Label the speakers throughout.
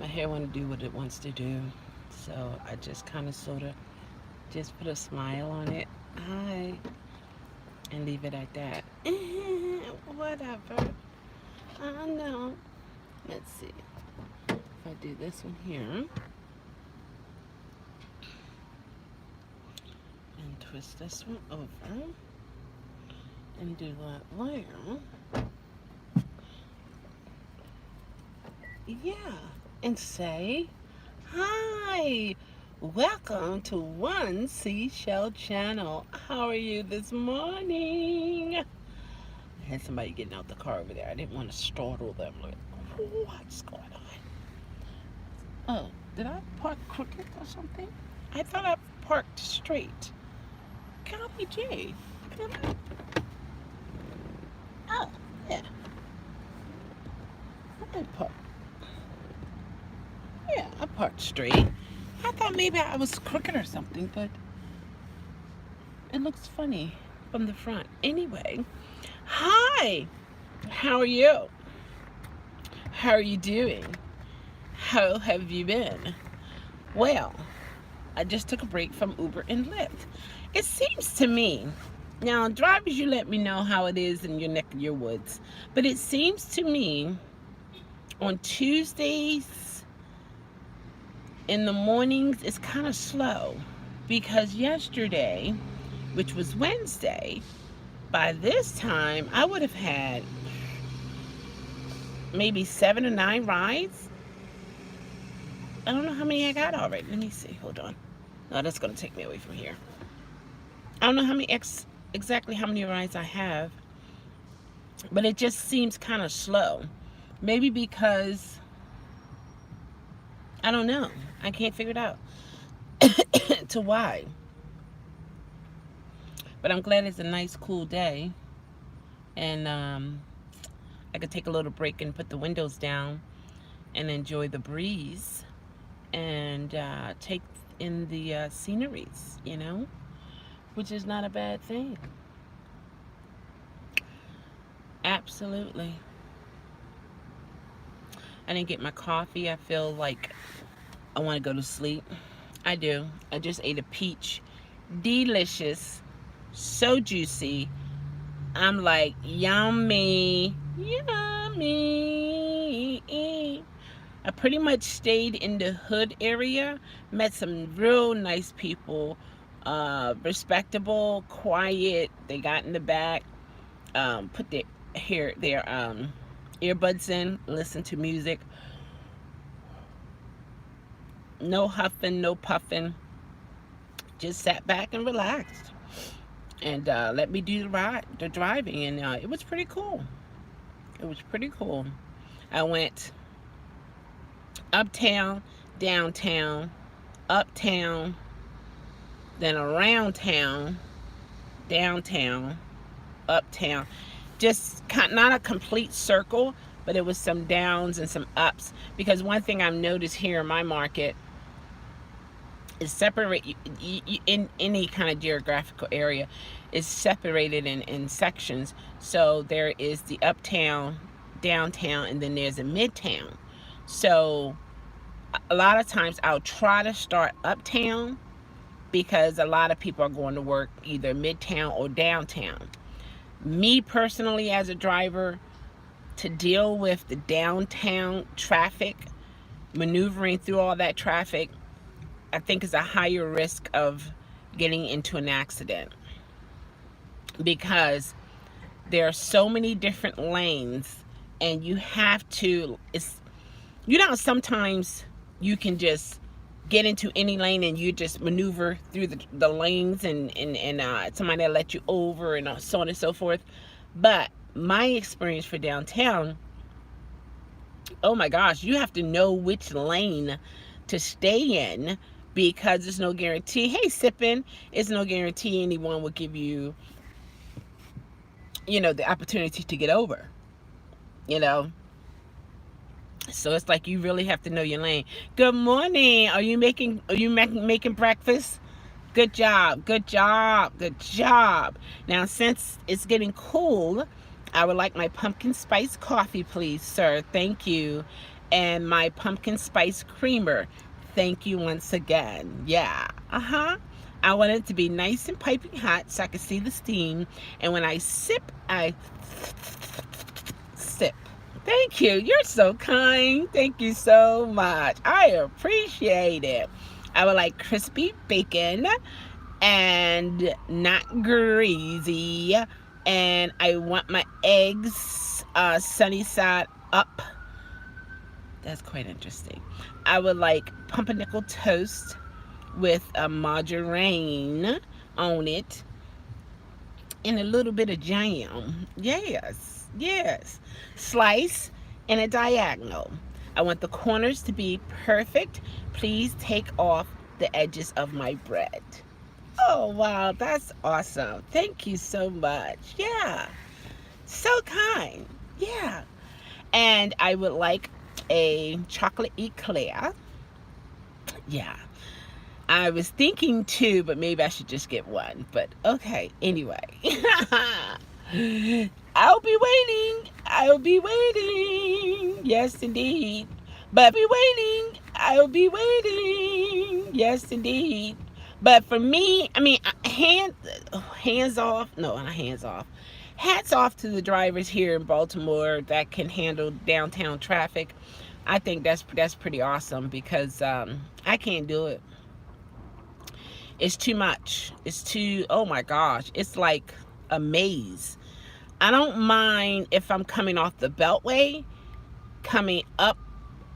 Speaker 1: My hair want to do what it wants to do. So I just kind of sort of just put a smile on it. Hi. And leave it at that. Whatever. I know. Let's see. If I do this one here and twist this one over and do that layer. Yeah. And say, hi. Welcome to One Seashell Channel. How are you this morning? I had somebody getting out the car over there. I didn't want to startle them. Like, what's going on? Oh, did I park crooked or something? I thought I parked straight. Golly gee. Did I? Oh, yeah. I parked. Yeah, I parked straight. I thought maybe I was crooked or something, but it looks funny from the front. Anyway, hi. How are you? How are you doing? How have you been? Well, I just took a break from Uber and Lyft. It seems to me, now drivers, you let me know how it is in your neck of your woods, but it seems to me on Tuesdays in the mornings it's kind of slow, because yesterday, which was Wednesday, by this time I would have had maybe 7 or 9 rides. I don't know how many I got already. Let me see. Hold on. No, that's going to take me away from here. I don't know how many exactly how many rides I have, but it just seems kind of slow. Maybe because I don't know. I can't figure it out to why. But I'm glad it's a nice, cool day, and I could take a little break and put the windows down and enjoy the breeze and take in the sceneries, you know, which is not a bad thing. Absolutely. I didn't get my coffee. I feel like I want to go to sleep. I do. I just ate a peach. Delicious. So juicy. I'm like, yummy. Yummy. I pretty much stayed in the hood area. Met some real nice people. Respectable, quiet. They got in the back. Put their earbuds in. Listen to music. No huffing, no puffing. Just sat back and relaxed, and let me do the driving, and it was pretty cool. It was pretty cool. I went uptown, downtown, uptown, then around town, downtown, uptown. Just not a complete circle, but it was some downs and some ups. Because one thing I've noticed here in my market is separate in any kind of geographical area is separated in sections. So there is the uptown, downtown, and then there's a midtown. So a lot of times I'll try to start uptown because a lot of people are going to work either midtown or downtown. Me personally, as a driver, to deal with the downtown traffic, maneuvering through all that traffic, I think is a higher risk of getting into an accident, because there are so many different lanes, and you have to, sometimes you can just get into any lane and you just maneuver through the lanes, and somebody will let you over, and so on and so forth. But my experience for downtown, oh my gosh, you have to know which lane to stay in, because there's no guarantee. Hey, sipping, it's no guarantee anyone will give you, the opportunity to get over, So it's like you really have to know your lane. Good morning. Are you making breakfast? Good job. Good job. Good job. Now, since it's getting cool, I would like my pumpkin spice coffee, please, sir. Thank you. and my pumpkin spice creamer. Thank you once again. Yeah. I want it to be nice and piping hot so I can see the steam. And when I sip, I sip. Thank you. You're so kind. Thank you so much. I appreciate it. I would like crispy bacon and not greasy. And I want my eggs sunny side up. That's quite interesting. I would like pumpernickel toast with a margarine on it and a little bit of jam. Yes, yes. Slice and a diagonal. I want the corners to be perfect. Please take off the edges of my bread. Oh, wow, that's awesome. Thank you so much. Yeah, so kind. Yeah. And I would like a chocolate eclair. Yeah. I was thinking two, but maybe I should just get one. But okay, anyway. I'll be waiting. I'll be waiting. Yes, indeed. But be waiting. I'll be waiting. Yes, indeed. But for me, I mean, hands off. No, not hands off. Hats off to the drivers here in Baltimore that can handle downtown traffic. I think that's pretty awesome because I can't do it. It's too much. It's too, oh my gosh, it's like a maze. I don't mind if I'm coming off the Beltway, coming up,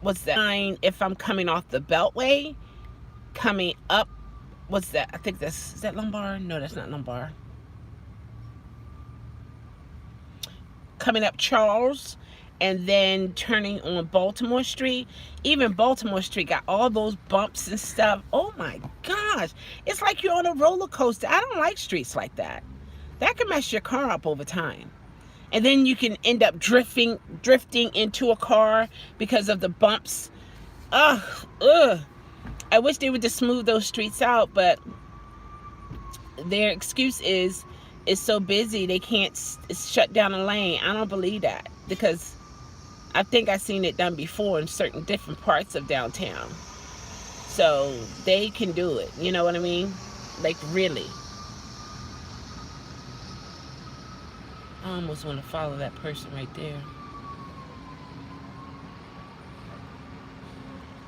Speaker 1: what's that? If I'm coming off the Beltway, coming up, what's that? I think is that Lombard? No, that's not Lombard. Coming up Charles and then turning on Baltimore Street. Even Baltimore Street got all those bumps and stuff. Oh my gosh. It's like you're on a roller coaster. I don't like streets like that. That can mess your car up over time. And then you can end up drifting into a car because of the bumps. Ugh. I wish they would just smooth those streets out, but their excuse is it's so busy they can't shut down a lane. I don't believe that because I think I've seen it done before in certain different parts of downtown. So they can do it. You know what I mean? Like, really. I almost want to follow that person right there.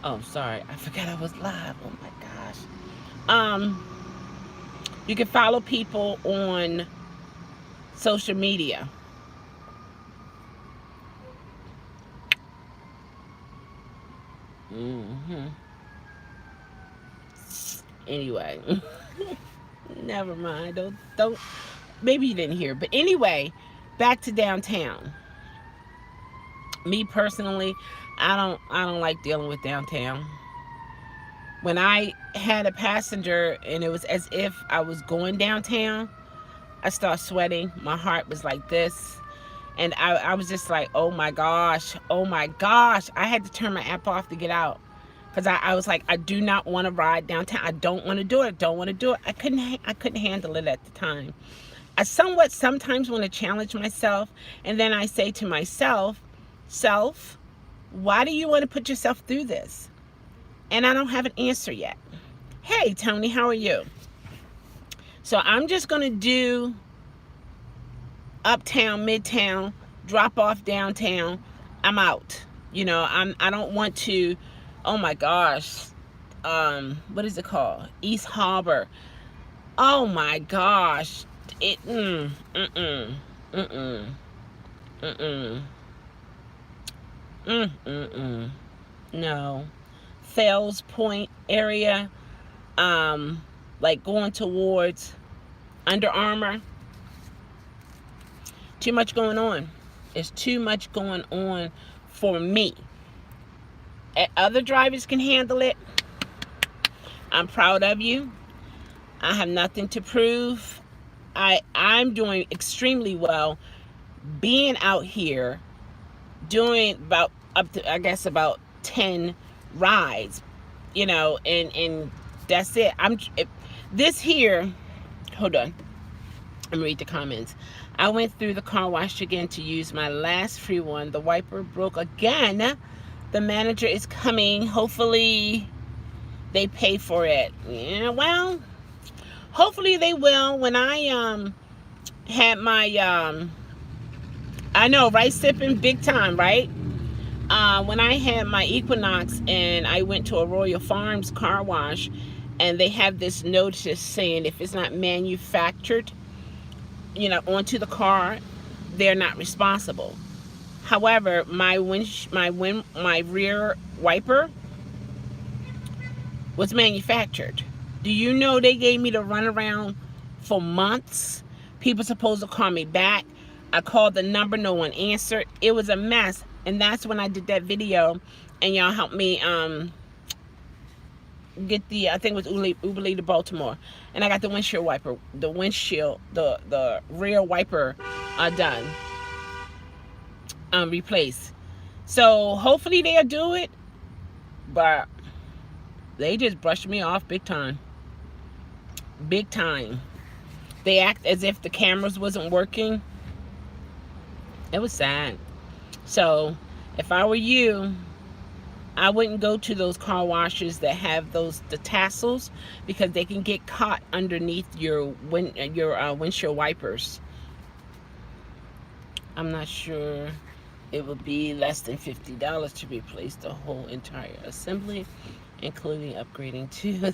Speaker 1: Oh, sorry. I forgot I was live. Oh my gosh. You can follow people on social media. Anyway, never mind. Don't. Maybe you didn't hear, but anyway, back to downtown. Me personally, I don't like dealing with downtown. When I had a passenger and it was as if I was going downtown, I started sweating. My heart was like this. And I was just like, oh my gosh. I had to turn my app off to get out. Because I was like, I do not want to ride downtown. I don't want to do it. I couldn't handle it at the time. I sometimes want to challenge myself. And then I say to myself, why do you want to put yourself through this? And I don't have an answer yet. Hey, Tony, how are you? So I'm just going to do uptown, midtown, drop off downtown. I'm out. You know, I don't want to, oh my gosh. What is it called? East Harbor. Oh my gosh. No. Fells Point area, like going towards Under Armour. Too much going on. It's too much going on for me. Other drivers can handle it. I'm proud of you. I have nothing to prove. I'm doing extremely well being out here doing about up to, I guess, about 10 rides, you know, and that's it. This here, hold on, let me read the comments. I went through the car wash again to use my last free one. The wiper broke again. The manager is coming. Hopefully they pay for it. Yeah, well, hopefully they will. When I had my I know, right, sipping big time, right? When I had my Equinox and I went to a Royal Farms car wash, and they have this notice saying if it's not manufactured, onto the car, they're not responsible. However, my rear wiper was manufactured. Do you know they gave me the runaround for months? People supposed to call me back. I called the number, no one answered. It was a mess. And that's when I did that video, and y'all helped me get the, I think it was Uber to Baltimore, and I got the windshield wiper, the rear wiper done, replaced. So hopefully they'll do it, but they just brushed me off big time. Big time. They act as if the cameras wasn't working. It was sad. So if I were you, I wouldn't go to those car washes that have the tassels, because they can get caught underneath your windshield wipers. I'm not sure. It would be less than $50 to replace the whole entire assembly, including upgrading to.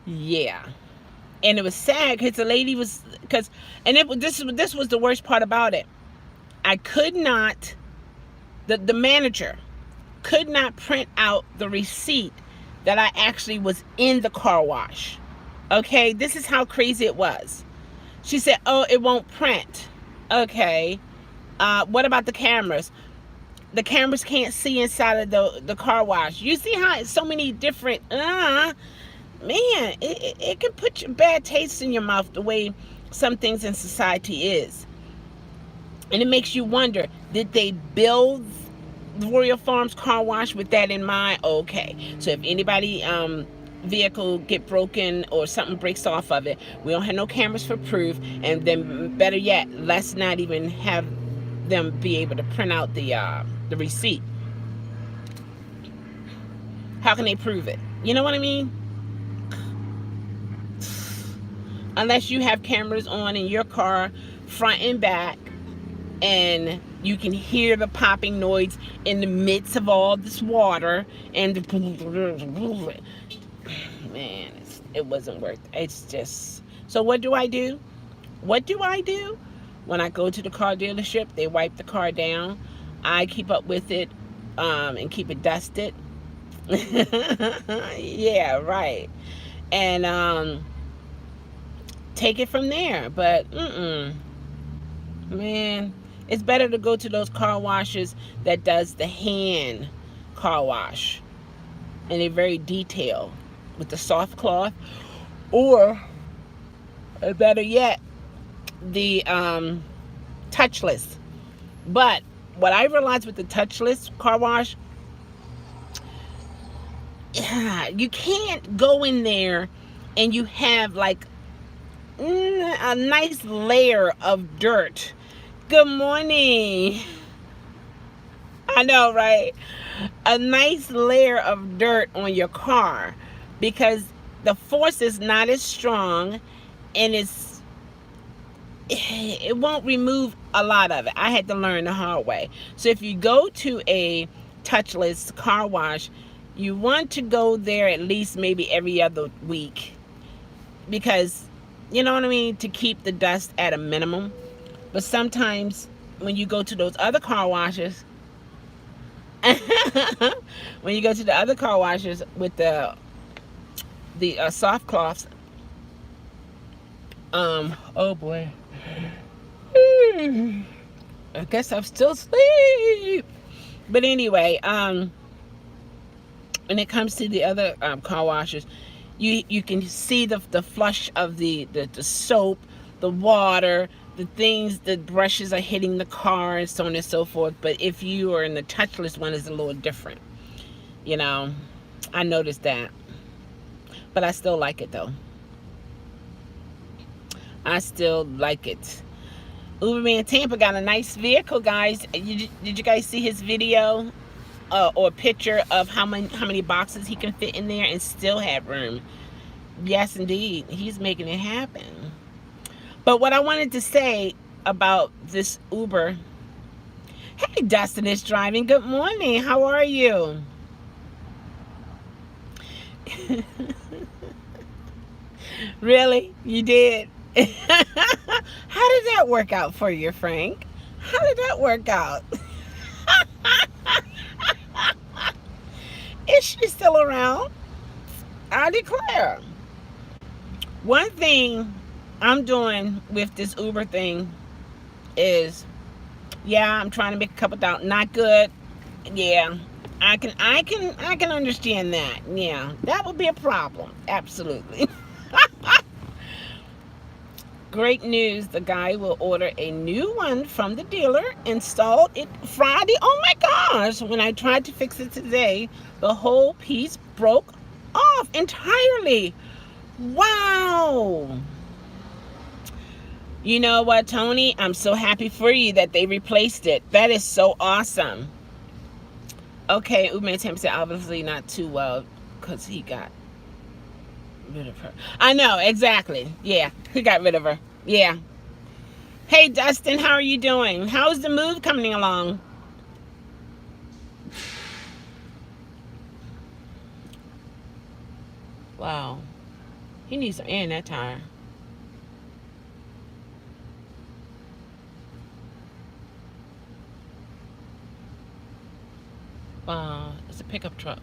Speaker 1: Yeah. And it was sad because the lady was, this was the worst part about it. I could not, the manager could not print out the receipt that I actually was in the car wash. Okay, this is how crazy it was. She said, oh, it won't print. Okay, what about the cameras? The cameras can't see inside of the car wash. You see how it's so many different, man, it can put your bad taste in your mouth, the way some things in society is. And it makes you wonder, did they build the Royal Farms car wash with that in mind? Okay, so if anybody vehicle get broken or something breaks off of it, we don't have no cameras for proof, and then better yet, let's not even have them be able to print out the receipt. How can they prove it? You know what I mean? Unless you have cameras on in your car, front and back, and you can hear the popping noise in the midst of all this water, and the man, it wasn't worth it. It's just, so what do I do? What do I do? When I go to the car dealership, they wipe the car down. I keep up with it and keep it dusted. Yeah, right. And take it from there. But man, it's better to go to those car washes that does the hand car wash, and they're very detailed with the soft cloth, or better yet, the touchless. But what I realized with the touchless car wash, you can't go in there and you have like a nice layer of dirt. Good morning. I know, right? A nice layer of dirt on your car, because the force is not as strong, and it won't remove a lot of it. I had to learn the hard way. So if you go to a touchless car wash, you want to go there at least maybe every other week, because, you know what I mean, to keep the dust at a minimum. But sometimes when you go to those other car washes, when you go to the other car washes with the soft cloths, oh boy, I guess I'm still asleep. But anyway, when it comes to the other car washes, you can see the flush of the soap, the water, the things, the brushes are hitting the car, and so on and so forth. But if you are in the touchless one, it's a little different. You know, I noticed that. But I still like it though. I still like it. Uberman Tampa got a nice vehicle, guys. Did you guys see his video or picture of how many boxes he can fit in there and still have room? Yes, indeed, he's making it happen. But what I wanted to say about this Uber. Hey, Dustin is driving. Good morning. How are you? Really? You did? How did that work out for you, Frank? How did that work out? Is she still around? I declare. One thing I'm doing with this Uber thing is, yeah, I'm trying to make a couple dollars. Not good. Yeah, I can understand that. Yeah, that would be a problem. Absolutely. Great news. The guy will order a new one from the dealer, installed it Friday. Oh my gosh. When I tried to fix it today, the whole piece broke off entirely. Wow. You know what, Tony? I'm so happy for you that they replaced it. That is so awesome. Okay, Uberman Tampa said obviously not too well because he got rid of her. I know, exactly. Yeah, he got rid of her. Yeah. Hey, Dustin, how are you doing? How's the move coming along? Wow. He needs some air in that tire. Wow, it's a pickup truck.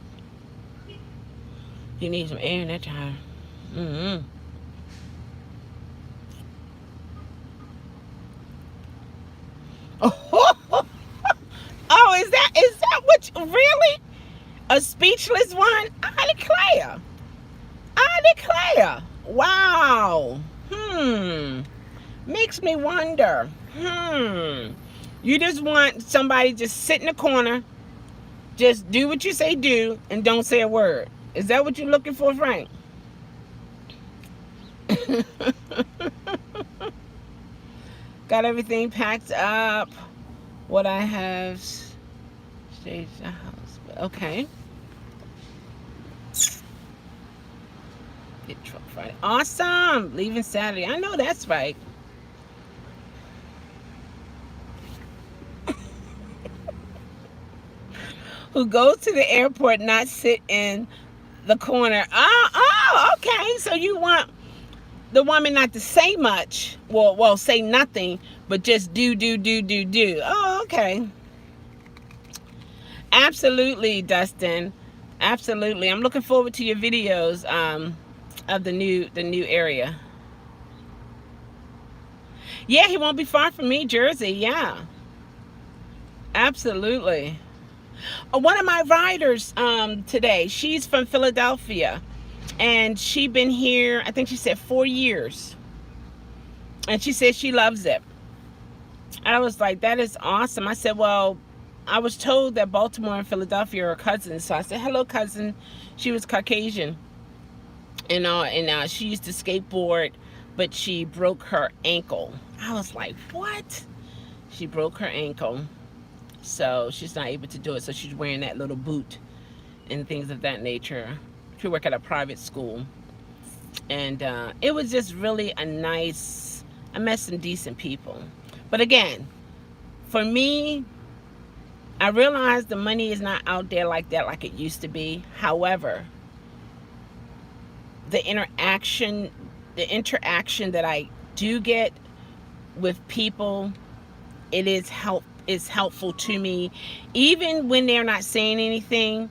Speaker 1: He needs some air in that tire. Mm-hmm. Oh, is that what really? A speechless one? I declare. I declare. Wow. Makes me wonder. You just want somebody just sit in the corner, just do what you say do, and don't say a word. Is that what you're looking for, Frank? Got everything packed up. What I have staged the house. Okay. Get truck Friday. Awesome. Leaving Saturday. I know that's right. Who goes to the airport, not sit in the corner. Oh, okay. So you want the woman not to say much. Well, say nothing, but just do. Oh, okay. Absolutely, Dustin. Absolutely. I'm looking forward to your videos of the new area. Yeah, he won't be far from me, Jersey. Yeah. Absolutely. One of my riders today, she's from Philadelphia, and she been here, I think she said 4 years, and she said she loves it. I was like, that is awesome. I said, well, I was told that Baltimore and Philadelphia are cousins, so I said, hello, cousin. She was Caucasian, and she used to skateboard, but she broke her ankle. I was like, what? She broke her ankle, so she's not able to do it. So she's wearing that little boot and things of that nature. She work at a private school, and it was just really a nice. I met some decent people, but again, for me, I realize the money is not out there like that, like it used to be. However, the interaction that I do get with people, it is helpful to me, even when they're not saying anything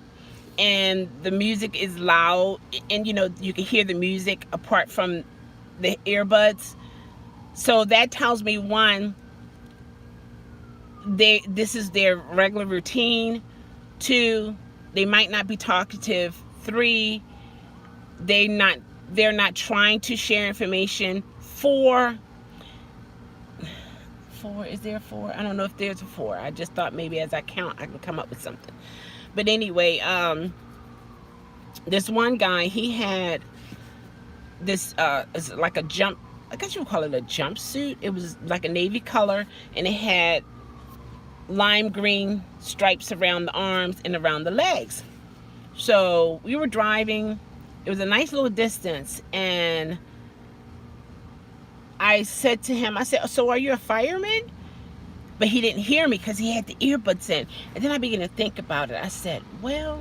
Speaker 1: and the music is loud, and you can hear the music apart from the earbuds. So that tells me, one, this is their regular routine. 2, they might not be talkative. 3, they're not trying to share information. 4, is there a 4? I don't know if there's a 4. I just thought maybe as I count I can come up with something. But anyway, this one guy, he had this it's like a I guess you would call it a jumpsuit. It was like a navy color, and it had lime green stripes around the arms and around the legs. So we were driving. It was a nice little distance, and I said to him, I said, so are you a fireman? But he didn't hear me because he had the earbuds in. And then I began to think about it. I said, well,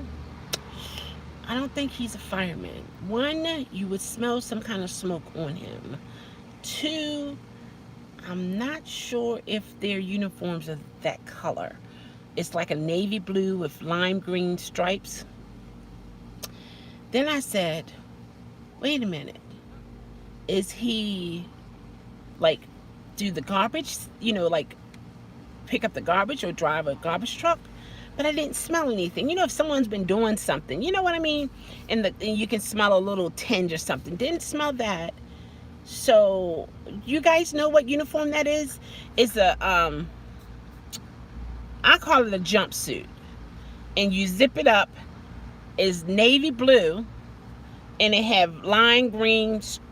Speaker 1: I don't think he's a fireman. One, you would smell some kind of smoke on him. Two, I'm not sure if their uniforms are that color. It's like a navy blue with lime green stripes. Then I said, wait a minute. Is he like do the garbage, like pick up the garbage or drive a garbage truck? But I didn't smell anything. If someone's been doing something, you know what I mean? And you can smell a little tinge or something. Didn't smell that. So you guys know what uniform that is? It's a I call it a jumpsuit. And you zip it up. It's navy blue, and it have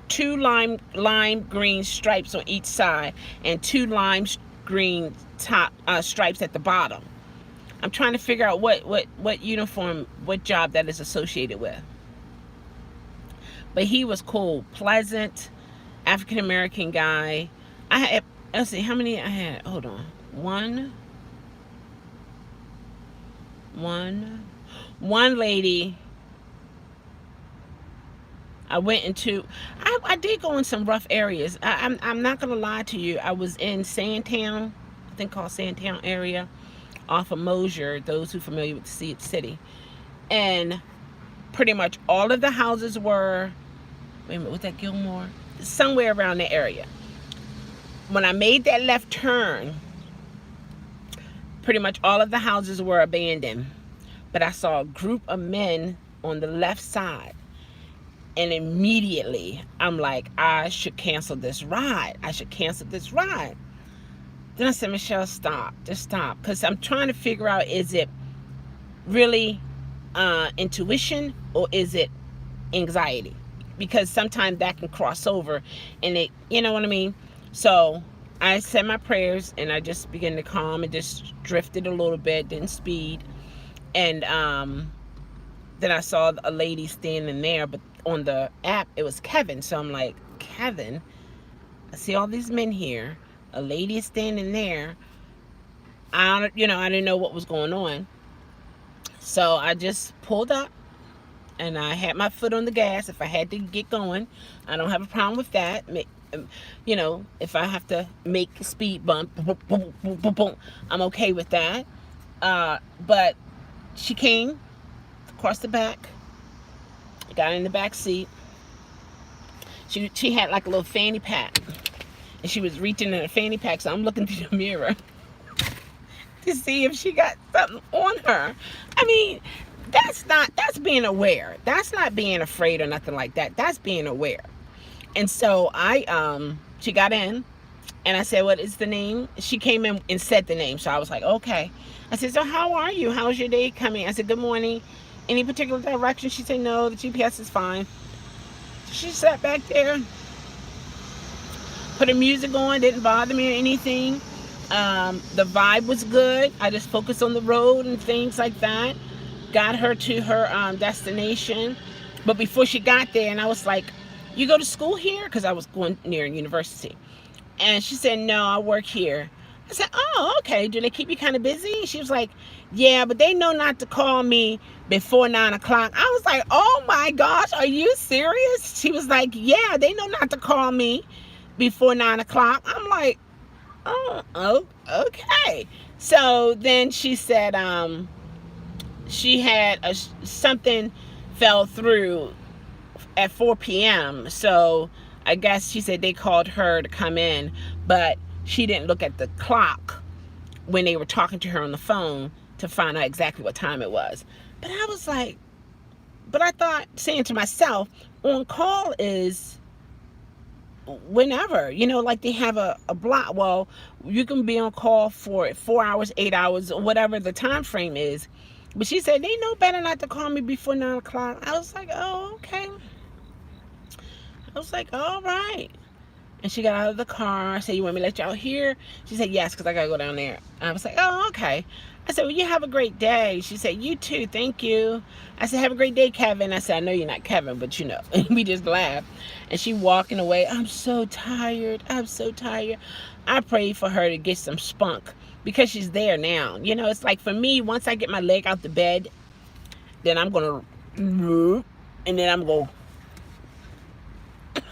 Speaker 1: two lime green stripes on each side, and two lime green top stripes at the bottom. I'm trying to figure out what uniform, what job that is associated with. But he was cool, pleasant, African American guy. I had, let's see how many I had. Hold on. One lady. I went into. I did go in some rough areas. I'm not gonna lie to you. I was in Sandtown, I think called Sandtown area, off of Mosier. Those who are familiar with the city, and pretty much all of the houses were. Wait a minute, was that Gilmore? Somewhere around the area. When I made that left turn, pretty much all of the houses were abandoned. But I saw a group of men on the left side. And immediately, I'm like, I should cancel this ride. Then I said, Michelle, stop. Just stop. Because I'm trying to figure out, is it really intuition or is it anxiety? Because sometimes that can cross over and it, you know what I mean? So I said my prayers and I just began to calm and just drifted a little bit, didn't speed. And then I saw a lady standing there, but on the app it was Kevin. So I'm like, Kevin, I see all these men here. A lady is standing there. I didn't know what was going on. So I just pulled up. And I had my foot on the gas. If I had to get going, I don't have a problem with that. If I have to make a speed bump, boom, boom, boom, boom, boom, I'm okay with that. But she came across the back, got in the back seat. She had like a little fanny pack, and she was reaching in a fanny pack. So I'm looking through the mirror to see if she got something on her. I mean, that's being aware. That's not being afraid or nothing like that. That's being aware. And so she got in and I said, what is the name? She came in and said the name. So I was like, okay. I said, so how are you? How's your day coming? I said, good morning. Any particular direction? She said, no, the GPS is fine. She sat back there, put her music on, didn't bother me or anything. The vibe was good. I just focused on the road and things like that. Got her to her destination. But before she got there, and I was like, you go to school here? Because I was going near university. And she said, no, I work here. I said, oh, okay. Do they keep you kind of busy? She was like, yeah, but they know not to call me before 9 o'clock. I was like, oh my gosh, are you serious? She was like, yeah, they know not to call me before 9 o'clock. I'm like, oh, okay. So then she said, she had something fell through at 4 p.m. So I guess she said they called her to come in, but she didn't look at the clock when they were talking to her on the phone to find out exactly what time it was. But I was like, but I thought, saying to myself, on call is whenever, like they have a block. Well, you can be on call for 4 hours, 8 hours, or whatever the time frame is. But she said, they know better not to call me before 9 o'clock. I was like, oh, okay. I was like, all right. And she got out of the car. I said, you want me to let you out here? She said, yes, because I got to go down there. I was like, oh, okay. I said, well, you have a great day. She said, you too. Thank you. I said, have a great day, Kevin. I said, I know you're not Kevin, but you know. And we just laughed. And she walking away. I'm so tired. I'm so tired. I prayed for her to get some spunk because she's there now. You know, it's like for me, once I get my leg out the bed, then I'm going to, and then I'm going to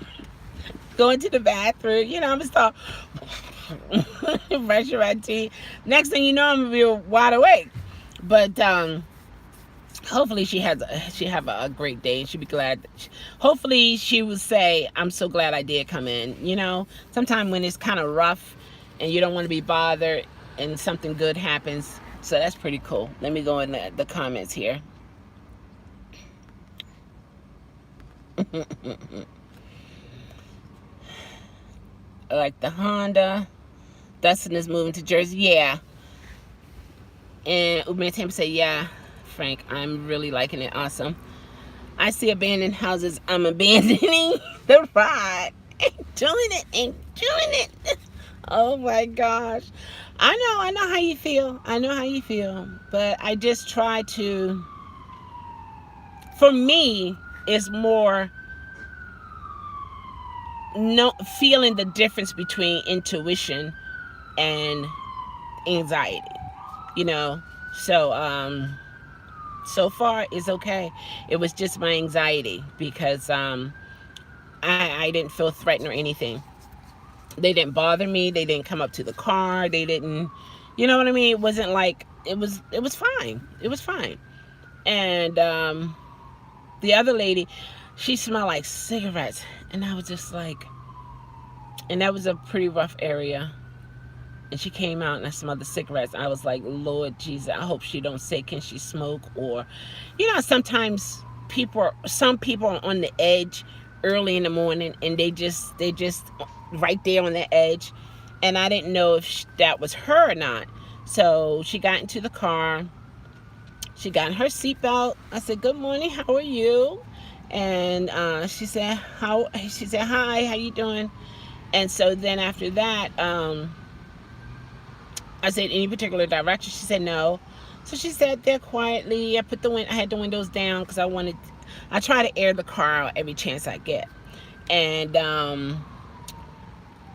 Speaker 1: go into the bathroom. You know, I'm going to start brushing my teeth. Next thing you know, I'm going to be wide awake. But hopefully she have a great day, and she'll be glad. Hopefully she will say, I'm so glad I did come in. You know, sometimes when it's kind of rough and you don't want to be bothered and something good happens. So that's pretty cool. Let me go in the comments here. Like the Honda. Dustin is moving to Jersey. Yeah. And Uber and Tampa say, yeah, Frank, I'm really liking it. Awesome. I see abandoned houses. I'm abandoning the ride. Ain't doing it. Ain't doing it. Oh my gosh. I know how you feel. I know how you feel. But I just try to, for me, it's more feeling the difference between intuition and anxiety. You know? So, so far it's okay. It was just my anxiety because I didn't feel threatened or anything. They didn't bother me. They didn't come up to the car. They didn't, you know what I mean? It wasn't like, it was fine. It was fine. And the other lady, she smelled like cigarettes. And I was just like, and that was a pretty rough area. And she came out and I smelled the cigarettes. I was like, Lord Jesus, I hope she don't say, can she smoke? Or, you know, sometimes some people are on the edge early in the morning and they just right there on the edge. And I didn't know if that was her or not. So she got into the car. She got in her seatbelt. I said, good morning, how are you? And she said, hi, how you doing? And so then after that, I said, any particular direction? She said, no. So she sat there quietly. I had the windows down because I try to air the car out every chance I get. And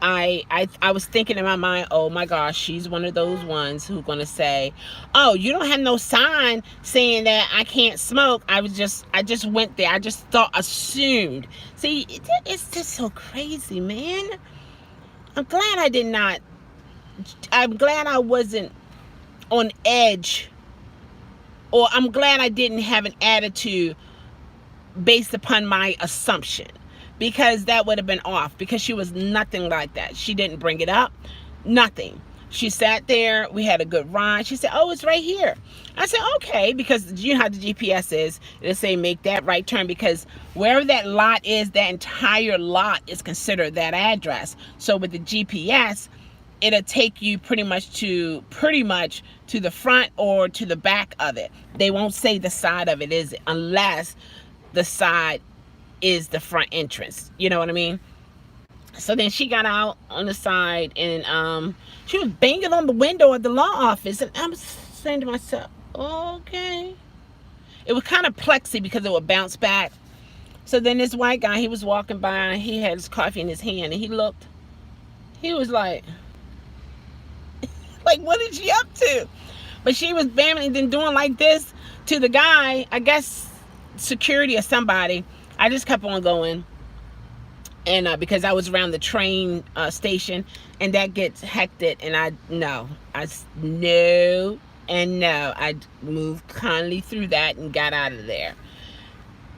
Speaker 1: I was thinking in my mind, oh my gosh, she's one of those ones who's going to say, oh, you don't have no sign saying that I can't smoke. I just went there. I just assumed. See, it's just so crazy, man. I'm glad I wasn't on edge, or I'm glad I didn't have an attitude based upon my assumption, because that would have been off, because she was nothing like that. She didn't bring it up, nothing. She sat there, we had a good ride. She said, oh, it's right here. I said, okay, because you know how the GPS is. It'll say make that right turn, because wherever that lot is, that entire lot is considered that address. So with the GPS, it'll take you pretty much to the front or to the back of it. They won't say the side of it is, unless the side is the front entrance. You know what I mean? So then she got out on the side and she was banging on the window of the law office. And I was saying to myself, okay. It was kind of plexy because it would bounce back. So then this white guy, he was walking by, he had his coffee in his hand, and he looked. He was like, what is she up to? But she was bamming and doing like this to the guy, I guess security or somebody. I just kept on going. And because I was around the train station, and that gets hectic, and I moved kindly through that and got out of there.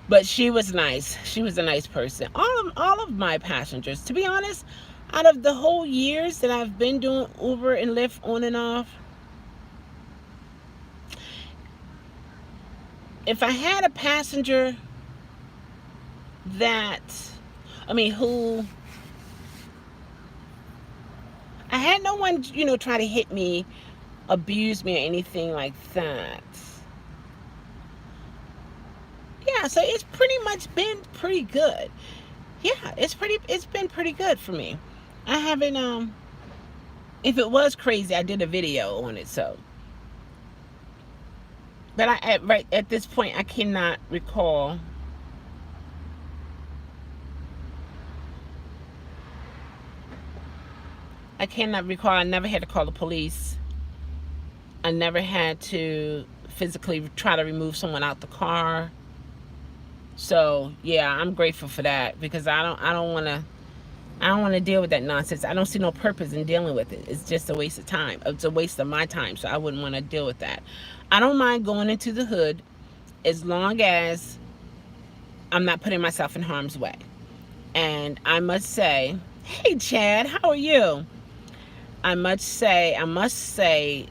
Speaker 1: But she was nice. She was a nice person. All of my passengers, to be honest, out of the whole years that I've been doing Uber and Lyft on and off, if I had a passenger who, I had no one, try to hit me, abuse me, or anything like that. Yeah, so it's pretty much been pretty good. yeah, it's been pretty good for me. I haven't if it was crazy, I did a video on it. So, but right at this point, I cannot recall. I cannot recall. I never had to call the police. I never had to physically try to remove someone out the car. So yeah, I'm grateful for that, because I don't want to deal with that nonsense. I don't see no purpose in dealing with it. It's just a waste of time. It's a waste of my time. So I wouldn't want to deal with that. I don't mind going into the hood as long as I'm not putting myself in harm's way. And I must say, hey Chad, how are you? I must say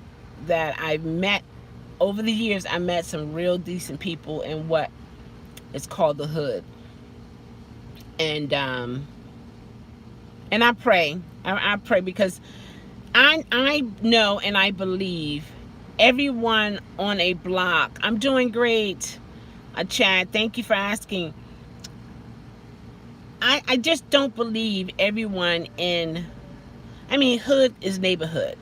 Speaker 1: that I've met, over the years, I met some real decent people in what is called the hood. And I pray. I pray because I know and I believe everyone on a block. I'm doing great. Chad, thank you for asking. I just don't believe everyone in, I mean, hood is neighborhood.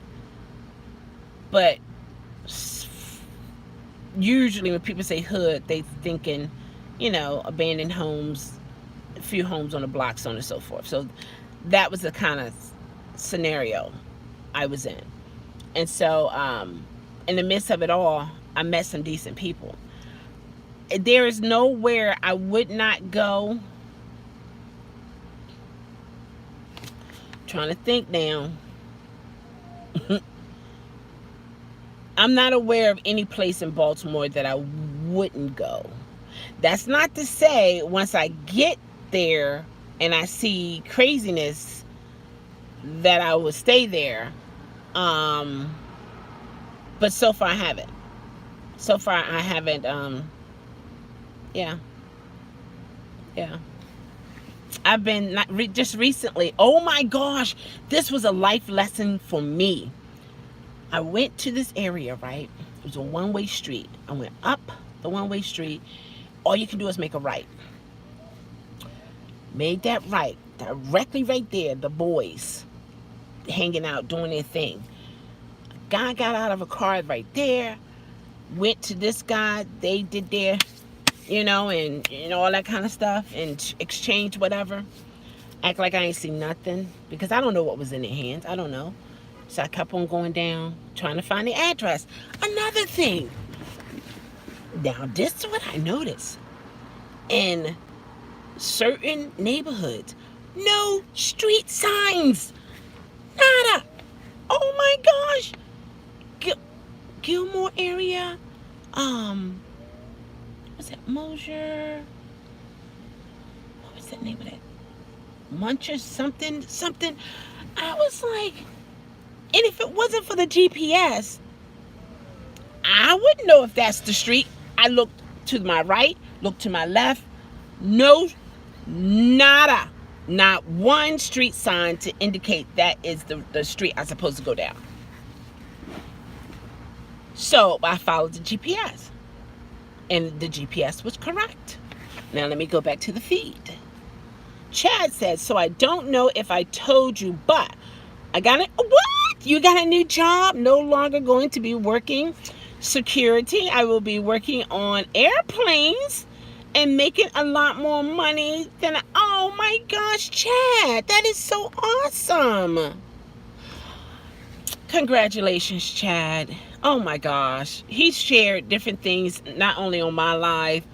Speaker 1: But usually when people say hood, they thinking, abandoned homes, a few homes on the block, so on and so forth. So that was the kind of scenario I was in. And so in the midst of it all, I met some decent people. There is nowhere I would not go. Trying to think now. I'm not aware of any place in Baltimore that I wouldn't go. That's not to say once I get there and I see craziness that I will stay there. But so far I haven't. Yeah. I've been just recently. Oh my gosh, this was a life lesson for me. I went to this area, right? It was a one-way street. I went up the one-way street. All you can do is make a right. Made that right. Directly right there, the boys hanging out, doing their thing. A guy got out of a car right there. Went to this guy. They did their, and all that kind of stuff. And exchanged whatever. Act like I ain't seen nothing. Because I don't know what was in their hands. I don't know. So I kept on going down, trying to find the address. Another thing. Now, this is what I noticed. In certain neighborhoods, no street signs. Nada. Oh my gosh. Gilmore area. What's that? Mosier. What was that name of that? Muncher something. I was like, and if it wasn't for the GPS, I wouldn't know if that's the street. I looked to my right, looked to my left. No, nada. Not one street sign to indicate that is the street I'm supposed to go down. So I followed the GPS. And the GPS was correct. Now let me go back to the feed. Chad said, so I don't know if I told you, but I got it. What? You got a new job? No longer going to be working security. I will be working on airplanes and making a lot more money than, oh my gosh, Chad, that is so awesome. Congratulations, Chad. Oh my gosh. He shared different things, not only on my live,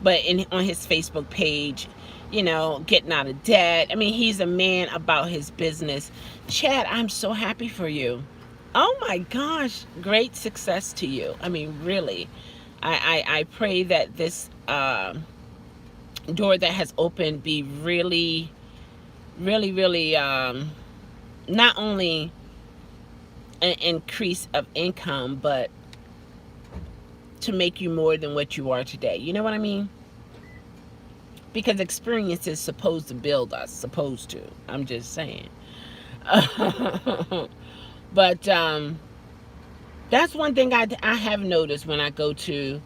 Speaker 1: but on his Facebook page, getting out of debt. I mean, he's a man about his business. Chad, I'm so happy for you. Oh my gosh, great success to you. I mean, really, I pray that this door that has opened be really, really, really, not only an increase of income, but to make you more than what you are today. You know what I mean? Because experience is supposed to build us, supposed to. I'm just saying. But that's one thing I have noticed when I go to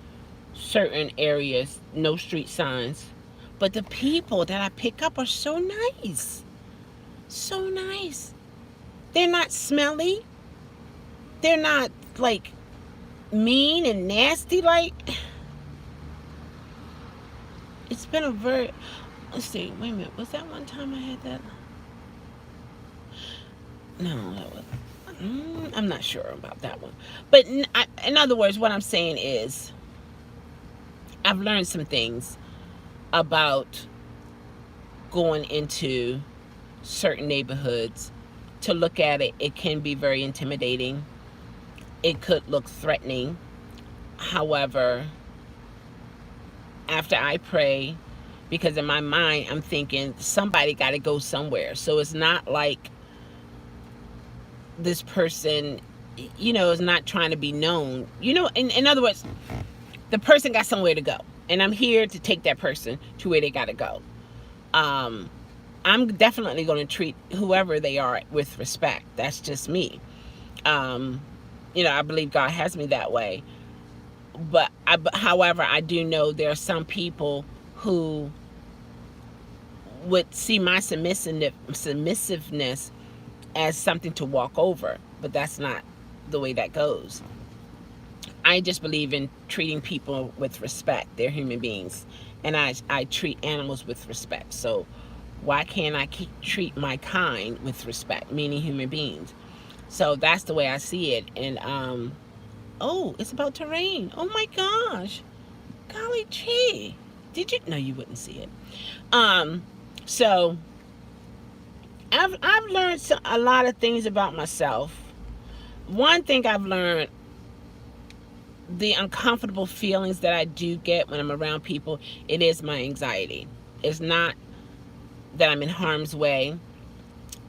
Speaker 1: certain areas. No street signs. But the people that I pick up are so nice. So nice. They're not smelly. They're not like mean and nasty. Like, it's been a very, let's see, wait a minute. Was that one time I had that? No, that was, I'm not sure about that one. But in other words, what I'm saying is, I've learned some things about going into certain neighborhoods. To look at it, it can be very intimidating. It could look threatening. However, after I pray, because in my mind I'm thinking somebody got to go somewhere. So it's not like this person, is not trying to be known. In other words, the person got somewhere to go, and I'm here to take that person to where they got to go. I'm definitely going to treat whoever they are with respect. That's just me. I believe God has me that way. But however, I do know there are some people who would see my submissiveness as something to walk over, but that's not the way that goes. I just believe in treating people with respect. They're human beings, and I treat animals with respect. So why can't I treat my kind with respect, meaning human beings? So that's the way I see it. And oh, it's about to rain. Oh my gosh, golly gee, did you? No, you wouldn't see it. So I've learned a lot of things about myself. One thing I've learned, the uncomfortable feelings that I do get when I'm around people, it is my anxiety. It's not that I'm in harm's way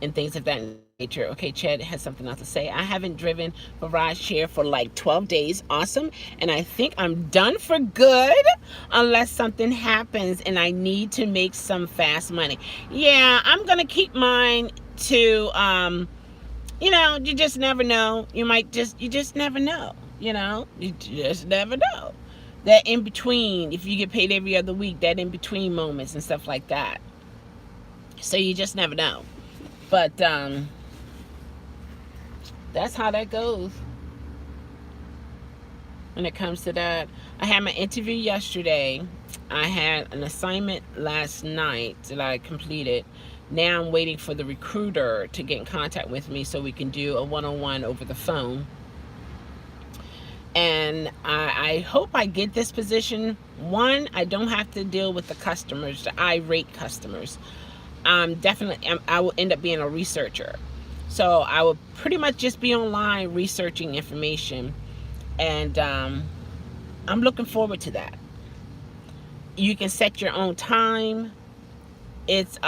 Speaker 1: and things of that nature. Okay, Chad has something else to say. I haven't driven for rideshare for like 12 days. Awesome. And I think I'm done for good unless something happens and I need to make some fast money. Yeah, I'm going to keep mine to, you just never know. You just never know. You just never know. That in between, if you get paid every other week, that in between moments and stuff like that. So you just never know. But that's how that goes when it comes to that. I had my interview yesterday. I had an assignment last night that I completed. Now I'm waiting for the recruiter to get in contact with me so we can do a one-on-one over the phone. And I hope I get this position. One, I don't have to deal with the customers, the irate customers. I will end up being a researcher. So I will pretty much just be online researching information. And I'm looking forward to that. You can set your own time. It's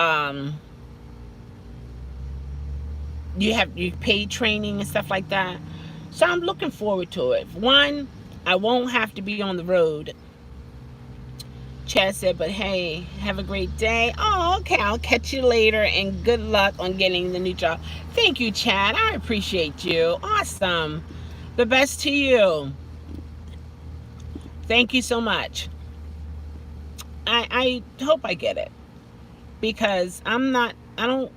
Speaker 1: you paid training and stuff like that. So I'm looking forward to it. One, I won't have to be on the road. Chad said, but hey, have a great day. Oh, okay, I'll catch you later, and good luck on getting the new job. Thank you, Chad. I appreciate you. Awesome. The best to you. Thank you so much. I hope I get it, because I don't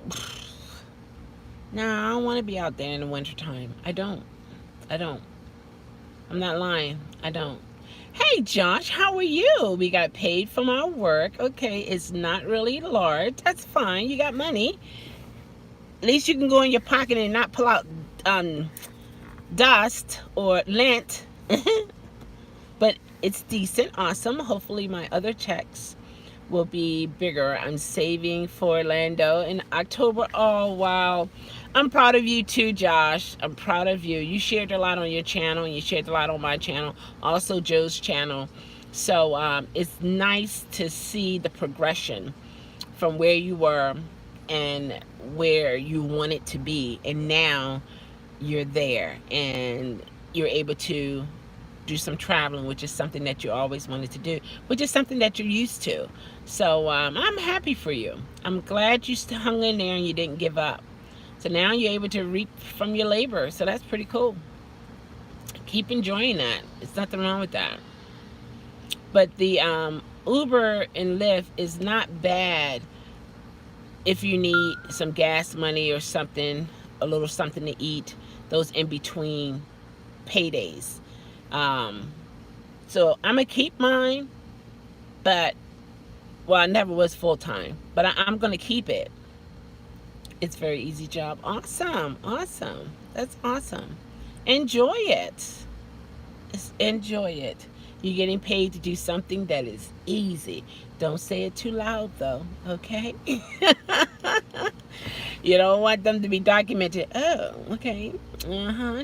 Speaker 1: want to be out there in the wintertime. I don't. I'm not lying. I don't. Hey, Josh, how are you? We got paid from our work. Okay, it's not really large. That's fine. You got money. At least you can go in your pocket and not pull out dust or lint. But it's decent. Awesome. Hopefully my other checks will be bigger. I'm saving for Orlando in October. Oh, wow. I'm proud of you too, Josh. I'm proud of you. You shared a lot on your channel, and you shared a lot on my channel, also Joe's channel. So it's nice to see the progression from where you were and where you wanted to be, and now you're there and you're able to do some traveling, which is something that you always wanted to do, which is something that you're used to. So I'm happy for you. I'm glad you hung in there and you didn't give up. So now you're able to reap from your labor. So that's pretty cool. Keep enjoying that. There's nothing wrong with that. But the Uber and Lyft is not bad if you need some gas money or something, a little something to eat, those in between paydays. Um, so I'm gonna keep mine, but well, I never was full time, but I'm gonna keep it. It's a very easy job. Awesome, awesome. That's awesome. Enjoy it. Enjoy it. You're getting paid to do something that is easy. Don't say it too loud though, okay? You don't want them to be documented. Oh, okay.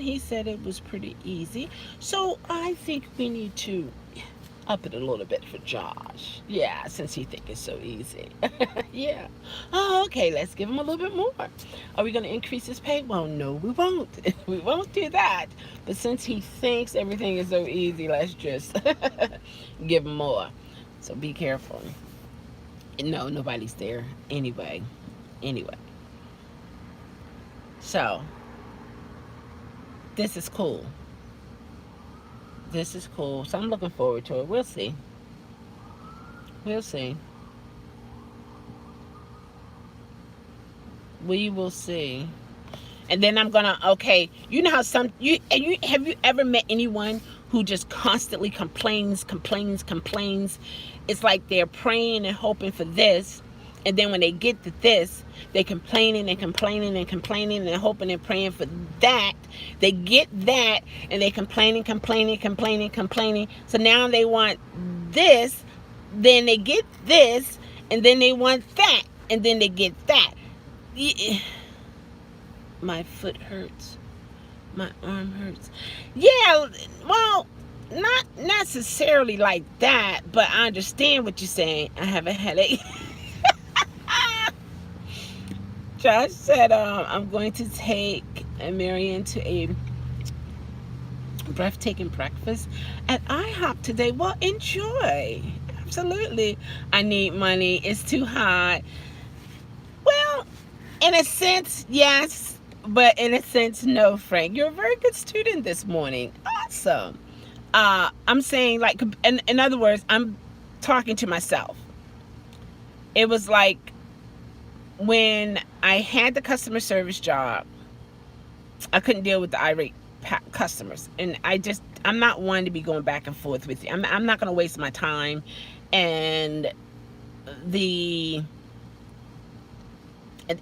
Speaker 1: He said it was pretty easy. So I think we need to up it a little bit for Josh. Yeah, since he think it's so easy. Yeah. Oh, okay, let's give him a little bit more. Are we going to increase his pay? Well, no, we won't. We won't do that. But since he thinks everything is so easy, let's just give him more. So be careful. No, nobody's there anyway. So, this is cool. This is cool. So I'm looking forward to it. We'll see. We'll see. We will see. And then I'm gonna, okay, you know how have you ever met anyone who just constantly complains? It's like they're praying and hoping for this, and then when they get to this, they complaining and hoping and praying for that. They get that, and they complaining. So now they want this, then they get this, and then they want that, and then they get that. My foot hurts. My arm hurts. Yeah, well, not necessarily like that, but I understand what you're saying. I have a headache. Josh said, I'm going to take Marion to a breathtaking breakfast at IHOP today. Well, enjoy. Absolutely. I need money. It's too hot. Well, in a sense, yes, but in a sense, no, Frank. You're a very good student this morning. Awesome. I'm saying, like, in other words, I'm talking to myself. It was like when I had the customer service job, I couldn't deal with the irate customers, and I'm not one to be going back and forth with you. I'm not going to waste my time, and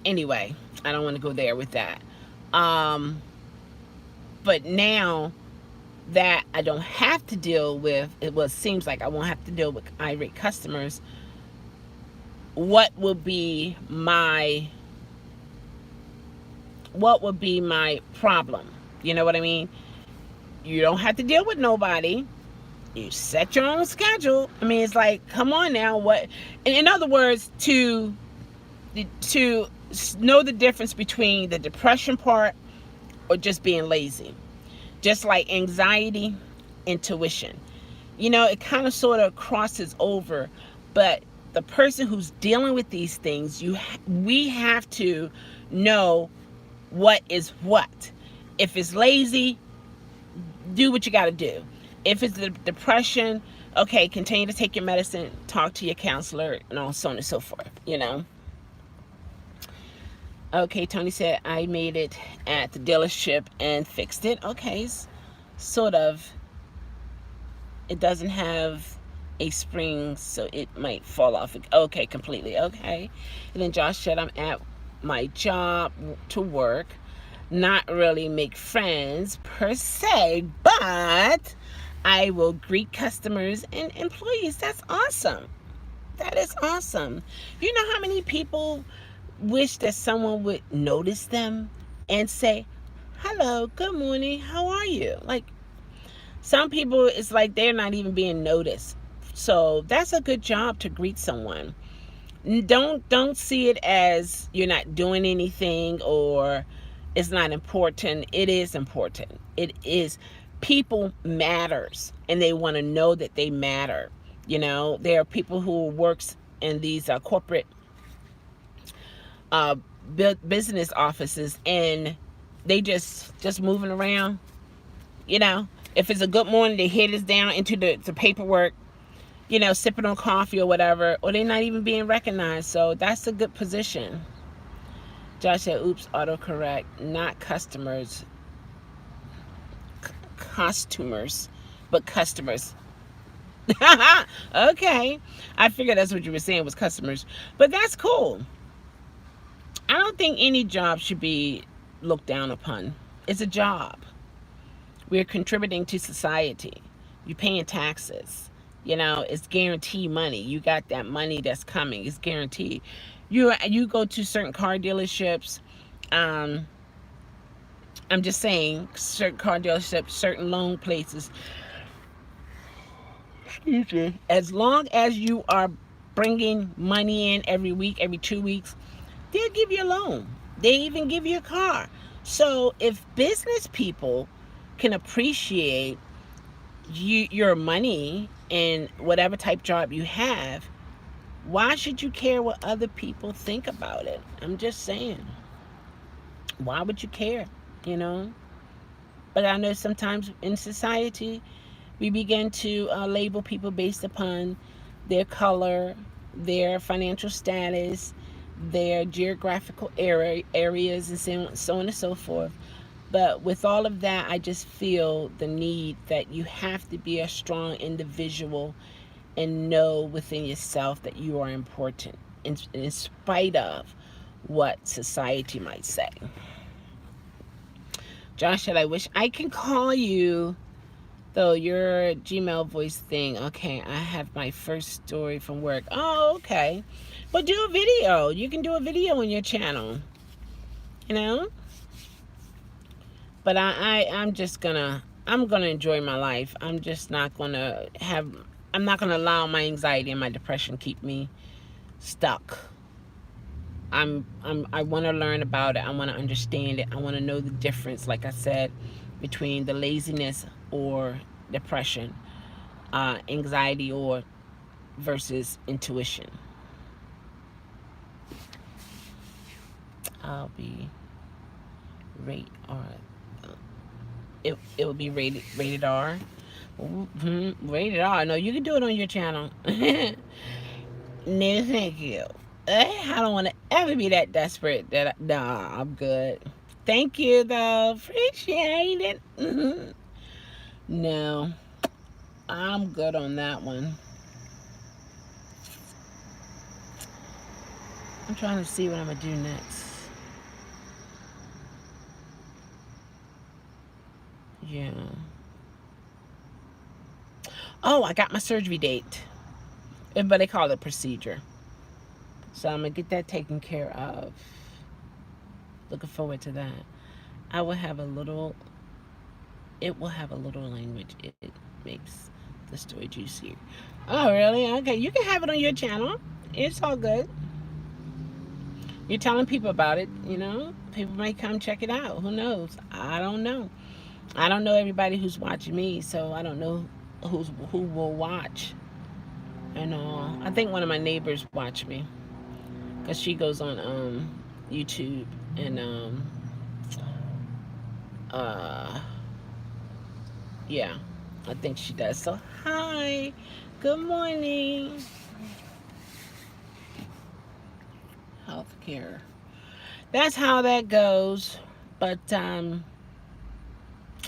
Speaker 1: anyway, I don't want to go there with that. But now that I don't have to deal with it, well, it seems like I won't have to deal with irate customers. What will be my problem? You know what I mean? You don't have to deal with nobody. You set your own schedule. I mean, it's like, come on now. What? In other words, to know the difference between the depression part or just being lazy. Just like anxiety, intuition. You know, it kind of sort of crosses over, but the person who's dealing with these things, we have to know what is what. If it's lazy, do what you got to do. If it's the depression, okay, continue to take your medicine, talk to your counselor, and all so on and so forth, you know. Okay, Tony said, I made it at the dealership and fixed it. Okay, sort of. It doesn't have a spring, so it might fall off. Okay, completely. Okay. And then Josh said, I'm at my job to work. Not really make friends per se, but I will greet customers and employees. That's awesome. That is awesome. You know how many people wish that someone would notice them and say, hello, good morning, how are you? Like, some people, it's like they're not even being noticed. So that's a good job to greet someone. Don't see it as you're not doing anything or it's not important. It is important. It is. People matters, and they want to know that they matter. You know, there are people who works in these corporate business offices, and they just moving around. You know, if it's a good morning, they head us down into the paperwork. you know, sipping on coffee or whatever, or they're not even being recognized. So that's a good position. Josh said, oops, autocorrect, not customers, costumers, but customers. Okay. I figured that's what you were saying was customers. But that's cool. I don't think any job should be looked down upon. It's a job. We're contributing to society. You're paying taxes. You know, it's guaranteed money. You got that money that's coming. It's guaranteed. You go to certain car dealerships. Um, I'm just saying, certain car dealerships, certain loan places. Excuse me. As long as you are bringing money in every week, every 2 weeks, they'll give you a loan. They even give you a car. So if business people can appreciate your money and whatever type job you have, why should you care what other people think about it? I'm just saying. Why would you care? You know? But I know sometimes in society, we begin to label people based upon their color, their financial status, their geographical areas, and so on and so forth. But with all of that, I just feel the need that you have to be a strong individual and know within yourself that you are important in spite of what society might say. Josh said, I wish I can call you, though your Gmail voice thing. Okay, I have my first story from work. Oh, okay. But do a video. You can do a video on your channel. You know? But I'm just I'm gonna enjoy my life. I'm just not gonna I'm not gonna allow my anxiety and my depression keep me stuck. I want to learn about it. I want to understand it. I want to know the difference, like I said, between the laziness or depression, anxiety or versus intuition. I'll be rate R. It will be rated R. Rated R. No, you can do it on your channel. No, thank you. I don't want to ever be that desperate. Nah, I'm good. Thank you, though. Appreciate it. No, I'm good on that one. I'm trying to see what I'm going to do next. Yeah. Oh, I got my surgery date. Everybody call it procedure. So I'm going to get that taken care of. Looking forward to that. I will have a little, it will have a little language. It makes the story juicier. Oh, really? Okay, you can have it on your channel. It's all good. You're telling people about it, you know? People may come check it out. Who knows? I don't know. I don't know everybody who's watching me, so I don't know who will watch. And I think one of my neighbors watch me, because she goes on YouTube and yeah, I think she does. So hi, good morning. Healthcare. That's how that goes. But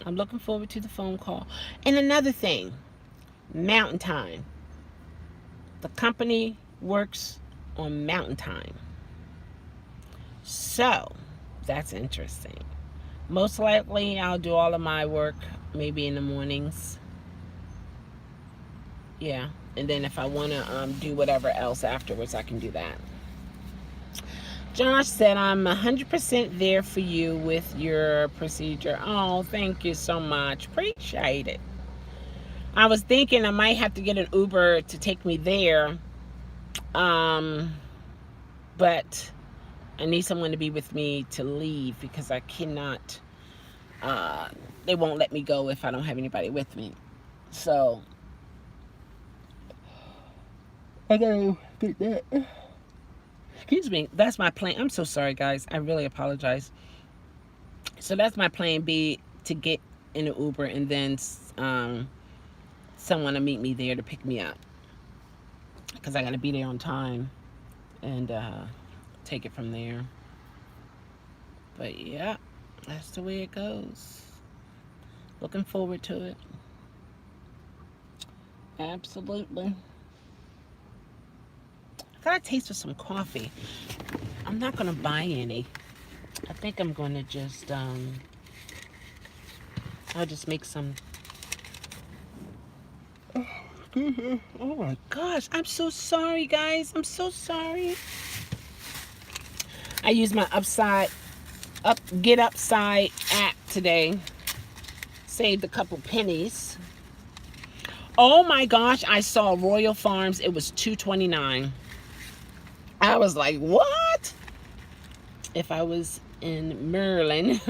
Speaker 1: I'm looking forward to the phone call. And another thing, Mountain Time. The company works on Mountain Time. So that's interesting. Most likely I'll do all of my work maybe in the mornings. Yeah. And then if I want to do whatever else afterwards, I can do that. Josh said, I'm 100% there for you with your procedure. Oh, thank you so much. Appreciate it. I was thinking I might have to get an Uber to take me there. But I need someone to be with me to leave because I cannot, they won't let me go if I don't have anybody with me. So, I gotta get that. Excuse me, that's my plan. I'm so sorry, guys. I really apologize. So that's my plan B, to get in an Uber and then someone to meet me there to pick me up. because I got to be there on time and take it from there. But yeah, that's the way it goes. Looking forward to it. Absolutely. I got a taste of some coffee. I'm not going to buy any. I think I'm going to just, I'll just make some. Oh my gosh, I'm so sorry, guys. I'm so sorry. I used my Get Upside app today. Saved a couple pennies. Oh my gosh, I saw Royal Farms. It was $2.29. I was like, what? If I was in Maryland,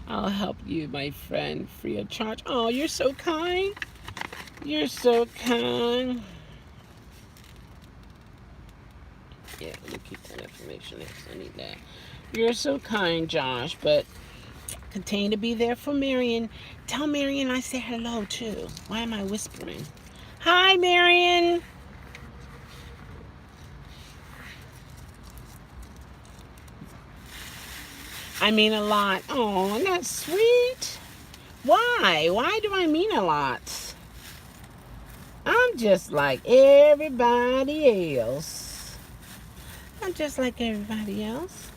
Speaker 1: I'll help you, my friend, free of charge. Oh, you're so kind. You're so kind. Yeah, let me keep that information because I need that. You're so kind, Josh, but continue to be there for Marion. Tell Marion I say hello, too. Why am I whispering? Hi, Marion. I mean a lot. Oh, that's sweet. Why? Why do I mean a lot? I'm just like everybody else. I'm just like everybody else.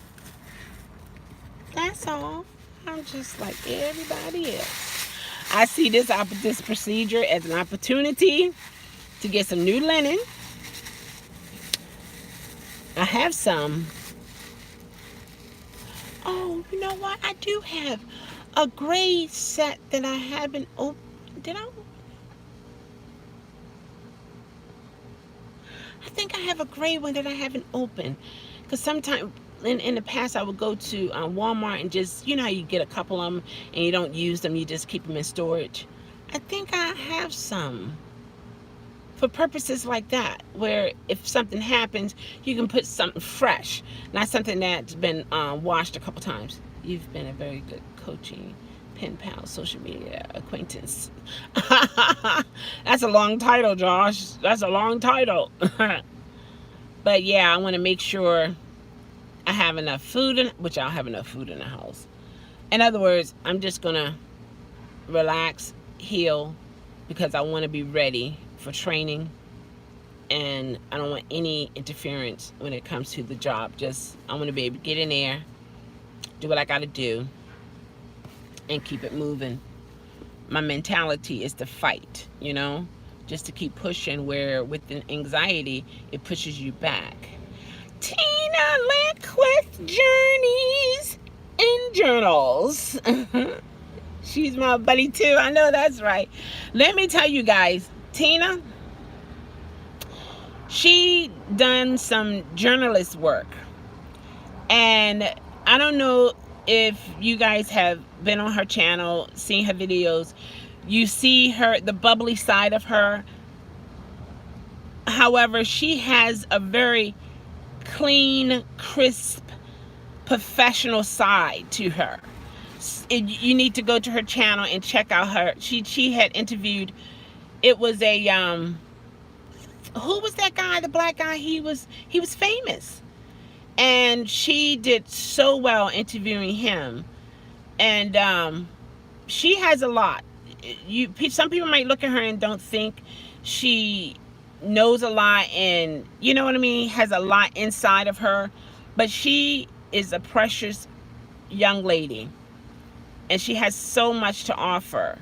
Speaker 1: That's all. I'm just like everybody else. I see this procedure as an opportunity to get some new linen. I have some. Oh, you know what? I do have a gray set that I haven't opened. Did I? I think I have a gray one that I haven't opened. Because sometimes in the past I would go to Walmart and just, you know how you get a couple of them and you don't use them, you just keep them in storage. I think I have some for purposes like that, where if something happens, you can put something fresh, not something that's been washed a couple times. You've been a very good coaching pen pal, social media acquaintance. That's a long title, Josh. That's a long title. But yeah, I want to make sure I have enough food, which I'll have enough food in the house. In other words, I'm just going to relax, heal, because I want to be ready for training. And I don't want any interference when it comes to the job. I want to be able to get in there, do what I got to do, and keep it moving. My mentality is to fight, just to keep pushing, where with the anxiety, it pushes you back. Tina Lindquist Journeys and Journals. She's my buddy too. I know that's right. Let me tell you guys, Tina, she done some journalist work. And I don't know if you guys have been on her channel, seen her videos. You see the bubbly side of her. However, she has a very clean, crisp, professional side to her. You need to go to her channel and check out her. She had interviewed. It was a who was that guy? The black guy. He was famous, and she did so well interviewing him. And she has a lot. Some people might look at her and don't think she knows a lot, and you know what I mean, has a lot inside of her, but she is a precious young lady, and she has so much to offer.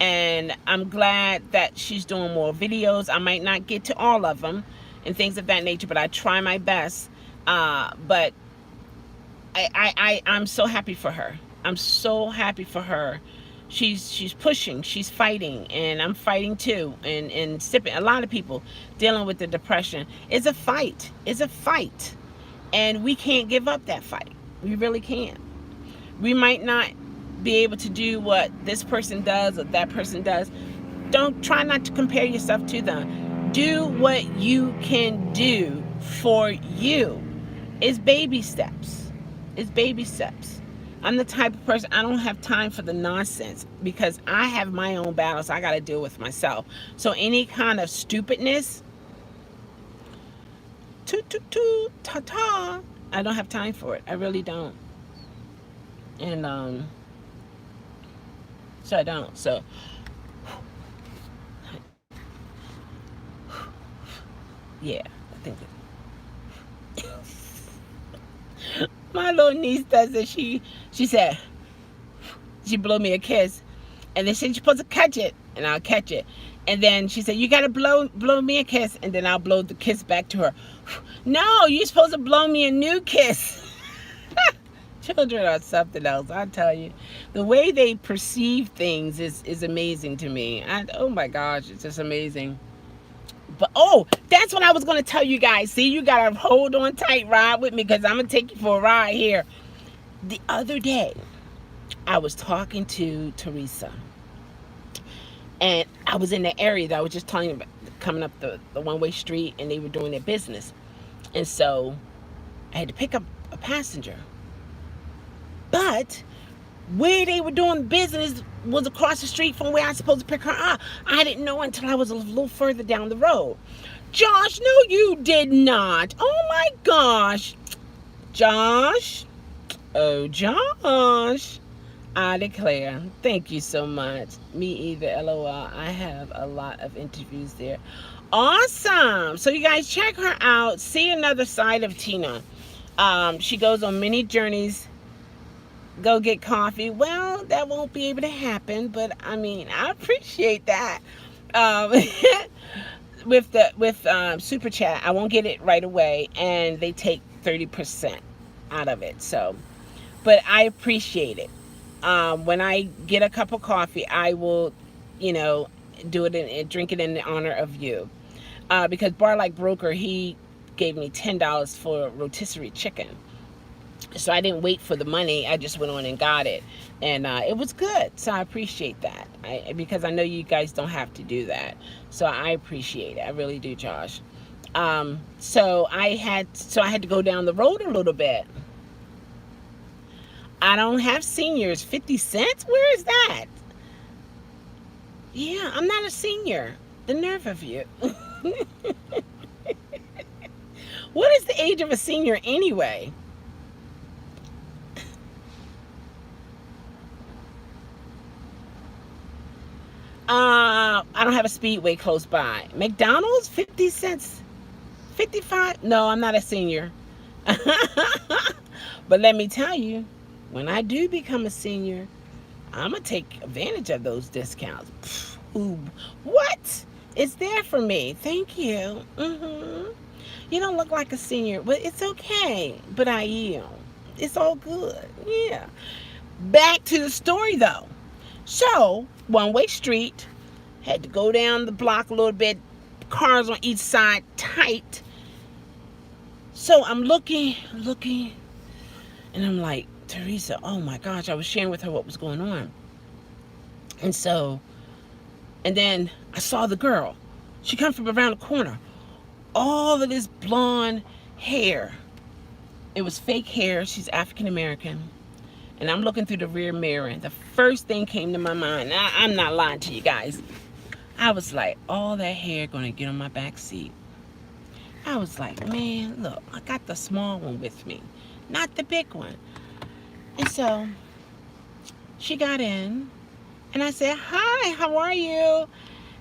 Speaker 1: And I'm glad that she's doing more videos. I might not get to all of them and things of that nature, but I try my best. But I'm so happy for her. I'm so happy for her. She's pushing, she's fighting, and I'm fighting too. And sipping. A lot of people dealing with the depression. It's a fight. It's a fight. And we can't give up that fight. We really can't. We might not be able to do what this person does or that person does. Try not to compare yourself to them. Do what you can do for you. It's baby steps. It's baby steps. I'm the type of person, I don't have time for the nonsense, because I have my own battles I got to deal with myself. So any kind of stupidness, toot toot toot, ta ta. I don't have time for it. I really don't. And so I don't. So yeah, I think my little niece does it. She said she blew me a kiss, and then she said you're supposed to catch it, and I'll catch it. And then she said, you gotta blow me a kiss, and then I'll blow the kiss back to her. No, you're supposed to blow me a new kiss. Children are something else, I tell you. The way they perceive things is amazing to me. Oh my gosh, it's just amazing. But oh, that's what I was gonna tell you guys. See, you gotta hold on tight, ride with me, because I'm gonna take you for a ride here. The other day, I was talking to Teresa. And I was in the area that I was just telling you about, coming up the one-way street, and they were doing their business. And so I had to pick up a passenger. But where they were doing business was across the street from where I was supposed to pick her up. I didn't know until I was a little further down the road. Josh, no, you did not. Oh my gosh. Josh. Oh, Josh. I declare. Thank you so much. Me either, LOL. I have a lot of interviews there. Awesome. So you guys check her out. See another side of Tina. She goes on many journeys. Go get coffee. Well, that won't be able to happen, but I mean, I appreciate that. With Super Chat, I won't get it right away, and they take 30% out of it. So, but I appreciate it. When I get a cup of coffee, I will, do it and drink it in the honor of you. Because Bar Like Broker, he gave me $10 for rotisserie chicken. So I didn't wait for the money. I just went on and got it. And it was good. So I appreciate that. Because I know you guys don't have to do that. So I appreciate it. I really do, Josh. So I had to go down the road a little bit. I don't have seniors. 50 cents? Where is that? Yeah, I'm not a senior. The nerve of you. What is the age of a senior anyway? I don't have a Speedway close by. McDonald's? 50 cents? 55? No, I'm not a senior. But let me tell you, when I do become a senior, I'm going to take advantage of those discounts. Ooh, what? It's there for me. Thank you. You don't look like a senior, but it's okay. But I am. It's all good. Yeah. Back to the story, though. So, one-way street. Had to go down the block a little bit. Cars on each side, tight. So, I'm looking. And I'm like, Teresa, oh my gosh, I was sharing with her what was going on. And then I saw the girl. She come from around the corner. All of this blonde hair. It was fake hair. She's African American. And I'm looking through the rear mirror. The first thing came to my mind. I'm not lying to you guys. I was like, all that hair gonna get on my back seat. I was like, man, look, I got the small one with me, not the big one. And so she got in, and I said, hi, how are you?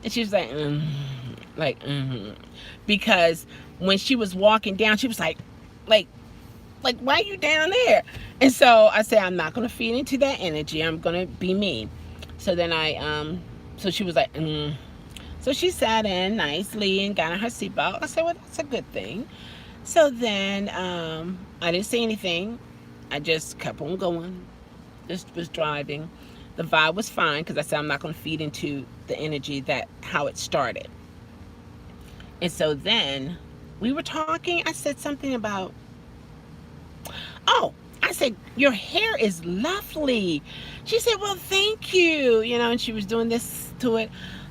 Speaker 1: And she was like, because when she was walking down, she was like, why are you down there? And so I said, I'm not going to feed into that energy. I'm going to be me. So then so she was like, So she sat in nicely and got on her seatbelt. I said, well, that's a good thing. So then I didn't say anything. I just kept on going. Just was driving. The vibe was fine because I said I'm not going to feed into the energy how it started. And so then we were talking. I said something about, I said, your hair is lovely. She said, well, thank you. And she was doing this to it.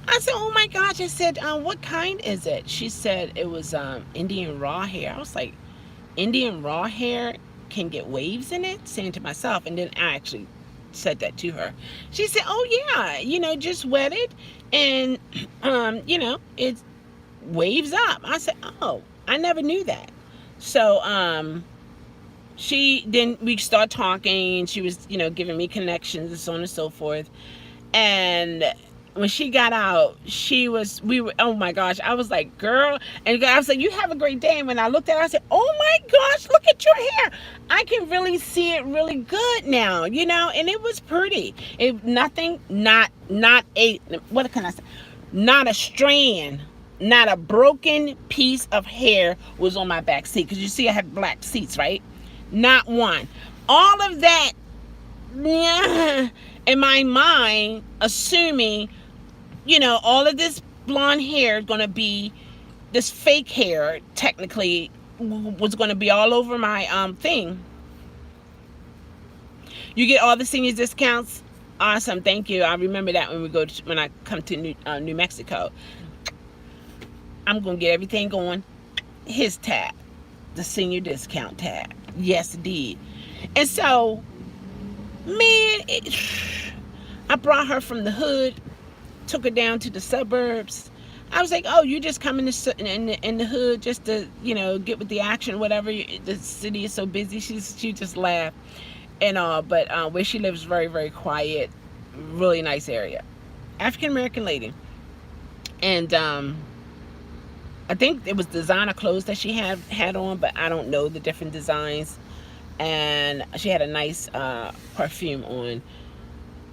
Speaker 1: I said, oh my gosh. I said, what kind is it? She said it was Indian raw hair. I was like, Indian raw hair can get waves in it? Saying to myself. And then I actually said that to her. She said, oh yeah, just wet it and it waves up. I said, oh, I never knew that. So we start talking. She was, giving me connections and so on and so forth. And when she got out, we were, oh my gosh, I was like, girl, and I was like, you have a great day. And when I looked at her, I said, oh my gosh, look at your hair. I can really see it really good now, and it was pretty. Nothing, not a, what can I say? Not a strand, not a broken piece of hair was on my back seat. Because you see, I have black seats, right? Not one. All of that, yeah, in my mind, assuming, all of this blonde hair is going to be, this fake hair, technically, was going to be all over my thing. You get all the seniors discounts. Awesome, thank you. I remember that when I come to New Mexico. I'm going to get everything going. His tab, the senior discount tab. Yes, indeed. And so, man, I brought her from the hood, took her down to the suburbs. I was like, oh, you just come in the hood just to, get with the action, whatever. The city is so busy. She just laughed and all. But where she lives, very, very quiet, really nice area. African American lady. And I think it was designer clothes that she had on, but I don't know the different designs. And she had a nice perfume on.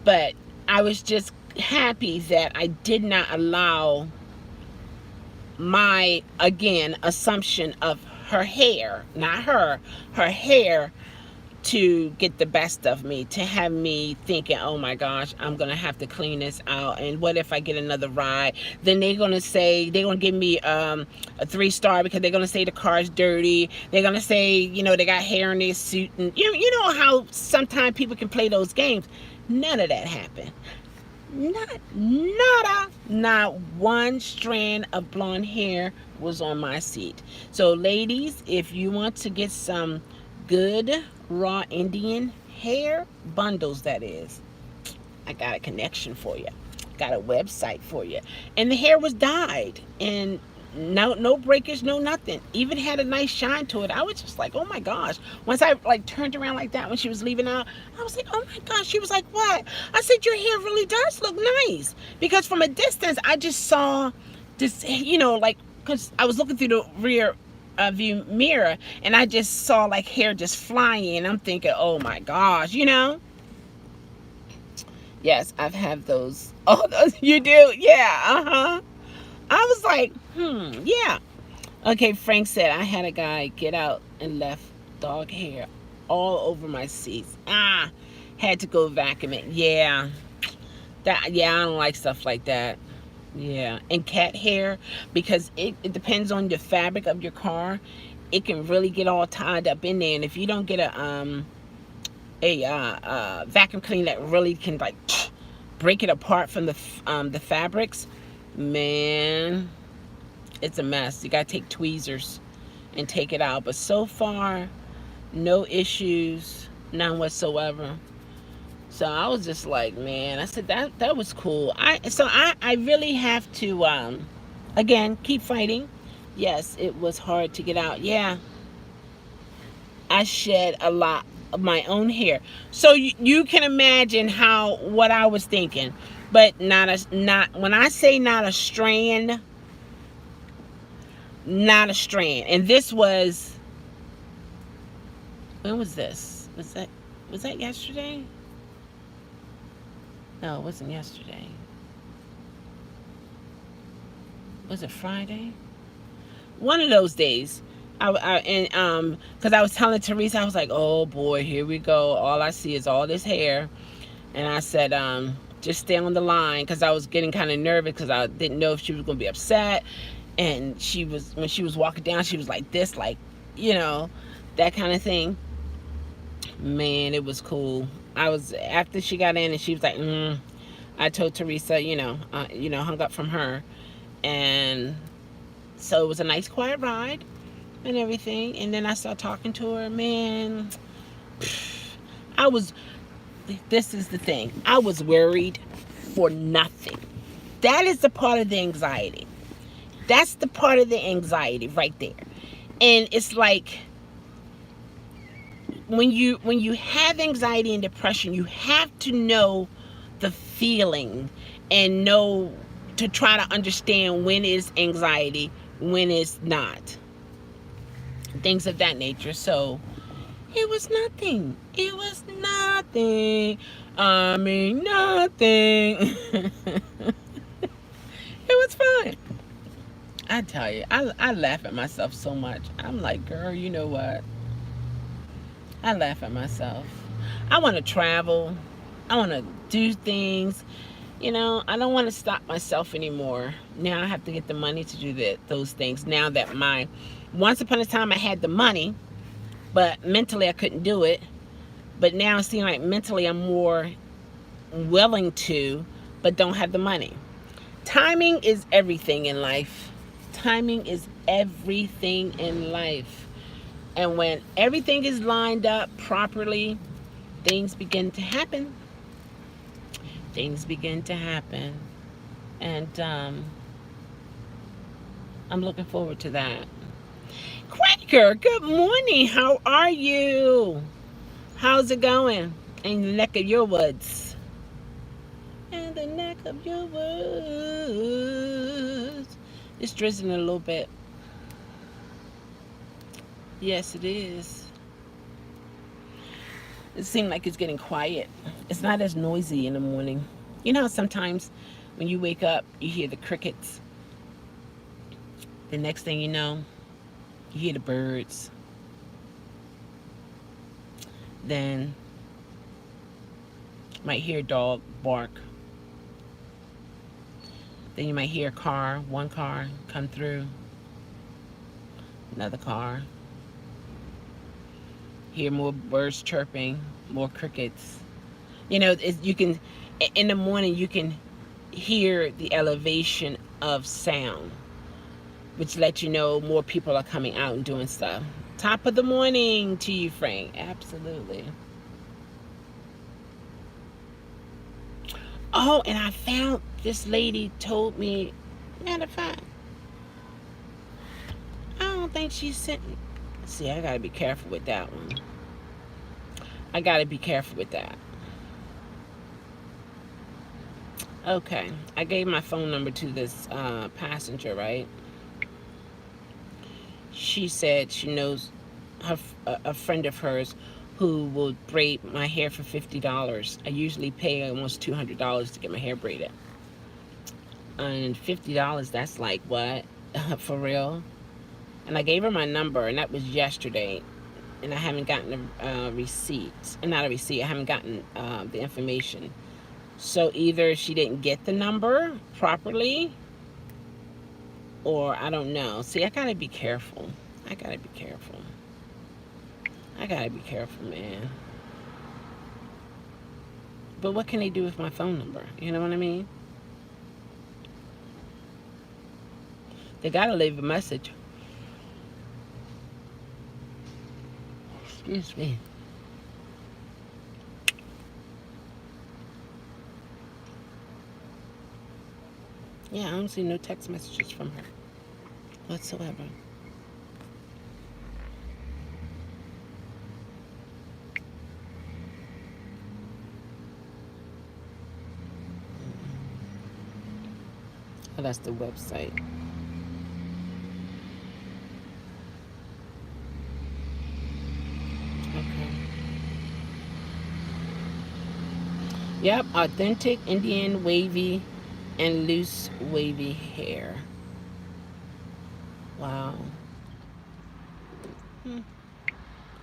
Speaker 1: But I was just happy that I did not allow my, again, assumption of her hair, not her hair, to get the best of me, to have me thinking, oh my gosh, I'm going to have to clean this out. And what if I get another ride? Then they're going to give me a 3-star because they're going to say the car's dirty. They're going to say, they got hair in their suit. And you know how sometimes people can play those games. None of that happened. Not one strand of blonde hair was on my seat. So ladies, if you want to get some good raw Indian hair bundles, that is, I got a connection for you. Got a website for you. And the hair was dyed, and no breakage, no nothing. Even had a nice shine to it. I was just like, oh my gosh. Once I turned around like that when she was leaving out, I was like, oh my gosh. She was like, what? I said, your hair really does look nice. Because from a distance, I just saw this, because I was looking through the rear view mirror, and I just saw hair just flying. I'm thinking, oh my gosh, Yes, I've had those. Oh, those, you do? Yeah, I was like, yeah. Okay, Frank said, I had a guy get out and left dog hair all over my seats. Had to go vacuum it. Yeah. I don't like stuff like that. Yeah. And cat hair, because it depends on the fabric of your car. It can really get all tied up in there. And if you don't get a vacuum cleaner that really can break it apart from the fabrics, man, it's a mess. You gotta take tweezers and take it out. But so far, no issues, none whatsoever. So I was just like, man, I said that was cool. I really have to again, keep fighting. Yes, it was hard to get out. Yeah, I shed a lot of my own hair. So you can imagine what I was thinking. But not when I say not a strand, not a strand. And this was, when was this? Was that yesterday? No, it wasn't yesterday. Was it Friday? One of those days. Because I was telling Teresa, I was like, oh boy, here we go. All I see is all this hair. And I said, just stay on the line, because I was getting kind of nervous because I didn't know if she was going to be upset. And when she was walking down, she was like this, that kind of thing. Man, it was cool. After she got in and she was like, I told Teresa, hung up from her. And so it was a nice quiet ride and everything. And then I started talking to her. Man, this is the thing. I was worried for nothing. That is the part of the anxiety. That's the part of the anxiety right there. And it's like when you have anxiety and depression, you have to know the feeling and know to try to understand when is anxiety, when is not, things of that nature. So it was nothing. It was nothing. I mean, nothing. It was fun. I tell you, I laugh at myself so much. I'm like, girl, you know what? I laugh at myself. I want to travel. I want to do things. You know, I don't want to stop myself anymore. Now I have to get the money to do those things. Now that once upon a time I had the money, but mentally I couldn't do it. But now it seems like mentally I'm more willing to, but don't have the money. Timing is everything in life. Timing is everything in life. And when everything is lined up properly, things begin to happen. Things begin to happen. And I'm looking forward to that. Quaker, good morning. How are you? How's it going in the neck of your woods? In the neck of your woods. It's drizzling a little bit. Yes, it is. It seems like it's getting quiet. It's not as noisy in the morning. You know, sometimes when you wake up, you hear the crickets. The next thing you know, you hear the birds. Then you might hear a dog bark. Then you might hear one car come through. Another car. Hear more birds chirping, more crickets. You know, you can, in the morning, you can hear the elevation of sound, which lets you know more people are coming out and doing stuff. Top of the morning to you, Frank. Absolutely. Oh, and I found this lady told me, matter of fact, I don't think she sent me. See, I gotta be careful with that one. I gotta be careful with that. Okay, I gave my phone number to this passenger, right? She said she knows a friend of hers who will braid my hair for $50. I usually pay almost $200 to get my hair braided. And $50, that's like what? For real? And I gave her my number, and that was yesterday. And I haven't gotten a receipt. Not a receipt, I haven't gotten the information. So either she didn't get the number properly, or I don't know. See, I gotta be careful. I gotta be careful. I gotta be careful, man. But what can they do with my phone number? You know what I mean? They gotta leave a message. Excuse me. Yeah, I don't see no text messages from her whatsoever. Oh, that's the website. Okay. Yep, authentic Indian wavy and loose wavy hair. Wow.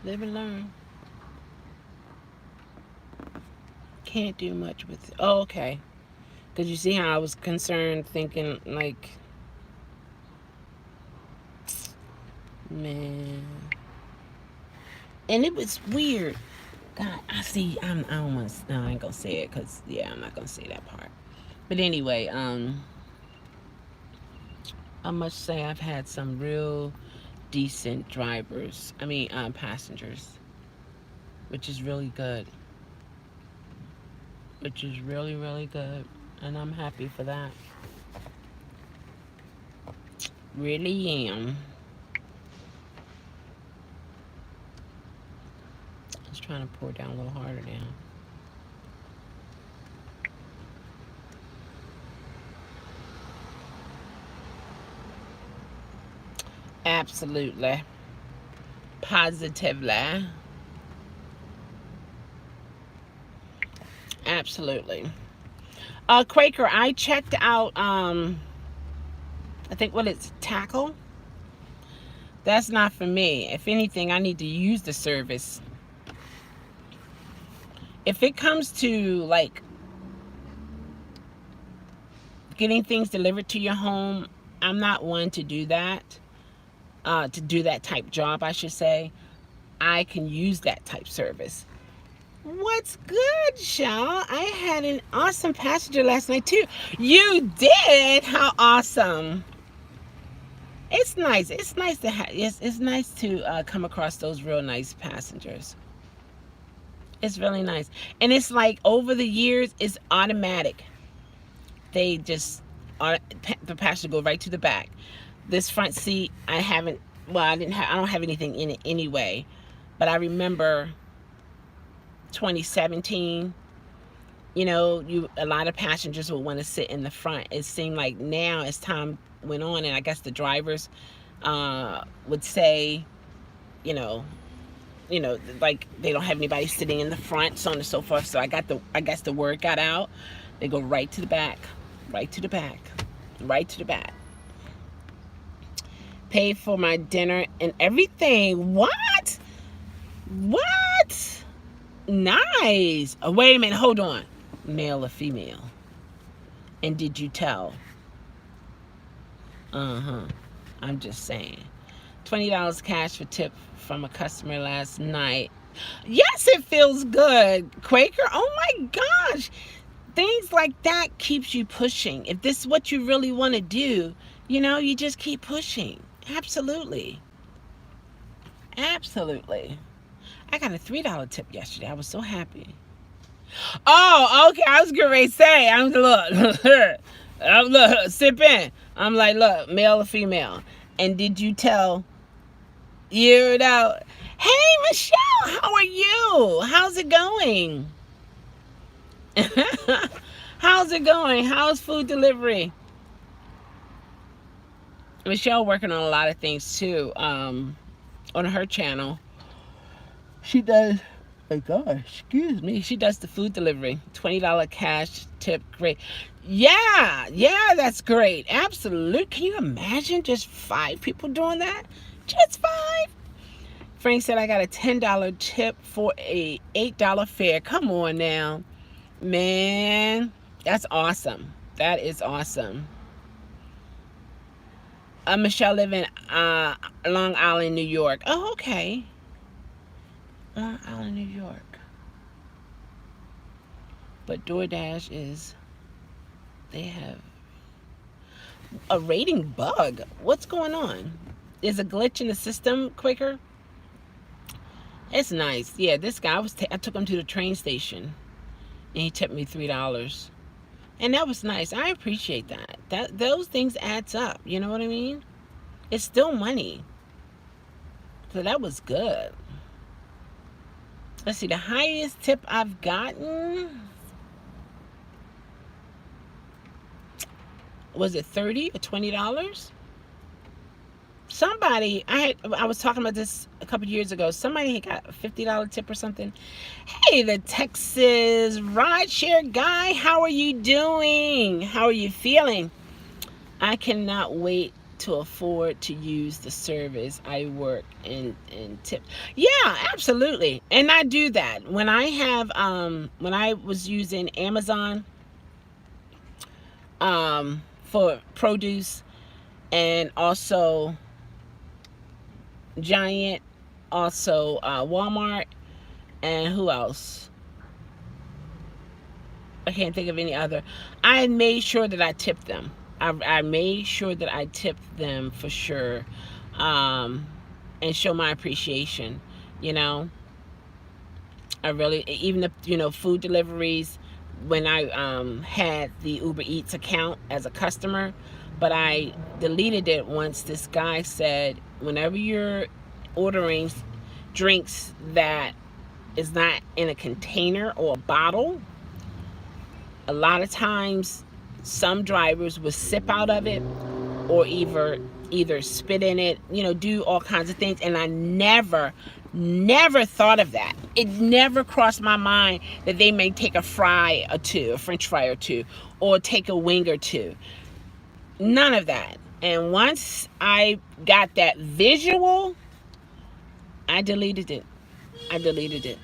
Speaker 1: Live and learn. Can't do much with it. Oh, okay. Because you see how I was concerned, thinking like, man. And it was weird. God, I see. I almost. No, I ain't gonna say it because yeah, I'm not gonna say that part. But anyway, I must say I've had some real decent drivers. I mean, passengers, which is really good. Which is really, really good, and I'm happy for that. Really am. Trying to pour down a little harder now. Absolutely. Positively. Absolutely. Quaker, I checked out, I think what it's tackle. That's not for me. If anything, I need to use the service. If it comes to like getting things delivered to your home, I'm not one to do that. To do that type job, I should say. I can use that type service. What's good, Chelle? I had an awesome passenger last night too. You did? How awesome! It's nice. It's nice to have. It's nice to come across those real nice passengers. It's really nice, and it's like over the years, it's automatic. They just the passenger go right to the back. This front seat, I haven't. Well, I didn't have. I don't have anything in it anyway, but I remember 2017. You know, a lot of passengers would want to sit in the front. It seemed like now, as time went on, and I guess the drivers would say, you know, like they don't have anybody sitting in the front, so on and so forth. So I guess the word got out. They go right to the back, right to the back, right to the back. Paid for my dinner and everything. What? What? Nice. Oh, wait a minute. Hold on. Male or female? And did you tell? I'm just saying. $20 cash for tip from a customer last night. Yes, it feels good, Quaker. Oh my gosh. Things like that keeps you pushing. If this is what you really want to do, you just keep pushing. Absolutely. Absolutely. I got a $3 tip yesterday. I was so happy. Oh, okay. I was going to say, look, sip in. I'm like, look, male or female. And did you tell, hey, Michelle, how are you? How's it going? How's it going? How's food delivery? Michelle working on a lot of things too. On her channel, she does. Oh gosh, excuse me. She does the food delivery. $20 cash tip. Great. Yeah, that's great. Absolute. Can you imagine just 5 people doing that? Just 5. Frank said I got a $10 tip for a $8 fare. Come on now, man. That's awesome. That is awesome. Michelle live in Long Island, New York. Oh, okay. Long Island, New York. But DoorDash they have a rating bug. What's going on? Is a glitch in the system, Quaker? It's nice. Yeah, this guy, I took him to the train station, and he tipped me $3. And that was nice. I appreciate that. Those things adds up. You know what I mean? It's still money. So that was good. Let's see. The highest tip I've gotten, was it $30 or $20? Somebody, I was talking about this a couple years ago. Somebody had got a $50 tip or something. Hey, the Texas rideshare guy, how are you doing? How are you feeling? I cannot wait to afford to use the service. I work in tip. Yeah, absolutely. And I do that. When I have when I was using Amazon for produce, and also Giant, also Walmart, and who else? I can't think of any other. I made sure that I tipped them. I made sure that I tipped them for sure, and show my appreciation. I really, even if food deliveries, when I had the Uber Eats account as a customer, but I deleted it once this guy said, whenever you're ordering drinks that is not in a container or a bottle, a lot of times some drivers will sip out of it or either spit in it, do all kinds of things. And I never thought of that. It never crossed my mind that they may take a fry or two, a French fry or two, or take a wing or two. None of that. And once I got that visual, I deleted it. I deleted it.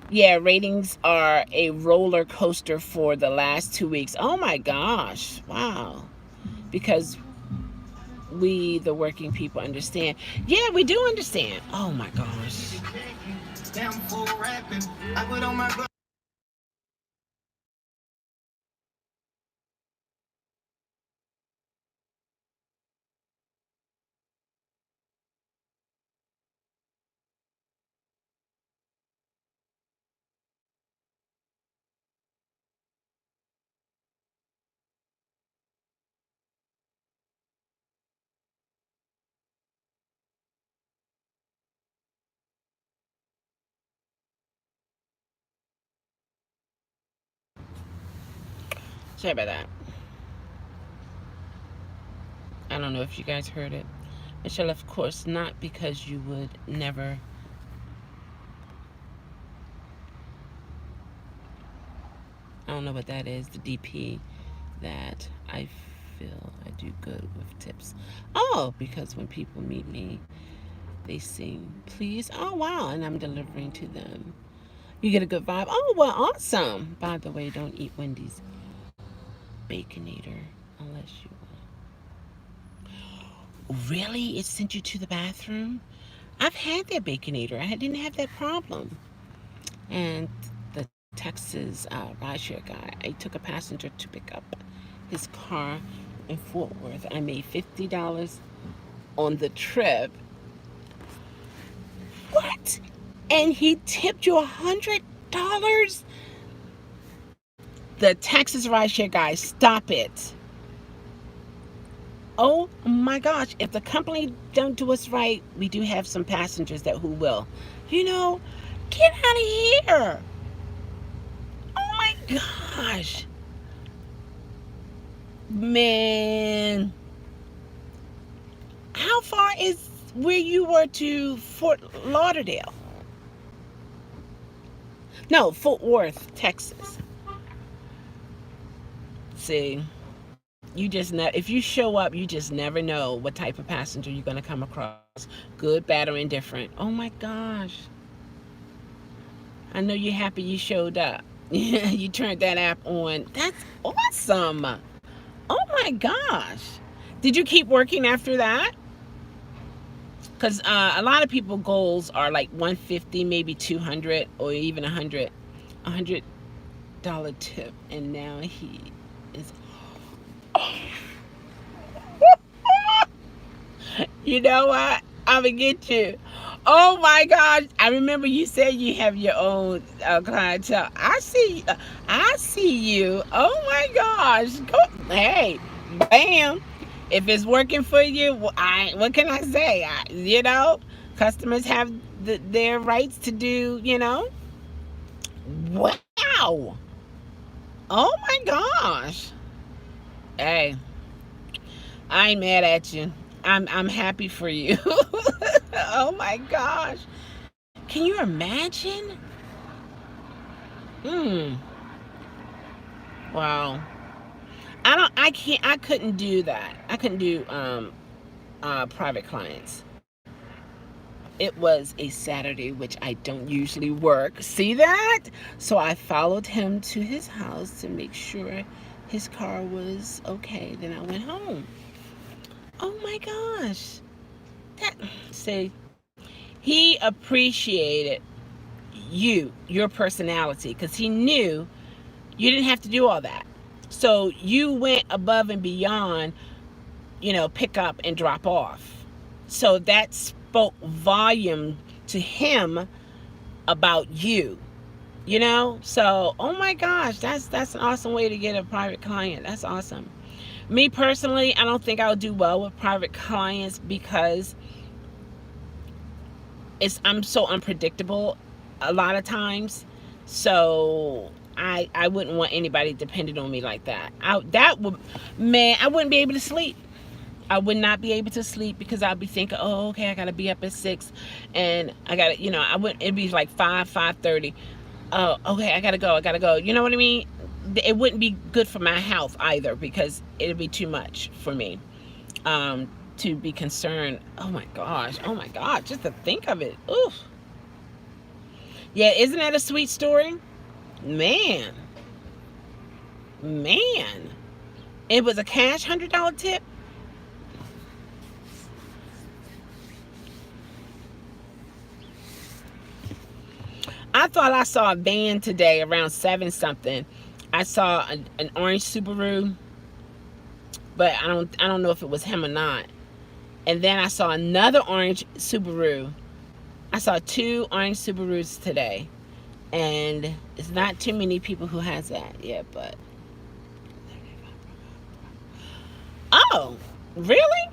Speaker 1: Yeah, ratings are a roller coaster for the last 2 weeks. Oh my gosh. Wow. Because we, the working people, understand. Yeah, we do understand. Oh my gosh. Sorry about that. I don't know if you guys heard it. Michelle, of course, not because you would never. I don't know what that is, the DP, that I feel I do good with tips. Oh, because when people meet me, they sing, please. Oh, wow. And I'm delivering to them. You get a good vibe. Oh, well, awesome. By the way, don't eat Wendy's Baconator unless you want. Really? It sent you to the bathroom? I've had that Baconator. I didn't have that problem. And the Texas rideshare guy, I took a passenger to pick up his car in Fort Worth. I made $50 on the trip. What? And he tipped you $100? The Texas rideshare guy, stop it. Oh my gosh, if the company don't do us right, we do have some passengers that who will. Get out of here. Oh my gosh. Man. How far is where you were to Fort Lauderdale? No, Fort Worth, Texas. See, you just if you show up, you just never know what type of passenger you're going to come across. Good, bad, or indifferent. Oh my gosh. I know you're happy you showed up. You turned that app on. That's awesome. Oh my gosh. Did you keep working after that? Because a lot of people goals are like 150, maybe 200, or even $100 tip. And now he is. You know what? I'm going to get you. Oh my gosh. I remember you said you have your own clientele. I see you. Oh my gosh. Hey, bam. If it's working for you, what can I say? Customers have their rights to do, Wow. Oh my gosh. Hey, I ain't mad at you. I'm happy for you. Oh my gosh. Can you imagine? Wow. I couldn't do that. I couldn't do private clients. It was a Saturday, which I don't usually work. See that? So I followed him to his house to make sure his car was okay. Then I went home. Oh my gosh. See, he appreciated your personality, because he knew you didn't have to do all that. So you went above and beyond, pick up and drop off. So that spoke volume to him about you. So oh my gosh, that's an awesome way to get a private client. That's awesome. Me personally, I don't think I'll do well with private clients because I'm so unpredictable a lot of times. So I wouldn't want anybody dependent on me like that. I wouldn't be able to sleep. I would not be able to sleep because I'd be thinking, oh, okay, I gotta be up at 6, and I gotta, I wouldn't. It'd be like 5:30. Oh, okay, I gotta go. You know what I mean? It wouldn't be good for my health either because it'd be too much for me. To be concerned. Oh my gosh, just to think of it. Oof. Yeah, isn't that a sweet story? Man. It was a cash $100 tip. I thought I saw a van today around 7 something. I saw an orange Subaru, but I don't know if it was him or not. And then I saw another orange Subaru. I saw 2 orange Subarus today. And it's not too many people who has that. Yeah, but. Oh, really?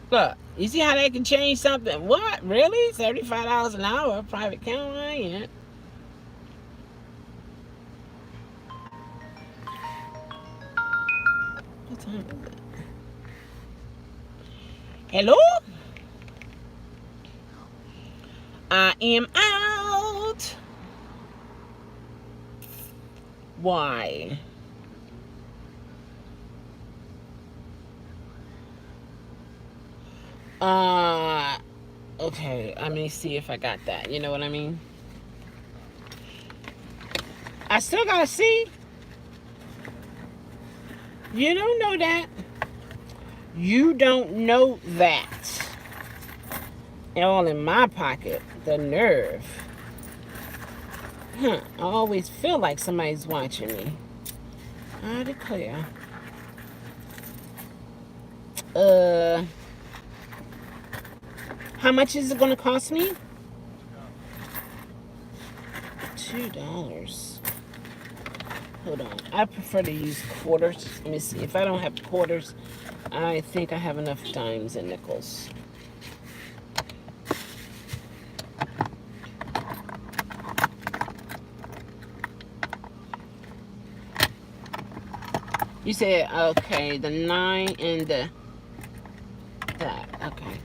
Speaker 1: Look, you see how they can change something? What? Really? $75 an hour? Private camera? Yeah. What time is it? Hello? I am out. Why? Okay, let me see if I got that. You know what I mean? I still gotta see. You don't know that. You don't know that. All in my pocket. The nerve. I always feel like somebody's watching me. I declare. How much is it going to cost me? $2. Hold on. I prefer to use quarters. Let me see. If I don't have quarters, I think I have enough dimes and nickels. You said, okay, the 9 and that. Okay.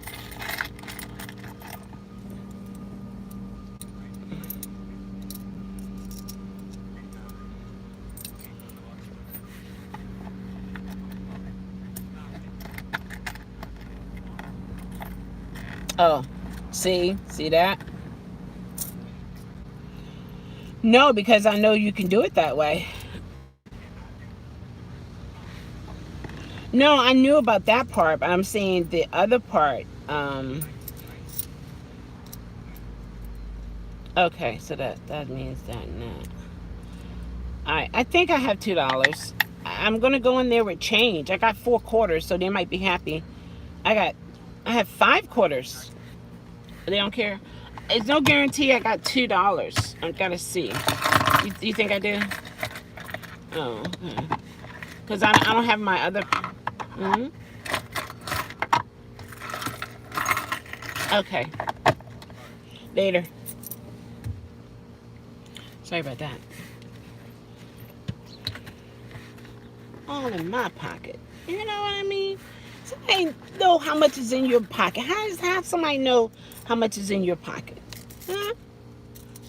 Speaker 1: Oh, see that? No, because I know you can do it that way. No, I knew about that part, but I'm saying the other part. Okay, so that means that now. Alright, I think I have $2. I'm gonna go in there with change. I got 4 quarters, so they might be happy. I have 5 quarters. They don't care. It's no guarantee I got $2. I gotta see. You think I do? Oh, okay. Because I don't have my other. Okay. Later. Sorry about that. All in my pocket. You know what I mean? Somebody know how much is in your pocket. How does somebody know how much is in your pocket? Huh?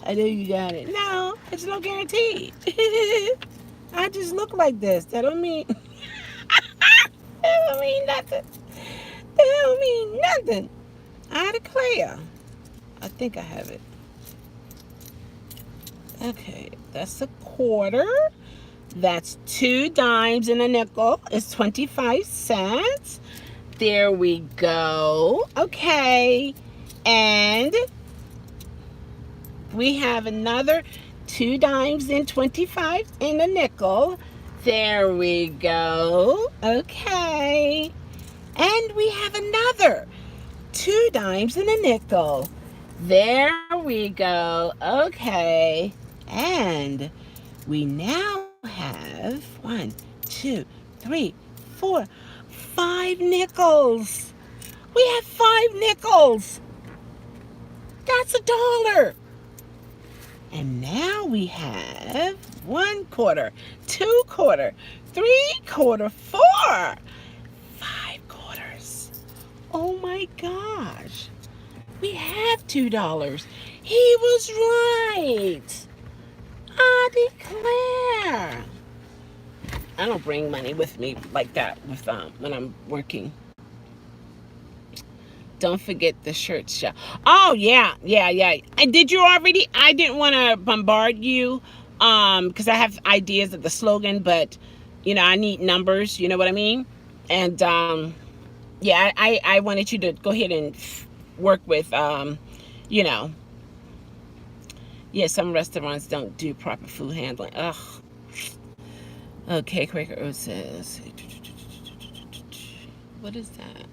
Speaker 1: I know you got it. No, it's no guarantee. I just look like this. That don't mean that don't mean nothing. That don't mean nothing. I declare. I think I have it. Okay, that's a quarter. That's 2 dimes and a nickel. It's 25 cents. There we go. Okay. And we have another 2 dimes and 25 and a nickel. There we go. Okay. And we have another 2 dimes and a nickel. There we go. Okay. And we now have 1, 2, 3, 4, 5 nickels. We have 5 nickels. That's $1. And now we have 1 quarter, 2 quarter, 3 quarter, 4, 5 quarters. Oh my gosh. We have $2. He was right. I declare. I don't bring money with me like that with when I'm working. Don't forget the shirt shop. Oh yeah. And did you already? I didn't want to bombard you, because I have ideas of the slogan, but I need numbers. You know what I mean? And yeah, I wanted you to go ahead and work with yeah, some restaurants don't do proper food handling. Ugh. Okay, Quaker Oat says, what is that?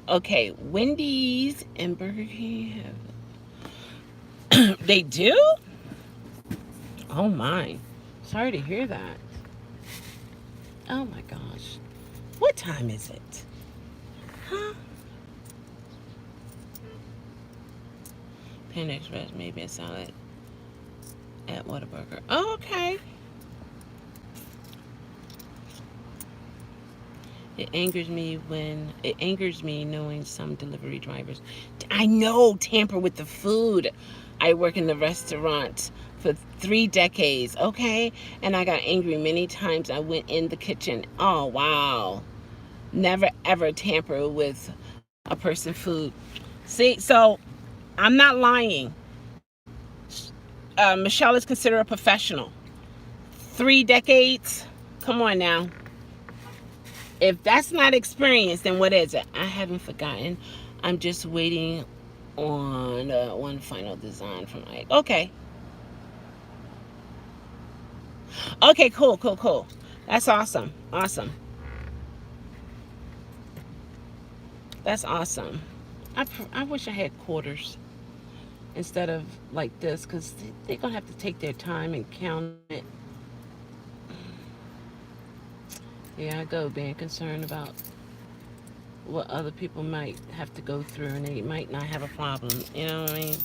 Speaker 1: Okay, Wendy's and Burger King have... They do? Oh my. Sorry to hear that. Oh my gosh. What time is it? Huh? Panda Express, maybe a salad at Whataburger. Oh, okay. It angers me knowing some delivery drivers. I know, tamper with the food. I work in the restaurant for 3 decades, okay? And I got angry many times. I went in the kitchen. Oh, wow. Never, ever tamper with a person's food. See, so I'm not lying. Michelle is considered a professional. 3 decades? Come on now. If that's not experience, then what is it? I haven't forgotten. I'm just waiting on one final design from Ike. Okay. Okay, cool. That's awesome. Awesome. That's awesome. I wish I had quarters instead of like this, because they're going to have to take their time and count it. Here I go, being concerned about what other people might have to go through, and they might not have a problem. You know what I mean?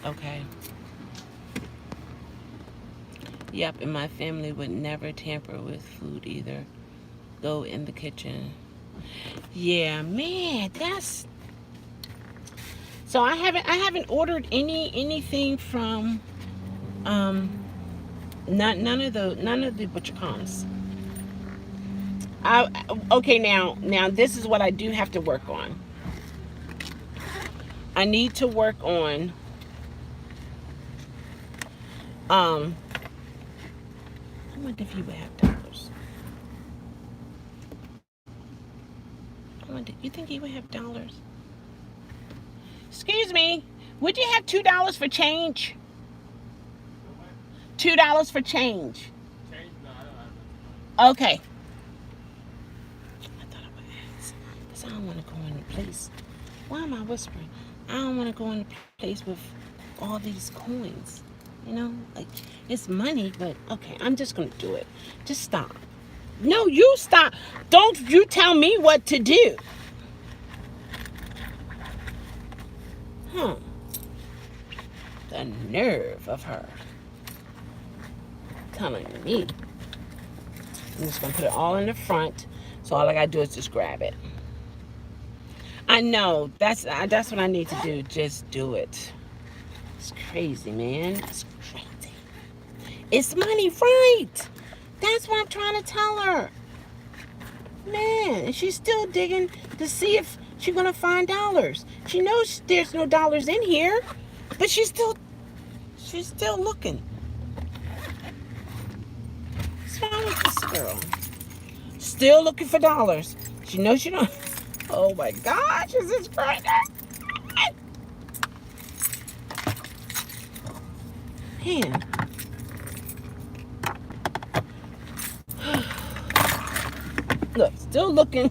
Speaker 1: Okay. Yep, and my family would never tamper with food either. Go in the kitchen. Yeah, man, that's... So I haven't ordered anything from none of the butcher comms. Okay, now this is what I do have to work on. I need to work on I wonder if you would have dollars. You think he would have dollars? Excuse me, would you have $2 for change? $2 for change. Okay. I thought I would ask, because I don't want to go in a place. Why am I whispering? I don't want to go in a place with all these coins. You know, like, it's money, but okay, I'm just going to do it. Just stop. No, you stop. Don't you tell me what to do. The nerve of her telling me. I'm just going to put it all in the front, so all I got to do is just grab it. I know, that's what I need to do. Just do it. It's crazy, man. It's crazy. It's money, right? That's what I'm trying to tell her. Man, and she's still digging to see if she's going to find dollars. She knows there's no dollars in here, but she's still looking. What's wrong with this girl? Still looking for dollars. She knows she don't. Oh my gosh, is this crazy? Man. Look, still looking.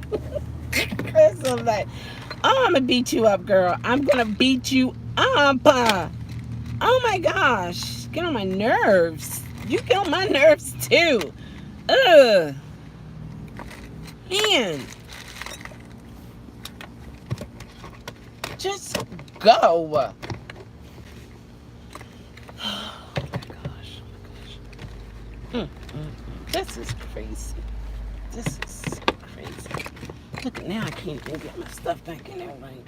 Speaker 1: Chris, I'm like, oh, I'm gonna beat you up, girl. I'm gonna beat you up. Oh my gosh. Get on my nerves. You get on my nerves too. Ugh. Man. Just go. Oh my gosh. This is crazy. This is crazy. Look at now, I can't even get my stuff back in there right.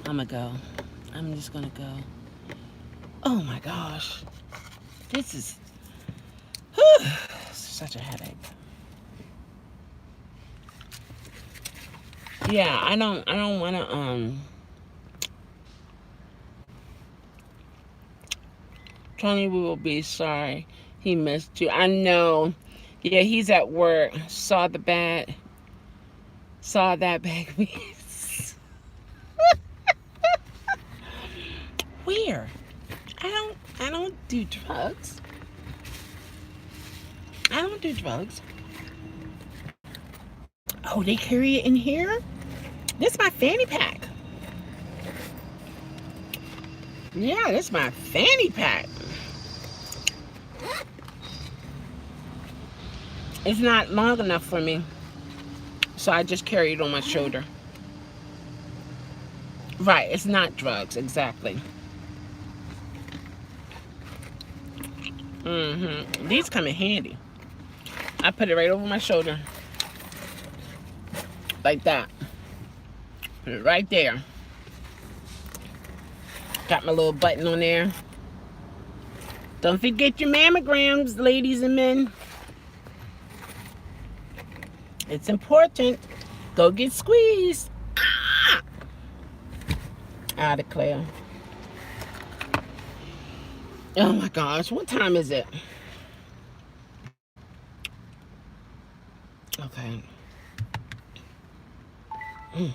Speaker 1: I'm gonna go. I'm just gonna go. Oh my gosh. This is such a headache. Yeah, I don't wanna Tony will be sorry he missed you. I know. Yeah, he's at work. Saw that bag. Where? I don't do drugs. I don't do drugs. Oh, they carry it in here? This is my fanny pack. Yeah, this is my fanny pack. It's not long enough for me, so I just carry it on my shoulder. Right, it's not drugs, exactly. These come in handy. I put it right over my shoulder. Like that. Put it right there. Got my little button on there. Don't forget your mammograms, ladies and men. It's important. Go get squeezed. Ah! I declare. Oh my gosh, what time is it? Okay. All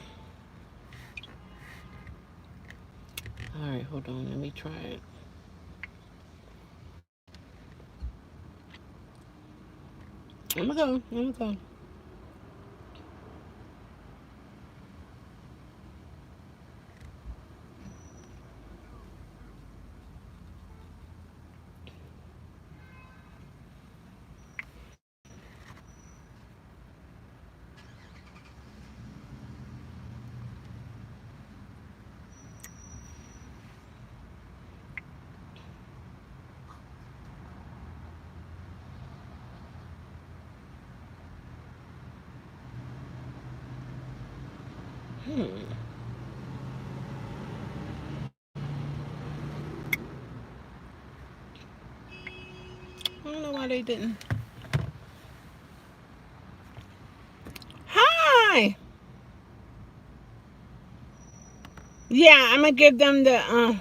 Speaker 1: right, hold on. Let me try it. I'm gonna go. I don't know why they didn't. Hi. Yeah, I'm gonna give them the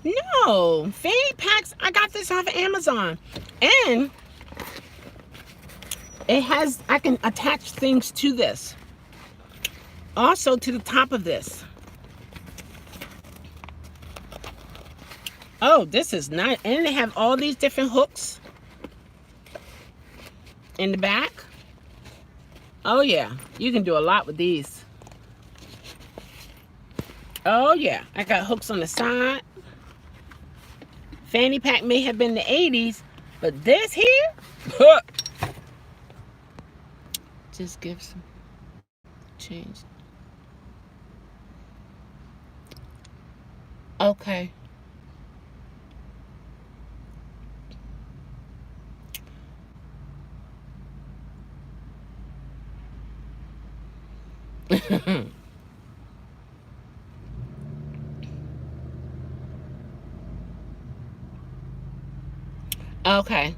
Speaker 1: no fanny packs. I got this off of Amazon, and it has, I can attach things to this. Also to the top of this. Oh, this is nice. And they have all these different hooks in the back. Oh yeah, you can do a lot with these. Oh yeah, I got hooks on the side. Fanny pack may have been the 80s, but this here, just gives some change. Okay. Okay.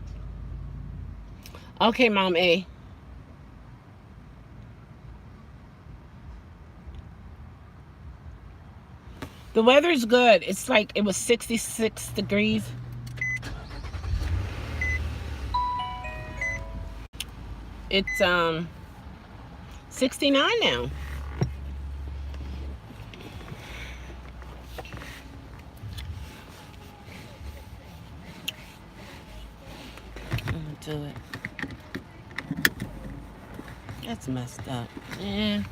Speaker 1: Okay, Mom A. The weather's good. It's like it was 66 degrees. It's 69 now. to it. That's messed up. Yeah.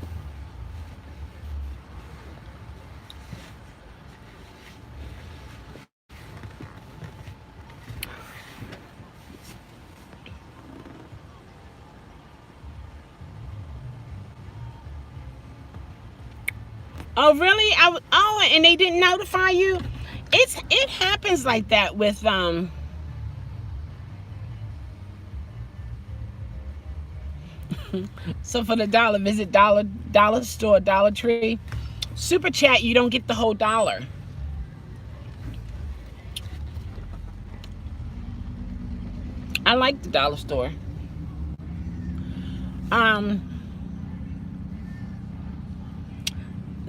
Speaker 1: Oh, really? Oh, and they didn't notify you? It happens like that with so for the dollar, visit dollar store, Dollar Tree. Super chat, you don't get the whole dollar. I like the dollar store.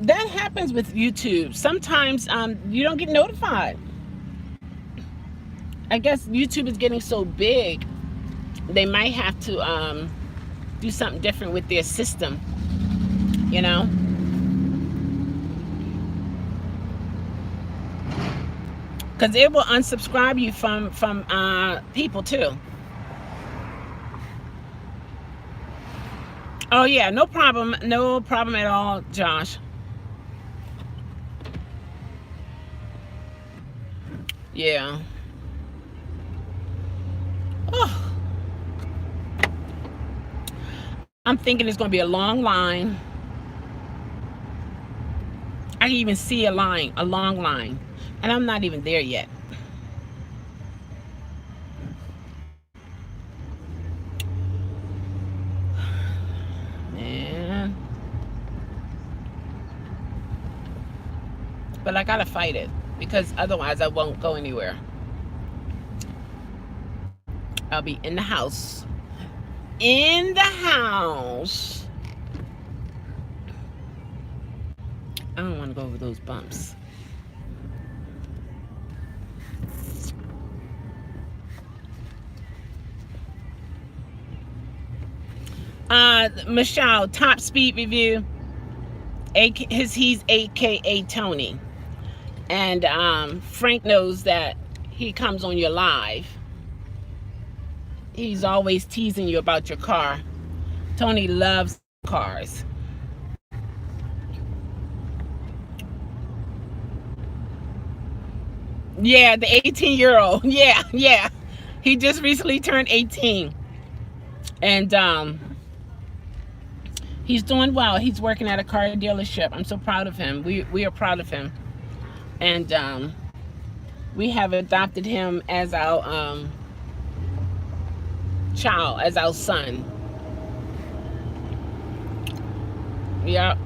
Speaker 1: That happens with YouTube. Sometimes you don't get notified. I guess YouTube is getting so big, they might have to do something different with their system, you know? Because it will unsubscribe you from people too. Oh yeah, no problem at all, Josh. Yeah. Oh. I'm thinking it's going to be a long line. I can even see a long line. And I'm not even there yet. Man. But I got to fight it, because otherwise I won't go anywhere. I'll be in the house. In the house. I don't want to go over those bumps. Michelle, top speed review. He's AKA Tony. And Frank knows that he comes on your live. He's always teasing you about your car. Tony loves cars. Yeah, the 18-year-old. Yeah. He just recently turned 18. And he's doing well. He's working at a car dealership. I'm so proud of him. We are proud of him. And we have adopted him as our child, as our son. Yep.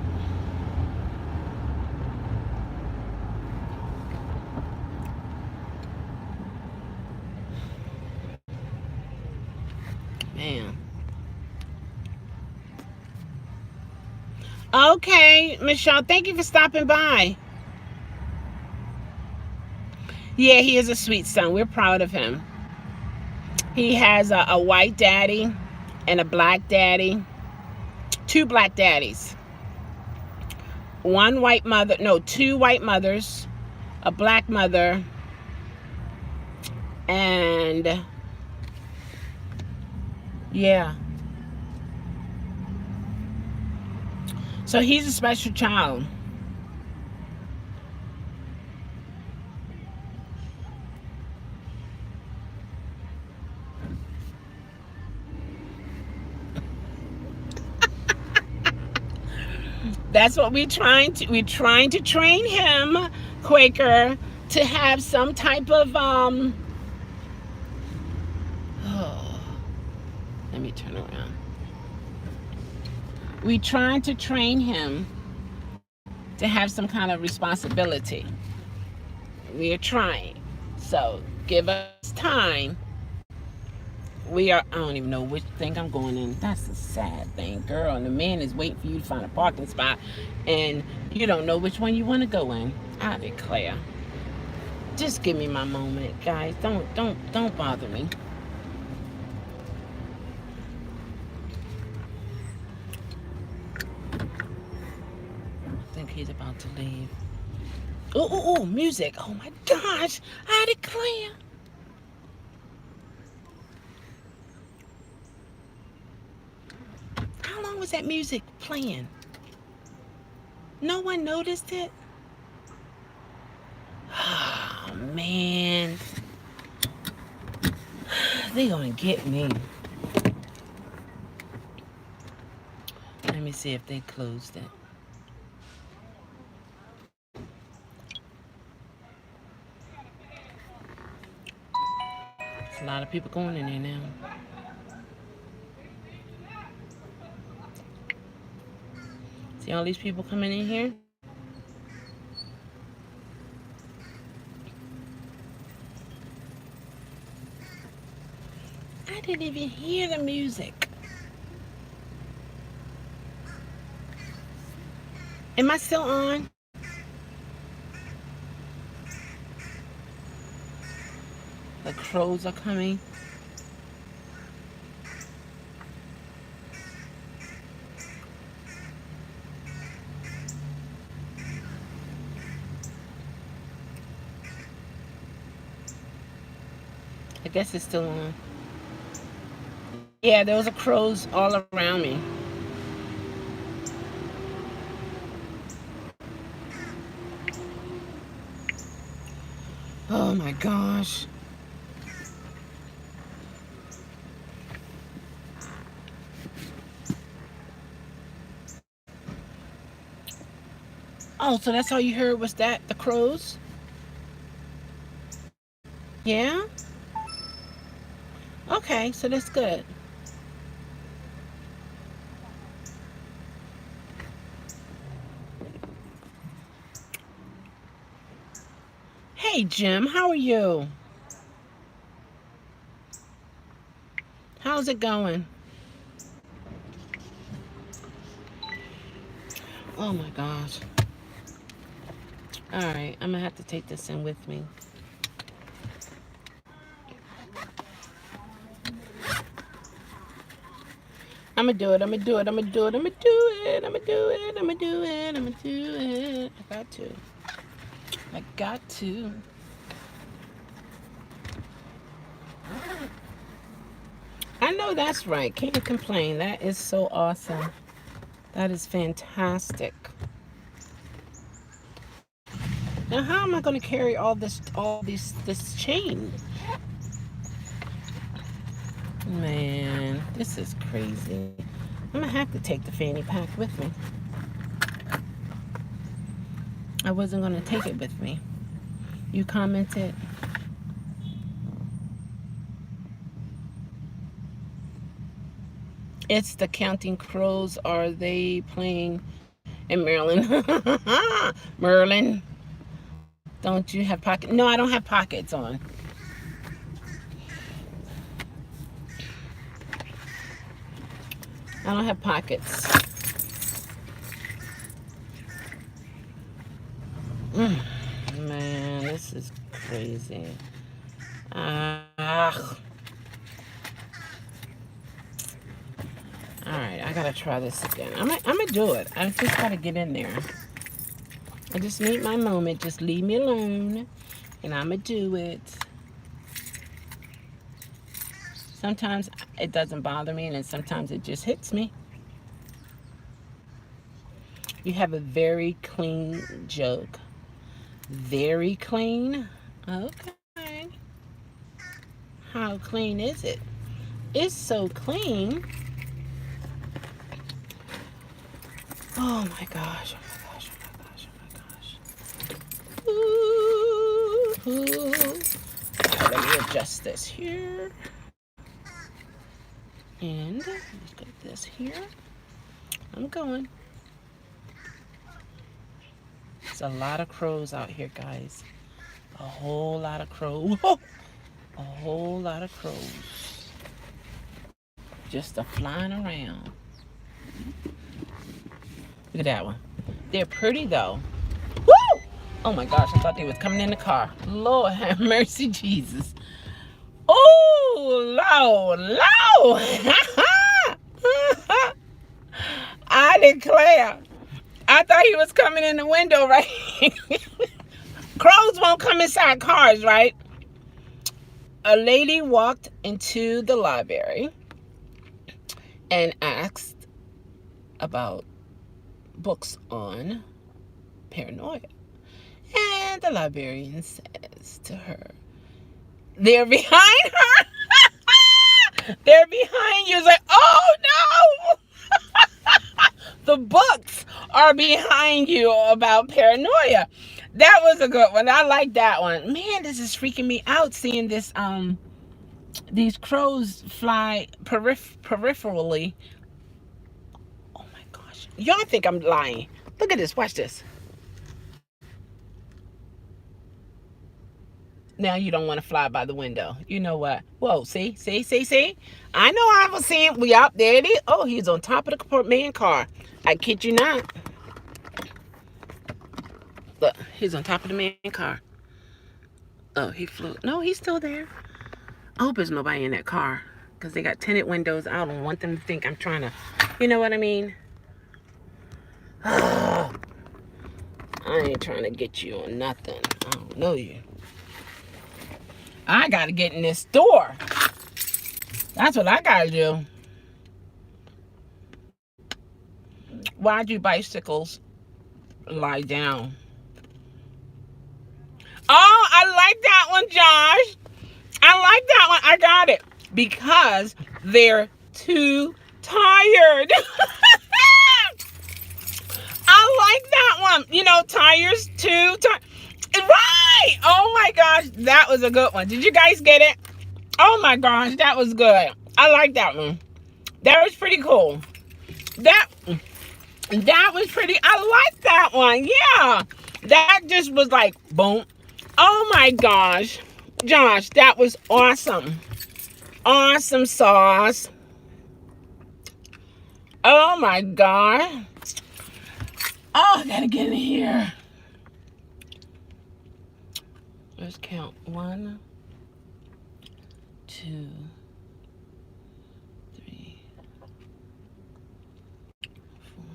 Speaker 1: Man. Okay, Michelle, thank you for stopping by. Yeah, he is a sweet son. We're proud of him. He has a white daddy and a black daddy. 2 black daddies. 2 white mothers, a black mother, and yeah. So he's a special child. That's what we're trying to train him, Quaker, to have some type of let me turn around. We're trying to train him to have some kind of responsibility. We are trying. So give us time. I don't even know which thing I'm going in. That's a sad thing, girl. And the man is waiting for you to find a parking spot, and you don't know which one you want to go in. I declare. Just give me my moment, guys. Don't bother me. I think he's about to leave. Oh, music. Oh my gosh. I declare. long was that music playing? No one noticed it? Oh, man. They're gonna get me. Let me see if they closed it. There's a lot of people going in there now. See all these people coming in here? I didn't even hear the music. Am I still on? The crows are coming. I guess it's still on. Yeah, those are crows all around me. Oh my gosh. Oh, so that's all you heard was that? The crows? Yeah? Okay, so that's good. Hey, Jim, how are you? How's it going? Oh my gosh. All right, I'm gonna have to take this in with me. I'm gonna do it. I'm gonna do it. I'm gonna do it. I'm gonna do it. I'm gonna do it. I'm gonna do it. I'm gonna do it. I got to. I got to. I know that's right. Can't complain. That is so awesome. That is fantastic. Now, how am I going to carry this chain? Man, this is crazy. I'm gonna have to take the fanny pack with me. I wasn't gonna take it with me. You commented. It's the Counting Crows. Are they playing in Maryland? Merlin, don't you have pockets? No, I don't have pockets on. I don't have pockets. Man, this is crazy. Alright, I gotta try this again. I'm gonna do it. I just gotta get in there. I just need my moment. Just leave me alone, and I'm gonna do it. Sometimes it doesn't bother me, and then sometimes it just hits me. You have a very clean joke. Very clean? Okay. How clean is it? It's so clean. Oh my gosh, oh my gosh, oh my gosh, oh my gosh. Ooh. Let me adjust this here. And let's get this here. I'm going. There's a lot of crows out here, guys. A whole lot of crows. Whoa! A whole lot of crows. Just flying around. Look at that one. They're pretty though. Woo! Oh my gosh, I thought they was coming in the car. Lord have mercy, Jesus. Oh, Lord, Lord. I declare. I thought he was coming in the window, right? Crows won't come inside cars, right? A lady walked into the library and asked about books on paranoia. And the librarian says to her, they're behind her. They're behind you. It's like, oh no! The books are behind you about paranoia. That was a good one. I like that one. Man, this is freaking me out seeing this these crows fly peripherally. Oh my gosh. Y'all think I'm lying. Look at this. Watch this. Now you don't want to fly by the window. You know what? Whoa, see? I know I was seeing. We up there it is. Oh, he's on top of the man car. I kid you not. Look, he's on top of the man car. Oh, he flew. No, he's still there. I hope there's nobody in that car. Because they got tinted windows. I don't want them to think I'm trying to, you know what I mean? Oh, I ain't trying to get you on nothing. I don't know you. I gotta get in this store. That's what I gotta do. Why do bicycles lie down? Oh, I like that one, Josh. I like that one. I got it. Because they're too tired. I like that one. You know, tires too tired. Right. Oh my gosh. That was a good one. Did you guys get it? Oh my gosh. That was good. I like that one. That was pretty cool. That was pretty. I like that one. Yeah. That just was like, boom. Oh my gosh. Josh, that was awesome. Awesome sauce. Oh my God. Oh, I gotta get in here. Let's count. 1, 2, 3, 4,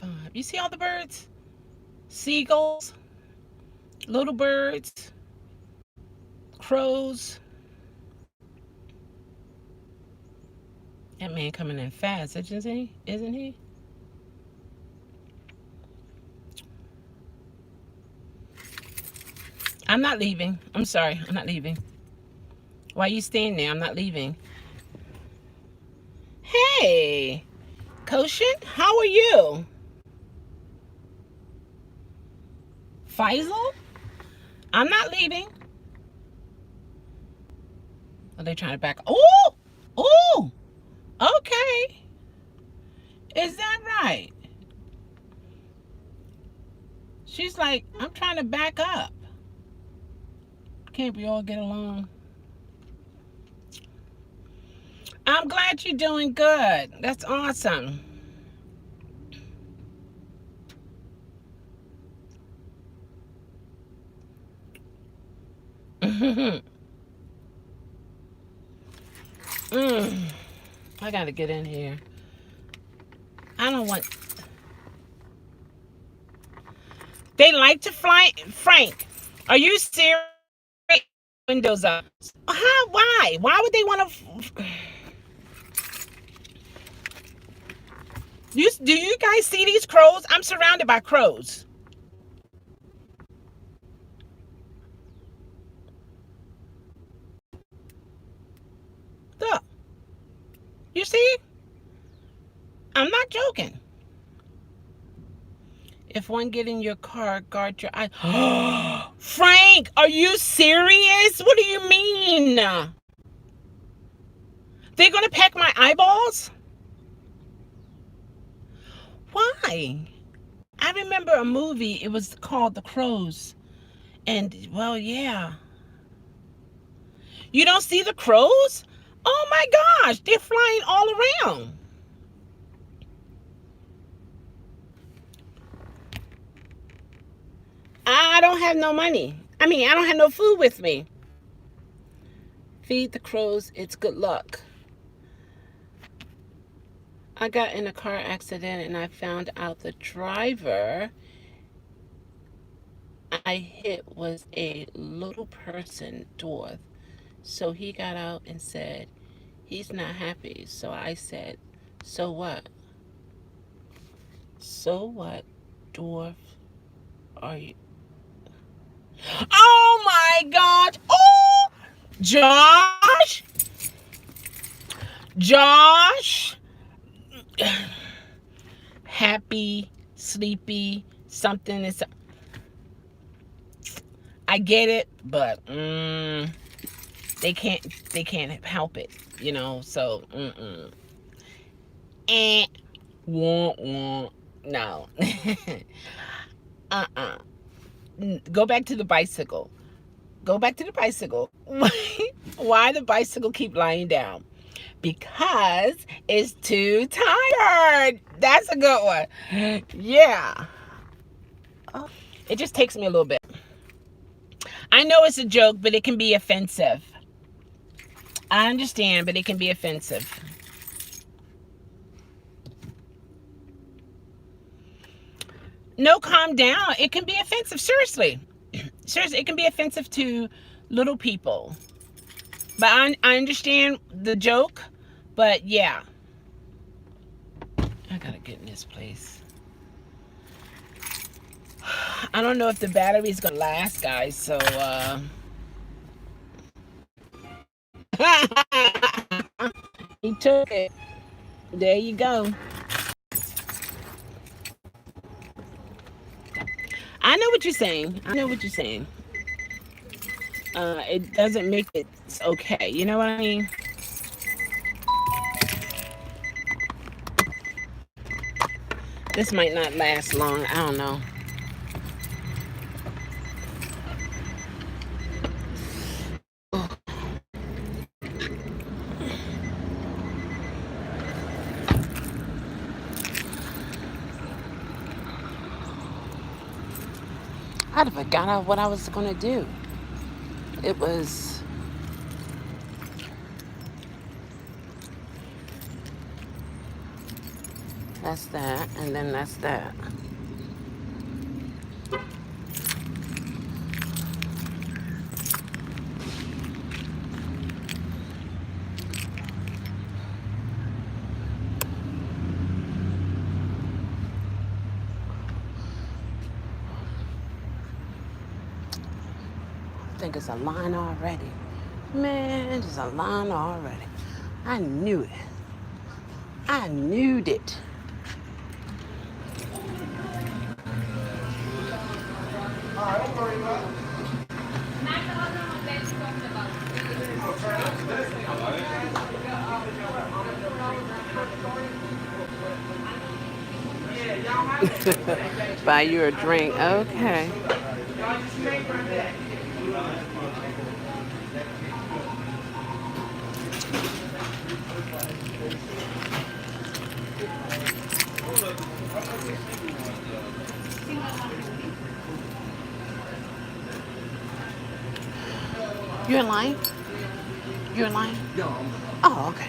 Speaker 1: 5. You see all the birds? Seagulls, little birds, crows. That man coming in fast, isn't he? Isn't he? I'm not leaving. I'm sorry. I'm not leaving. Why are you staying there? I'm not leaving. Hey, Koshin, how are you? Faisal? I'm not leaving. Are they trying to back? Oh! Oh! Okay. Is that right? She's like, I'm trying to back up. Can't we all get along? I'm glad you're doing good. That's awesome. I gotta get in here. I don't want. They like to fly. Frank, are you serious? Windows up. How? Why? Why would they want to? Do you guys see these crows? I'm surrounded by crows. Look. You see? I'm not joking. If one get in your car, guard your eyes. Frank, are you serious? What do you mean? They're going to peck my eyeballs? Why? I remember a movie. It was called The Crows. And, well, yeah. You don't see the crows? Oh, my gosh. They're flying all around. I don't have no money. I mean, I don't have no food with me. Feed the crows. It's good luck. I got in a car accident and I found out the driver I hit was a little person, dwarf. So he got out and said he's not happy. So I said, So what? So what, dwarf, are you? Oh my God! Oh, Josh, Josh, happy, sleepy, something is. I get it, but they can't help it, you know. So, eh, won't. No. uh-uh. Go back to the bicycle. Go back to the bicycle. Why the bicycle keep lying down? Because it's too tired. That's a good one. Yeah. Oh, it just takes me a little bit. I know it's a joke, but it can be offensive. I understand, but it can be offensive. No, calm down. It can be offensive. Seriously. Seriously, it can be offensive to little people. But I understand the joke, but yeah. I gotta get in this place. I don't know if the battery's gonna last, guys, so he took it. There you go. I know what you're saying. I know what you're saying. It doesn't make it okay. You know what I mean? This might not last long. I don't know. I'd have forgot what I was gonna do. It was. That's that, and then that's that. I think it's a line already. Man, it's a line already. I knew it. I knew it. Don't worry about it. Buy you a drink. Okay. You in line? You in line? No. Oh, okay.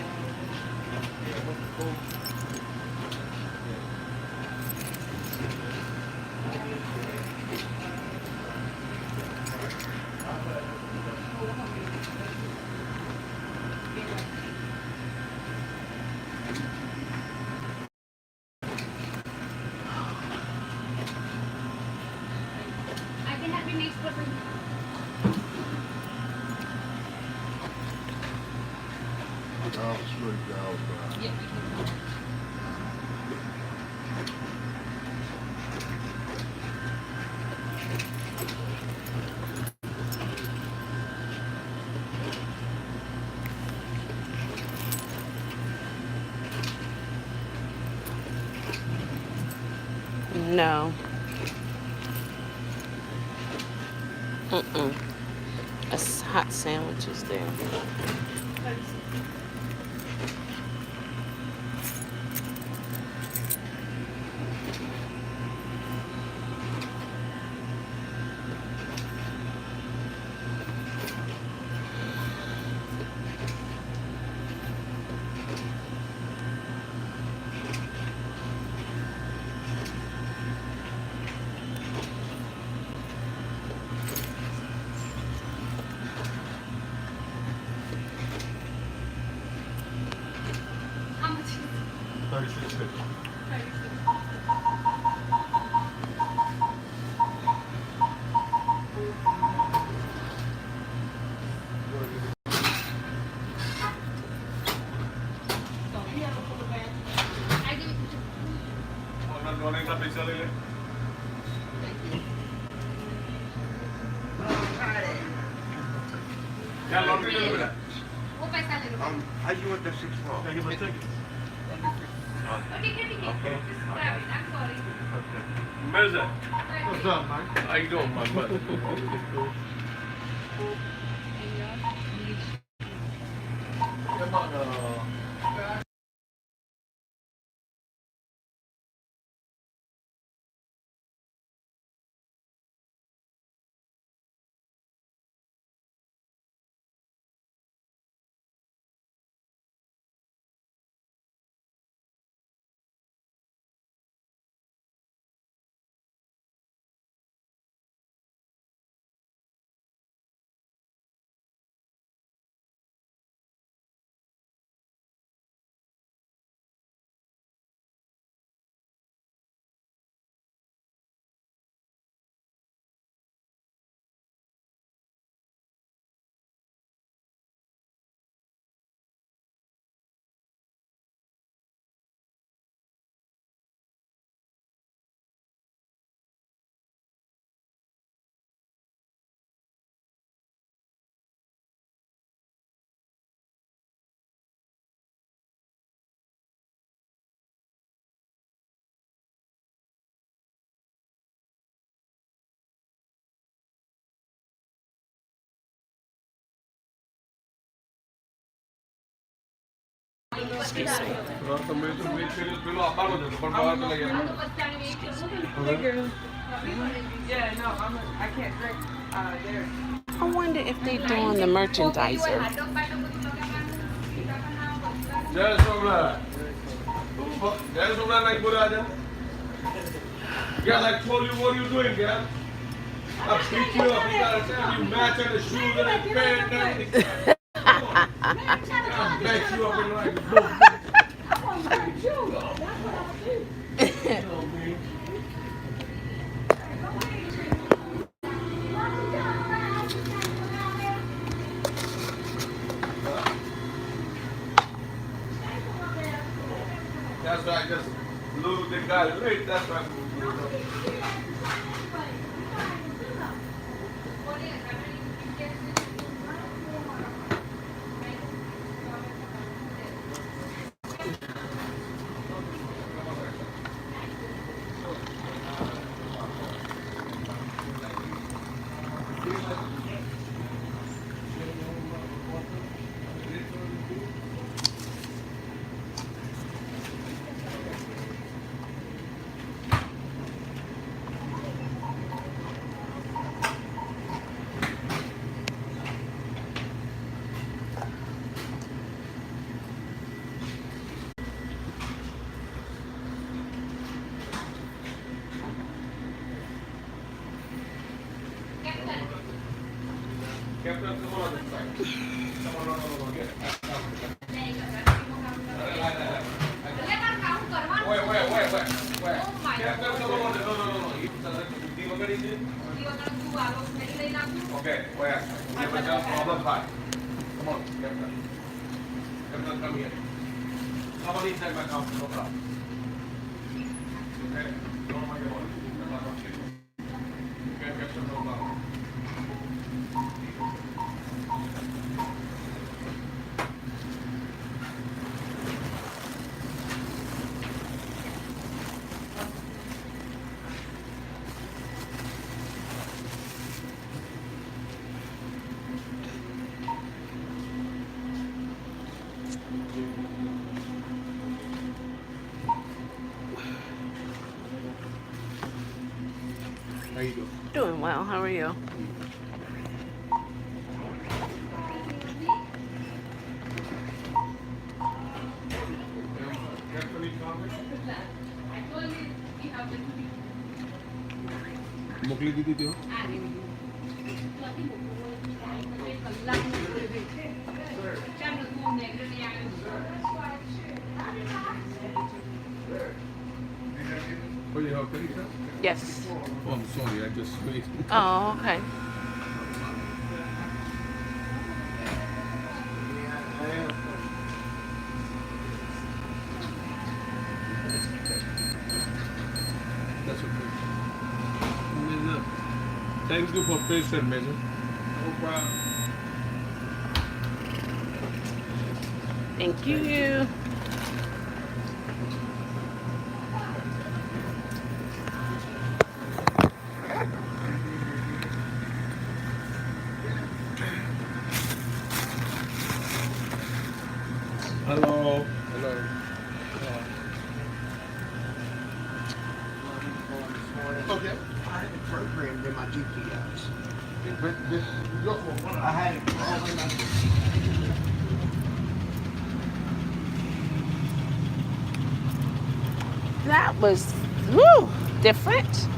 Speaker 1: No. A hot sandwich is there.
Speaker 2: Are you at the 6th floor? Can I give a ticket? Okay. I'm sorry. Mirza. What's up, Mike? How you doing, my brother? Come on,
Speaker 1: Excuse me.
Speaker 3: I can't drink there.
Speaker 1: I wonder if they doing the merchandiser.
Speaker 2: Girl, I told you what are you doing, girl? I pick you up, you gotta tell you match on the shoes and the pants and everything. I'll back you up and like, boom. I want to you. That's what I'll do. That's why I just blew the guy late, that's why. Captain, come on this side. Come on, no, get it. Wait. Captain, come on, no. Okay, where? Problem high. Come on, Captain. Captain, come here. Come on inside my house, no problem. Okay, don't mind your body. Okay, Captain, no problem. How you doing?
Speaker 1: Doing well. How are you?
Speaker 2: मोकली दीदी थी Oh, you have pizza?
Speaker 1: Yes.
Speaker 2: Oh, I'm sorry, I just wait.
Speaker 1: Oh, okay.
Speaker 2: That's Thank you for patience, man. No problem.
Speaker 1: Thank you.
Speaker 2: Hello. Hello.
Speaker 4: Okay. I had it programmed in my GPS. I had it programmed in my
Speaker 1: That was, woo, different.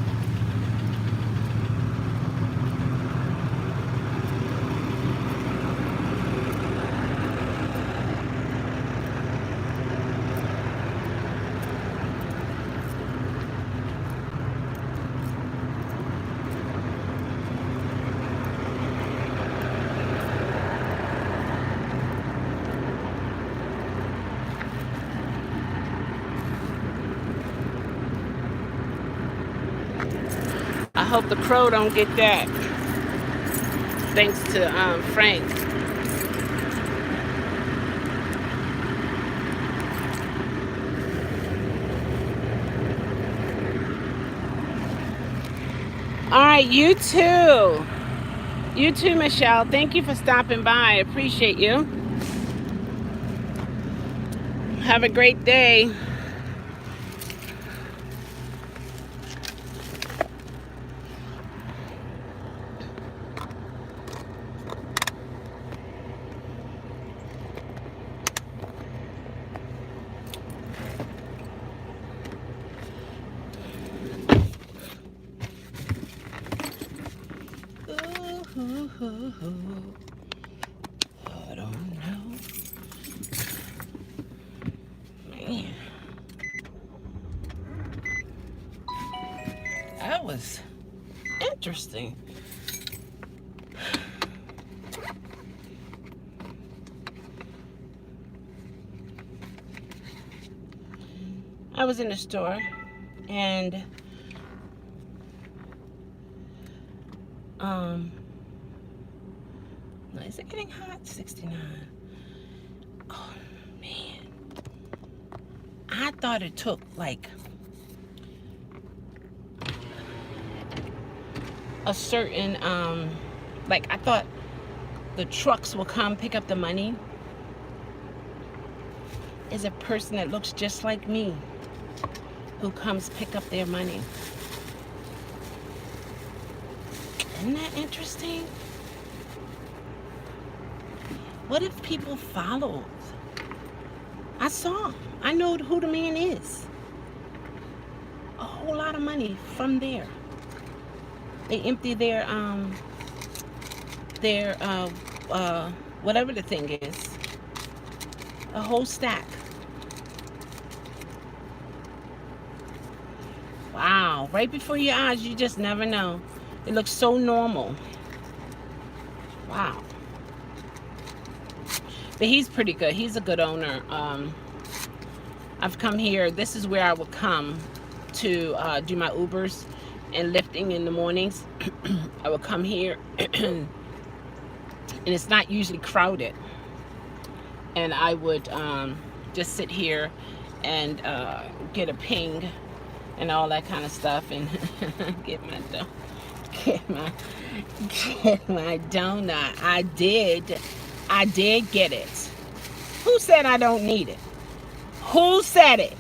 Speaker 1: I hope the crow don't get that. Thanks to Frank. All right, you too. You too, Michelle. Thank you for stopping by. I appreciate you. Have a great day. I don't know. Man. That was interesting. I was in the store and is it getting hot? 69. Oh man. I thought it took like a certain like I thought the trucks will come pick up the money. Is a person that looks just like me who comes pick up their money. Isn't that interesting? What if people followed? I know who the man is. A whole lot of money from there. They empty their whatever the thing is. A whole stack. Wow, right before your eyes, you just never know. It looks so normal. Wow. But he's pretty good. He's a good owner. I've come here. This is where I would come to do my Ubers and lifting in the mornings. I would come here and it's not usually crowded. And I would just sit here and get a ping and all that kind of stuff and get my donut. I did get it. Who said I don't need it? Who said it?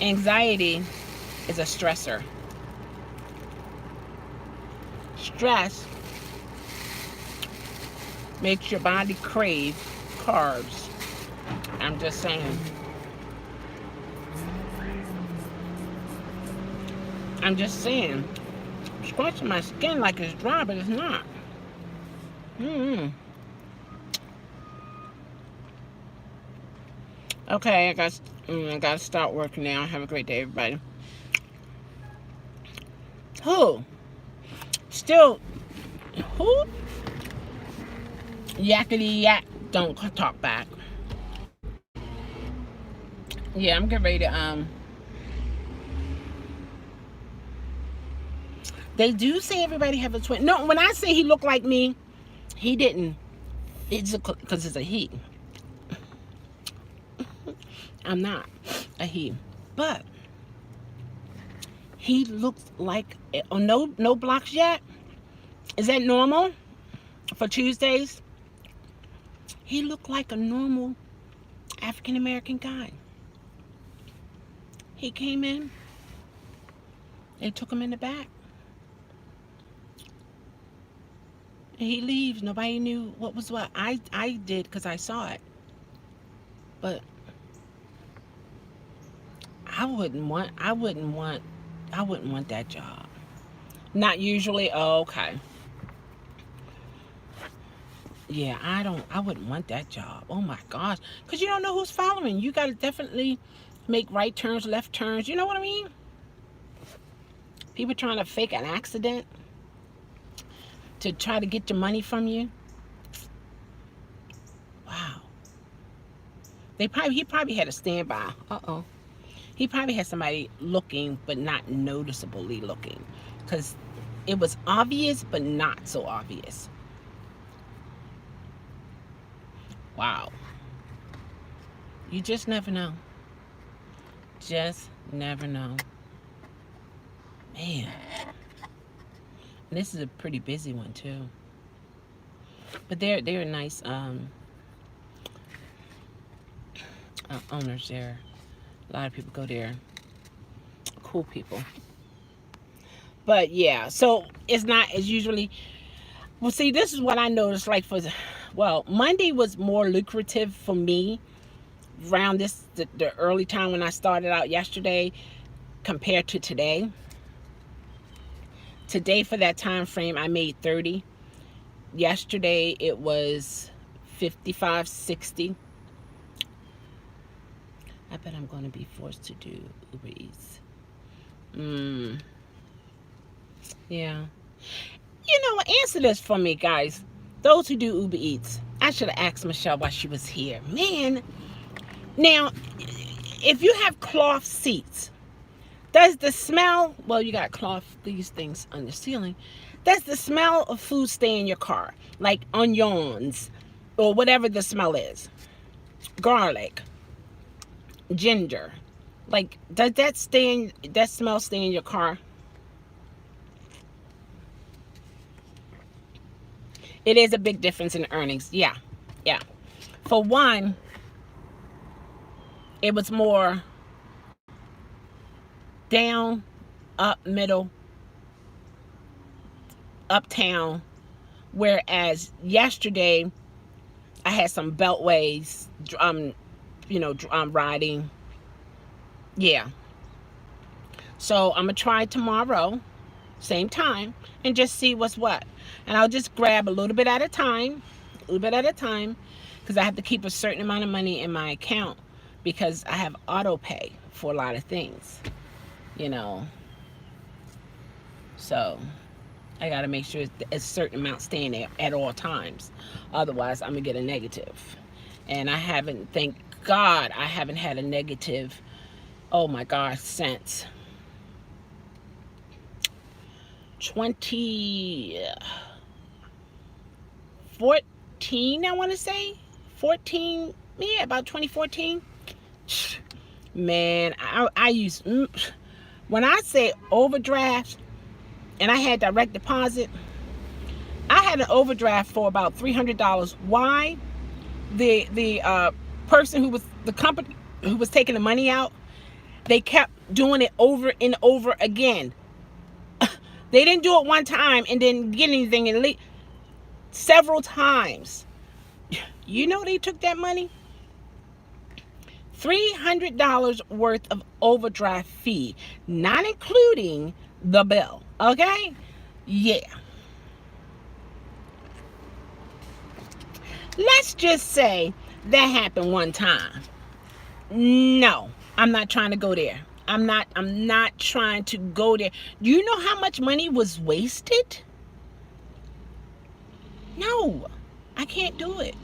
Speaker 1: Anxiety is a stressor. Stress makes your body crave carbs. I'm just saying. I'm scratching my skin like it's dry, but it's not. Okay, I got to start working now. Have a great day, everybody. Who? Still, who? Yakety yak, don't talk back. Yeah, I'm getting ready to they do say everybody have a twin. No, when I say he looked like me, he didn't. It's because it's a he. I'm not a he. But he looks like, oh, no blocks yet. Is that normal for Tuesdays? He looked like a normal African American guy. He came in. They took him in the back. And he leaves. Nobody knew what was what. I did because I saw it. But I wouldn't want that job. Not usually. Oh, okay. Yeah, I wouldn't want that job. Oh my gosh. Because you don't know who's following. You got to definitely make right turns, left turns. You know what I mean? People trying to fake an accident to try to get your money from you. Wow. He probably had a standby. Uh-oh. He probably had somebody looking, but not noticeably looking. Because it was obvious, but not so obvious. Wow. You just never know. Just never know. Man. And this is a pretty busy one too. But they're nice owners there. A lot of people go there. Cool people. But yeah, so it's not as usually. Well, see, this is what I noticed. Like Monday was more lucrative for me around the early time when I started out yesterday compared to today. Today for that time frame I made 30. Yesterday it was 55, 60. I bet I'm going to be forced to do Uber Eats. Yeah. You know, answer this for me, guys. Those who do Uber Eats. I should have asked Michelle why she was here. Man. Now, if you have cloth seats, does the smell, well, you got cloth, these things on the ceiling. Does the smell of food stay in your car? Like onions or whatever the smell is. Garlic. Ginger. Like, does that smell stay in your car? It is a big difference in earnings. Yeah. Yeah. For one, it was more down, up, middle, uptown. Whereas yesterday, I had some beltways, riding. Yeah. So I'm going to try tomorrow, same time, and just see what's what. And I'll just grab a little bit at a time, because I have to keep a certain amount of money in my account because I have auto pay for a lot of things, So I got to make sure a certain amount staying there at all times. Otherwise, I'm going to get a negative. And thank God, I haven't had a negative, oh my gosh, since 2014, I want to say. 14, yeah, about 2014. Man, I use, when I say overdraft, and I had direct deposit, I had an overdraft for about $300. Why? The person the company who was taking the money out, they kept doing it over and over again. They didn't do it one time and didn't get anything and several times. You know they took that money? $300 worth of overdraft fee, not including the bill. Okay? Yeah. Let's just say that happened one time. No, I'm not trying to go there. I'm not trying to go there. Do you know how much money was wasted? No, I can't do it.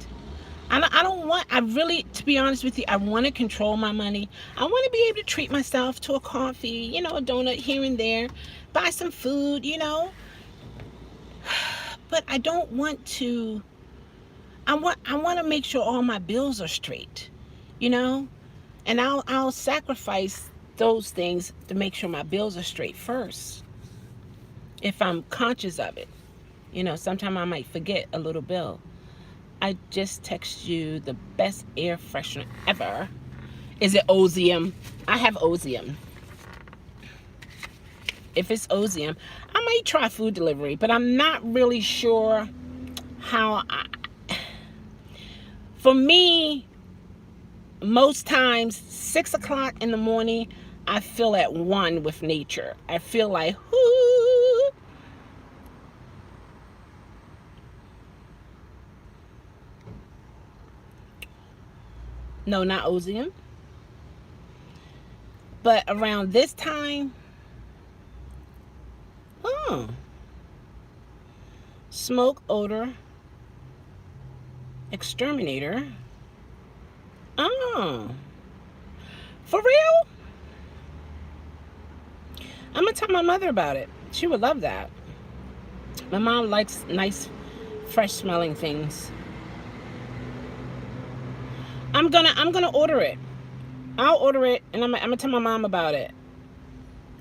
Speaker 1: I don't want, I really, to be honest with you, I want to control my money. I want to be able to treat myself to a coffee, you know, a donut here and there, buy some food, you know. But I don't want to, I want to make sure all my bills are straight, you know. And I'll sacrifice those things to make sure my bills are straight first, if I'm conscious of it. You know, sometimes I might forget a little bill. I just text you the best air freshener ever. Is it Ozium? I have Ozium. If it's Ozium, I might try food delivery, but I'm not really sure how. For me, most times 6 o'clock in the morning, I feel at one with nature. I feel like, whoo. No, not Ozium. But around this time, smoke odor exterminator. Oh, for real? I'm gonna tell my mother about it. She would love that. My mom likes nice, fresh smelling things. I'm gonna order it. I'll order it, and I'm gonna tell my mom about it.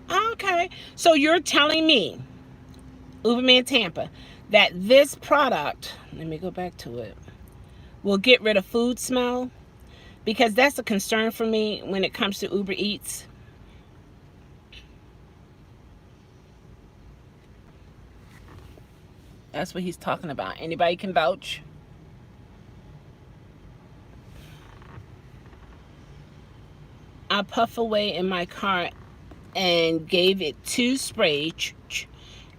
Speaker 1: Okay, so you're telling me, Uberman Tampa, that this product, let me go back to it, will get rid of food smell? Because that's a concern for me when it comes to Uber Eats. That's what he's talking about. Anybody can vouch? I puff away in my car and gave it 2 sprays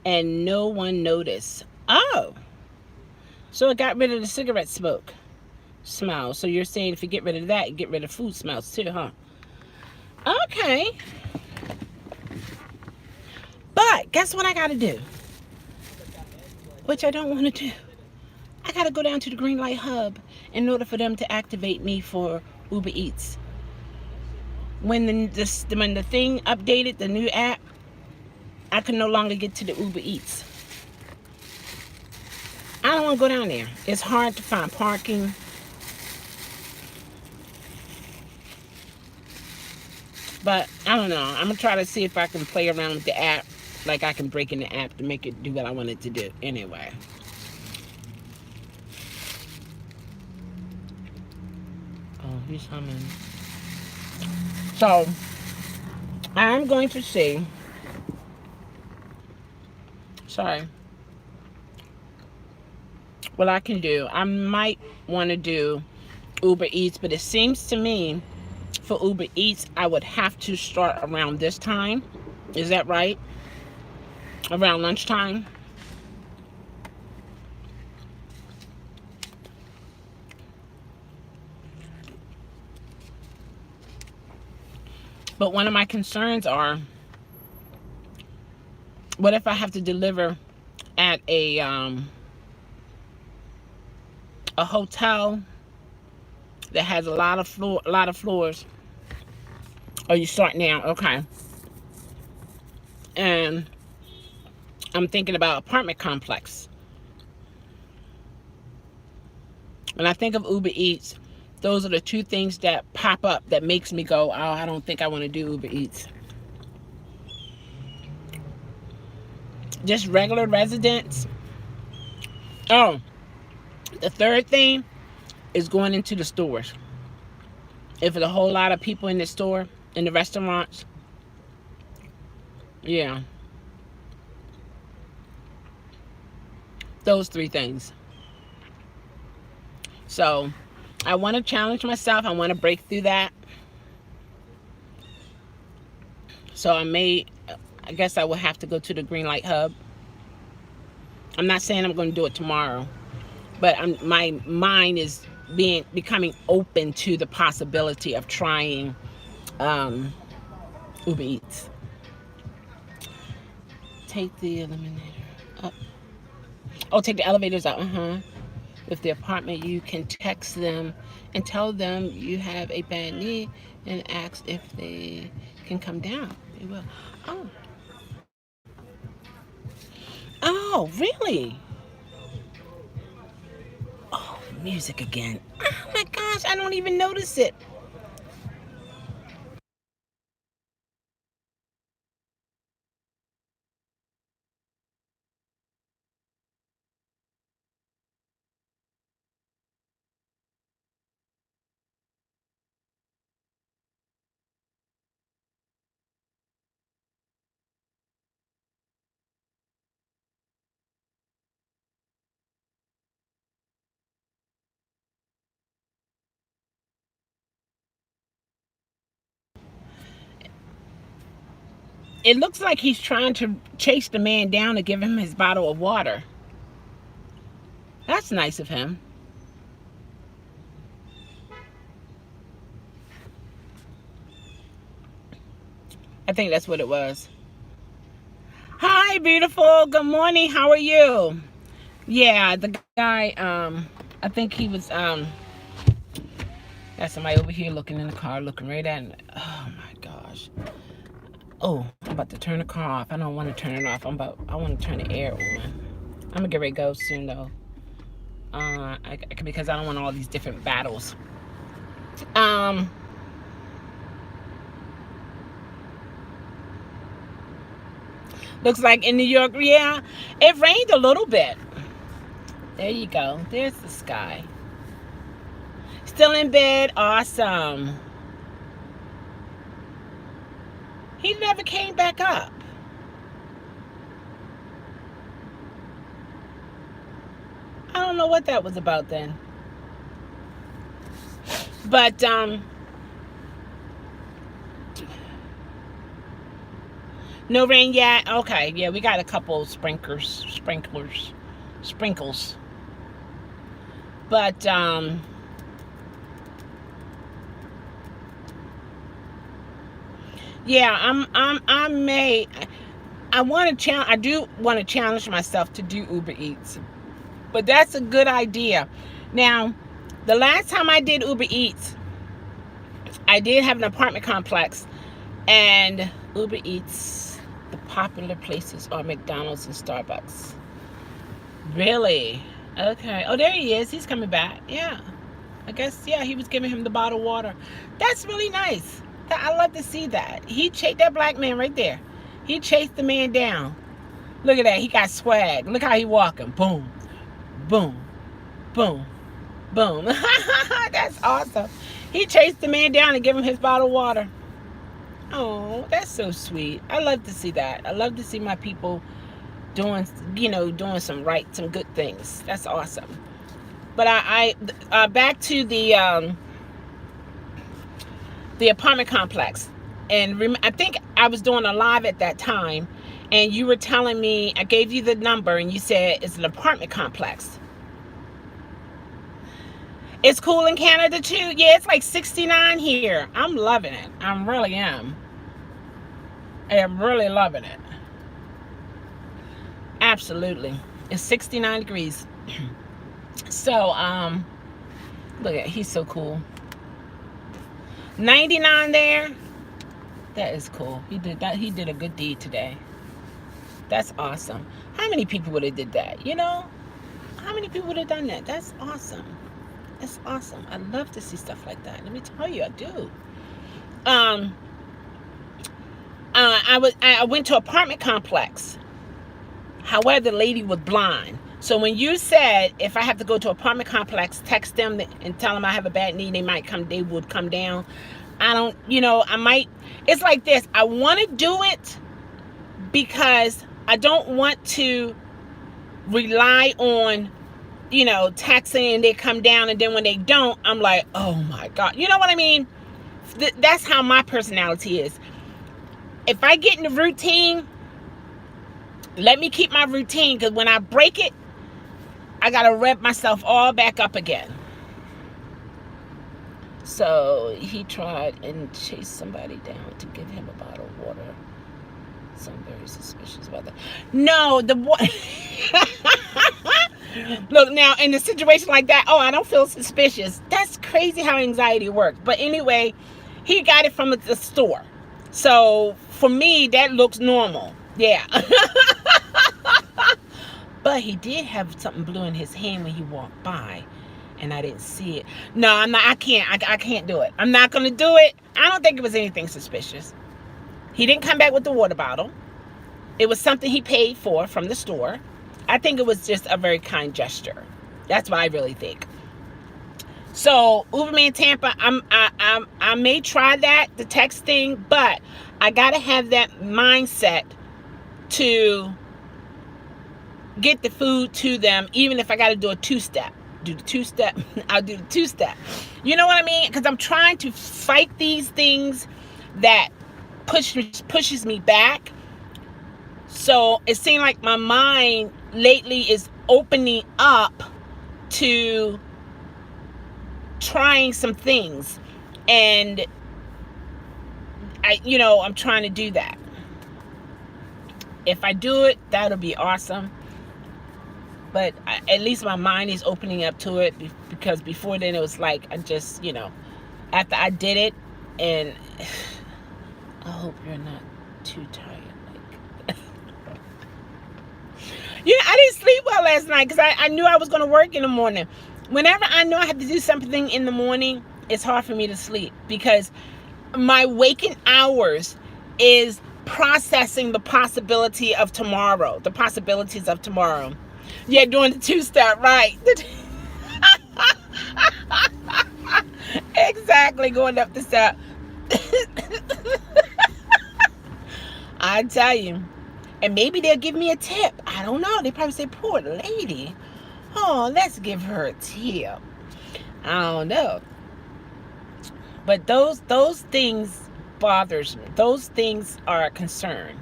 Speaker 1: and no one noticed. Oh, so it got rid of the cigarette smoke smell. So you're saying if you get rid of that, you get rid of food smells too, huh? Okay. But guess what I gotta do? Which I don't want to do. I gotta go down to the green light hub in order for them to activate me for Uber Eats. When the thing updated, the new app, I can no longer get to the Uber Eats. I don't want to go down there. It's hard to find parking. But I don't know. I'm going to try to see if I can play around with the app. Like I can break in the app to make it do what I want it to do. Anyway. Oh, he's humming. So, I'm going to see. Sorry. What I can do. I might want to do Uber Eats, but it seems to me for Uber Eats, I would have to start around this time. Is that right? Around lunchtime. But one of my concerns are, what if I have to deliver at a hotel that has a lot of floors? Oh, you start now, okay. And I'm thinking about apartment complex. When I think of Uber Eats, those are the 2 things that pop up that makes me go, oh, I don't think I want to do Uber Eats. Just regular residents. Oh, the third thing is going into the stores. If there's a whole lot of people in the store, in the restaurants, yeah. Those 3 things. So, I want to challenge myself. I want to break through that. So I guess I will have to go to the green light hub. I'm not saying I'm going to do it tomorrow, but my mind is becoming open to the possibility of trying Uber Eats. Take the eliminator up. Oh, take the elevators out. with the apartment, you can text them and tell them you have a bad knee and ask if they can come down. They will. Oh, oh, really? Oh, music again. Oh my gosh, I don't even notice it. It looks like he's trying to chase the man down to give him his bottle of water. That's nice of him. I think that's what it was. Hi, beautiful. Good morning. How are you? Yeah, the guy, I think he was, got somebody over here looking in the car, looking right at me. Oh my gosh. Oh, I'm about to turn the car off. I don't want to turn it off. I want to turn the air on. I'm gonna get ready to go soon though. Because I don't want all these different battles. Um, Looks like in New York, yeah, it rained a little bit. There you go. There's the sky. Still in bed. Awesome. He never came back up. I don't know what that was about then. But no rain yet. Okay, yeah, we got a couple sprinkles. But yeah, I do want to challenge myself to do Uber Eats. But that's a good idea. Now, the last time I did Uber Eats, I did have an apartment complex, and Uber Eats, the popular places are McDonald's and Starbucks. Really? Okay. Oh, there he is. He's coming back. Yeah. I guess, yeah, he was giving him the bottled water. That's really nice. I love to see that. He chased that black man right there. He chased the man down. Look at that. He got swag. Look how he walking. Boom. Boom. Boom. Boom. That's awesome. He chased the man down and gave him his bottled water. Oh, that's so sweet. I love to see that. I love to see my people doing some good things. That's awesome. But I back to the apartment complex, and I think I was doing a live at that time, and you were telling me, I gave you the number, and you said it's an apartment complex. It's cool in Canada too. Yeah, it's like 69 here. I'm loving it. I really am. I am really loving it. Absolutely. It's 69 degrees. So, look at, he's so cool. 99 there. That is cool. He did that. He did a good deed today. That's awesome. How many people would have did that? How many people would have done that? That's awesome. That's awesome. I love to see stuff like that. Let me tell you, I do. I went to an apartment complex. However, the lady was blind. So when you said if I have to go to an apartment complex, text them and tell them I have a bad knee, they would come down. It's like this. I want to do it because I don't want to rely on, taxing and they come down, and then when they don't, I'm like, oh my God. You know what I mean? That's how my personality is. If I get in the routine, let me keep my routine, because when I break it, I got to rev myself all back up again. So he tried and chased somebody down to give him a bottle of water. So I'm very suspicious about that. No, Look, now in a situation like that, oh, I don't feel suspicious. That's crazy how anxiety works. But anyway, he got it from the store. So for me, that looks normal. Yeah. But he did have something blue in his hand when he walked by, and I didn't see it. No, I'm not. I can't. I can't do it. I'm not gonna do it. I don't think it was anything suspicious. He didn't come back with the water bottle. It was something he paid for from the store. I think it was just a very kind gesture. That's what I really think. So Uberman Tampa, I may try that, the text thing, but I gotta have that mindset to get the food to them, even if I gotta do a two-step. Do the two-step. I'll do the two-step. You know what I mean? Because I'm trying to fight these things that pushes me back. So it seemed like my mind lately is opening up to trying some things, and I'm trying to do that. If I do it, that'll be awesome. But at least my mind is opening up to it, because before then it was like I just, after I did it, and I hope you're not too tired. I didn't sleep well last night because I knew I was going to work in the morning. Whenever I know I have to do something in the morning, it's hard for me to sleep, because my waking hours is processing the possibility of tomorrow, the possibilities of tomorrow. Yeah, doing the two-step, right. Exactly, going up the step. I tell you. And maybe they'll give me a tip. I don't know. They probably say, poor lady. Oh, let's give her a tip. I don't know. But those things bothers me. Those things are a concern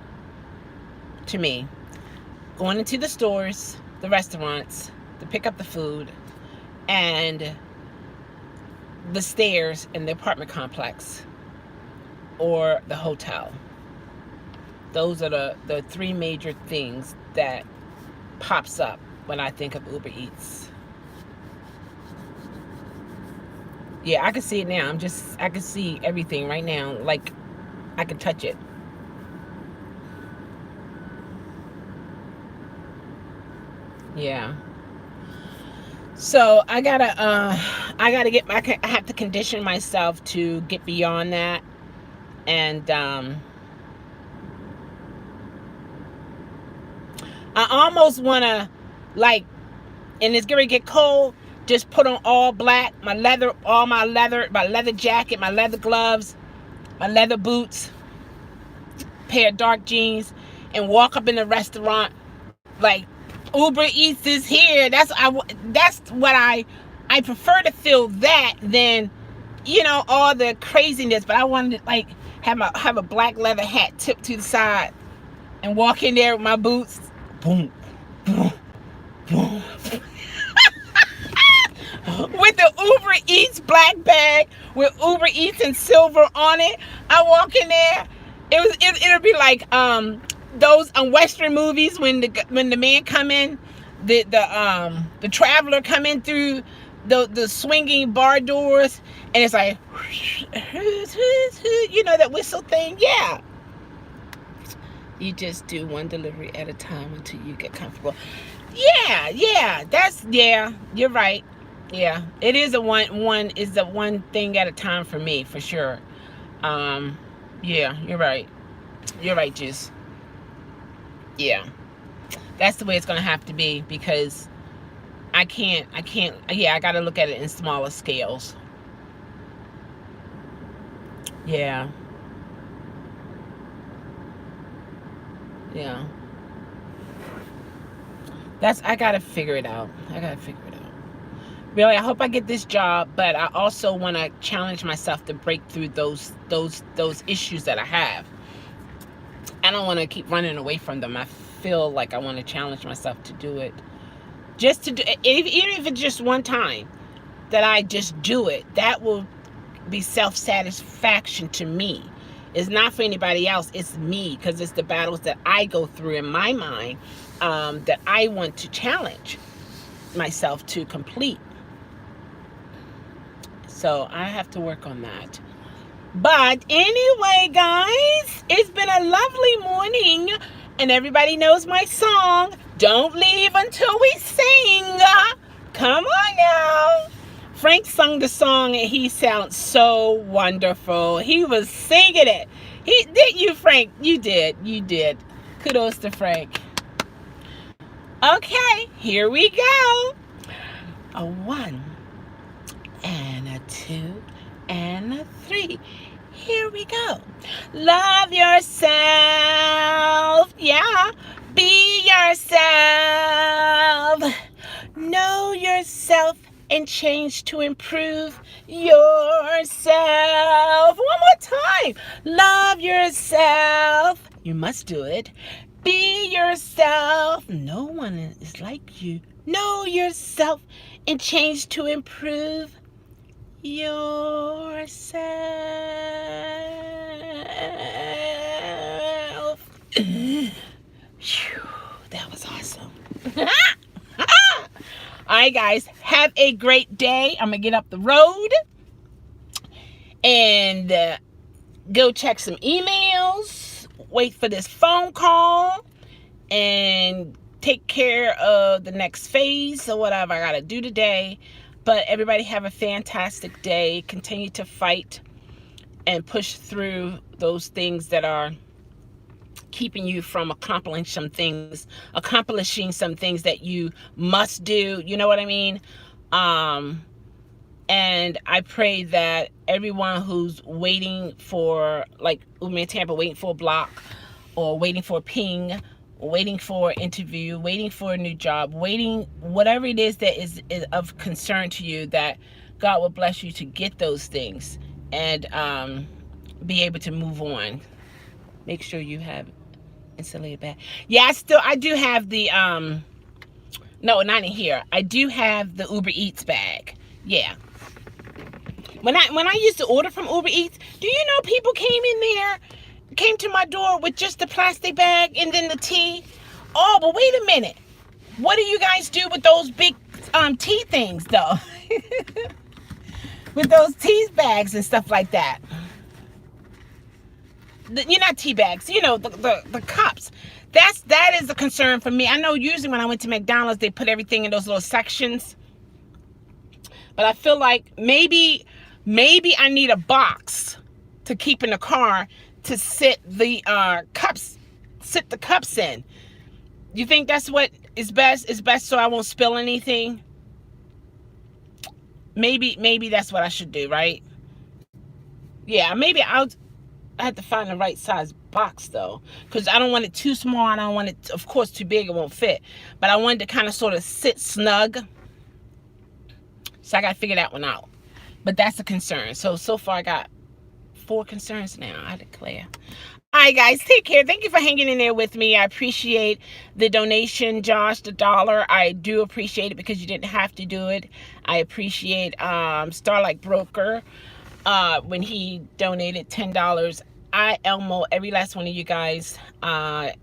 Speaker 1: to me. Going into the stores, the restaurants, to pick up the food, and the stairs in the apartment complex or the hotel. Those are the three major things that pops up when I think of Uber Eats. Yeah, I can see it now. I can see everything right now. Like, I can touch it. Yeah. So I have to condition myself to get beyond that. And I almost want to, like, and it's going to get cold, just put on all black, my leather jacket, my leather gloves, my leather boots, pair of dark jeans, and walk up in the restaurant like, Uber Eats is here. That's what I prefer to feel that than, all the craziness. But I wanted to, like, have a black leather hat tipped to the side and walk in there with my boots. Boom, boom, boom. With the Uber Eats black bag with Uber Eats and silver on it. I walk in there. It'll be like those Western movies when the man come in, the traveler come in through the swinging bar doors, and it's like, that whistle thing. Yeah. You just do one delivery at a time until you get comfortable. Yeah, you're right. Yeah, it is the one thing at a time for me, for sure. Yeah, you're right. You're right, Juice. Yeah, that's the way it's gonna have to be, because I can't. Yeah, I gotta look at it in smaller scales. Yeah. Yeah. I gotta figure it out. Really, I hope I get this job, but I also want to challenge myself to break through those issues that I have. I don't want to keep running away from them. I feel like I want to challenge myself to do it. Just to do it, even if it's just one time that I just do it, that will be self-satisfaction to me. It's not for anybody else. It's me, because it's the battles that I go through in my mind that I want to challenge. myself to complete. So I have to work on that. But anyway, guys, it's been a lovely morning, and everybody knows my song, Don't Leave Until We Sing. Come on now. Frank sung the song, and he sounds so wonderful. He was singing it. Did you, Frank? You did. Kudos to Frank. Okay, here we go. A 1 and a 2 and a 3. Here we go. Love yourself. Yeah. Be yourself. Know yourself and change to improve yourself. One more time. Love yourself. You must do it. Be yourself. No one is like you. Know yourself and change to improve yourself. Phew, that was awesome. All right, guys, have a great day. I'm gonna get up the road and go check some emails, wait for this phone call, and take care of the next phase or whatever I gotta do today. But everybody have a fantastic day. Continue to fight and push through those things that are keeping you from accomplishing some things that you must do. You know what I mean? And I pray that everyone who's waiting for, like Uber and Tampa, waiting for a block, or waiting for a ping, waiting for an interview, waiting for a new job, waiting, whatever it is that is of concern to you, that God will bless you to get those things and be able to move on. Make sure you have insulated bag. Yeah, I do have the no, not in here. I do have the Uber Eats bag. Yeah. When I used to order from Uber Eats, do you know people came to my door with just the plastic bag and then the tea? Oh, but wait a minute. What do you guys do with those big tea things though? With those tea bags and stuff like that. You're not tea bags, you know, the cups. That is a concern for me. I know usually when I went to McDonald's, they put everything in those little sections. But I feel like maybe I need a box to keep in the car to sit the cups in. You think that's what is best? Is best so I won't spill anything? Maybe that's what I should do, right? Yeah, maybe I have to find the right size box though, because I don't want it too small. I don't want it, of course, too big. It won't fit. But I wanted to kind of sort of sit snug. So I got to figure that one out. But that's a concern. So far I got 4 concerns now, I declare. All right, guys, take care. Thank you for hanging in there with me. I appreciate the donation, Josh, the $1. I do appreciate it because you didn't have to do it. I appreciate Starlight Broker when he donated $10. I, Elmo, every last one of you guys.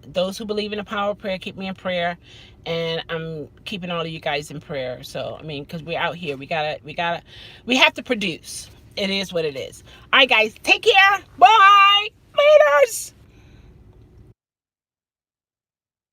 Speaker 1: Those who believe in the power of prayer, keep me in prayer. And I'm keeping all of you guys in prayer. So, I mean, because we're out here. We have to produce. It is what it is. All right, guys, take care. Bye.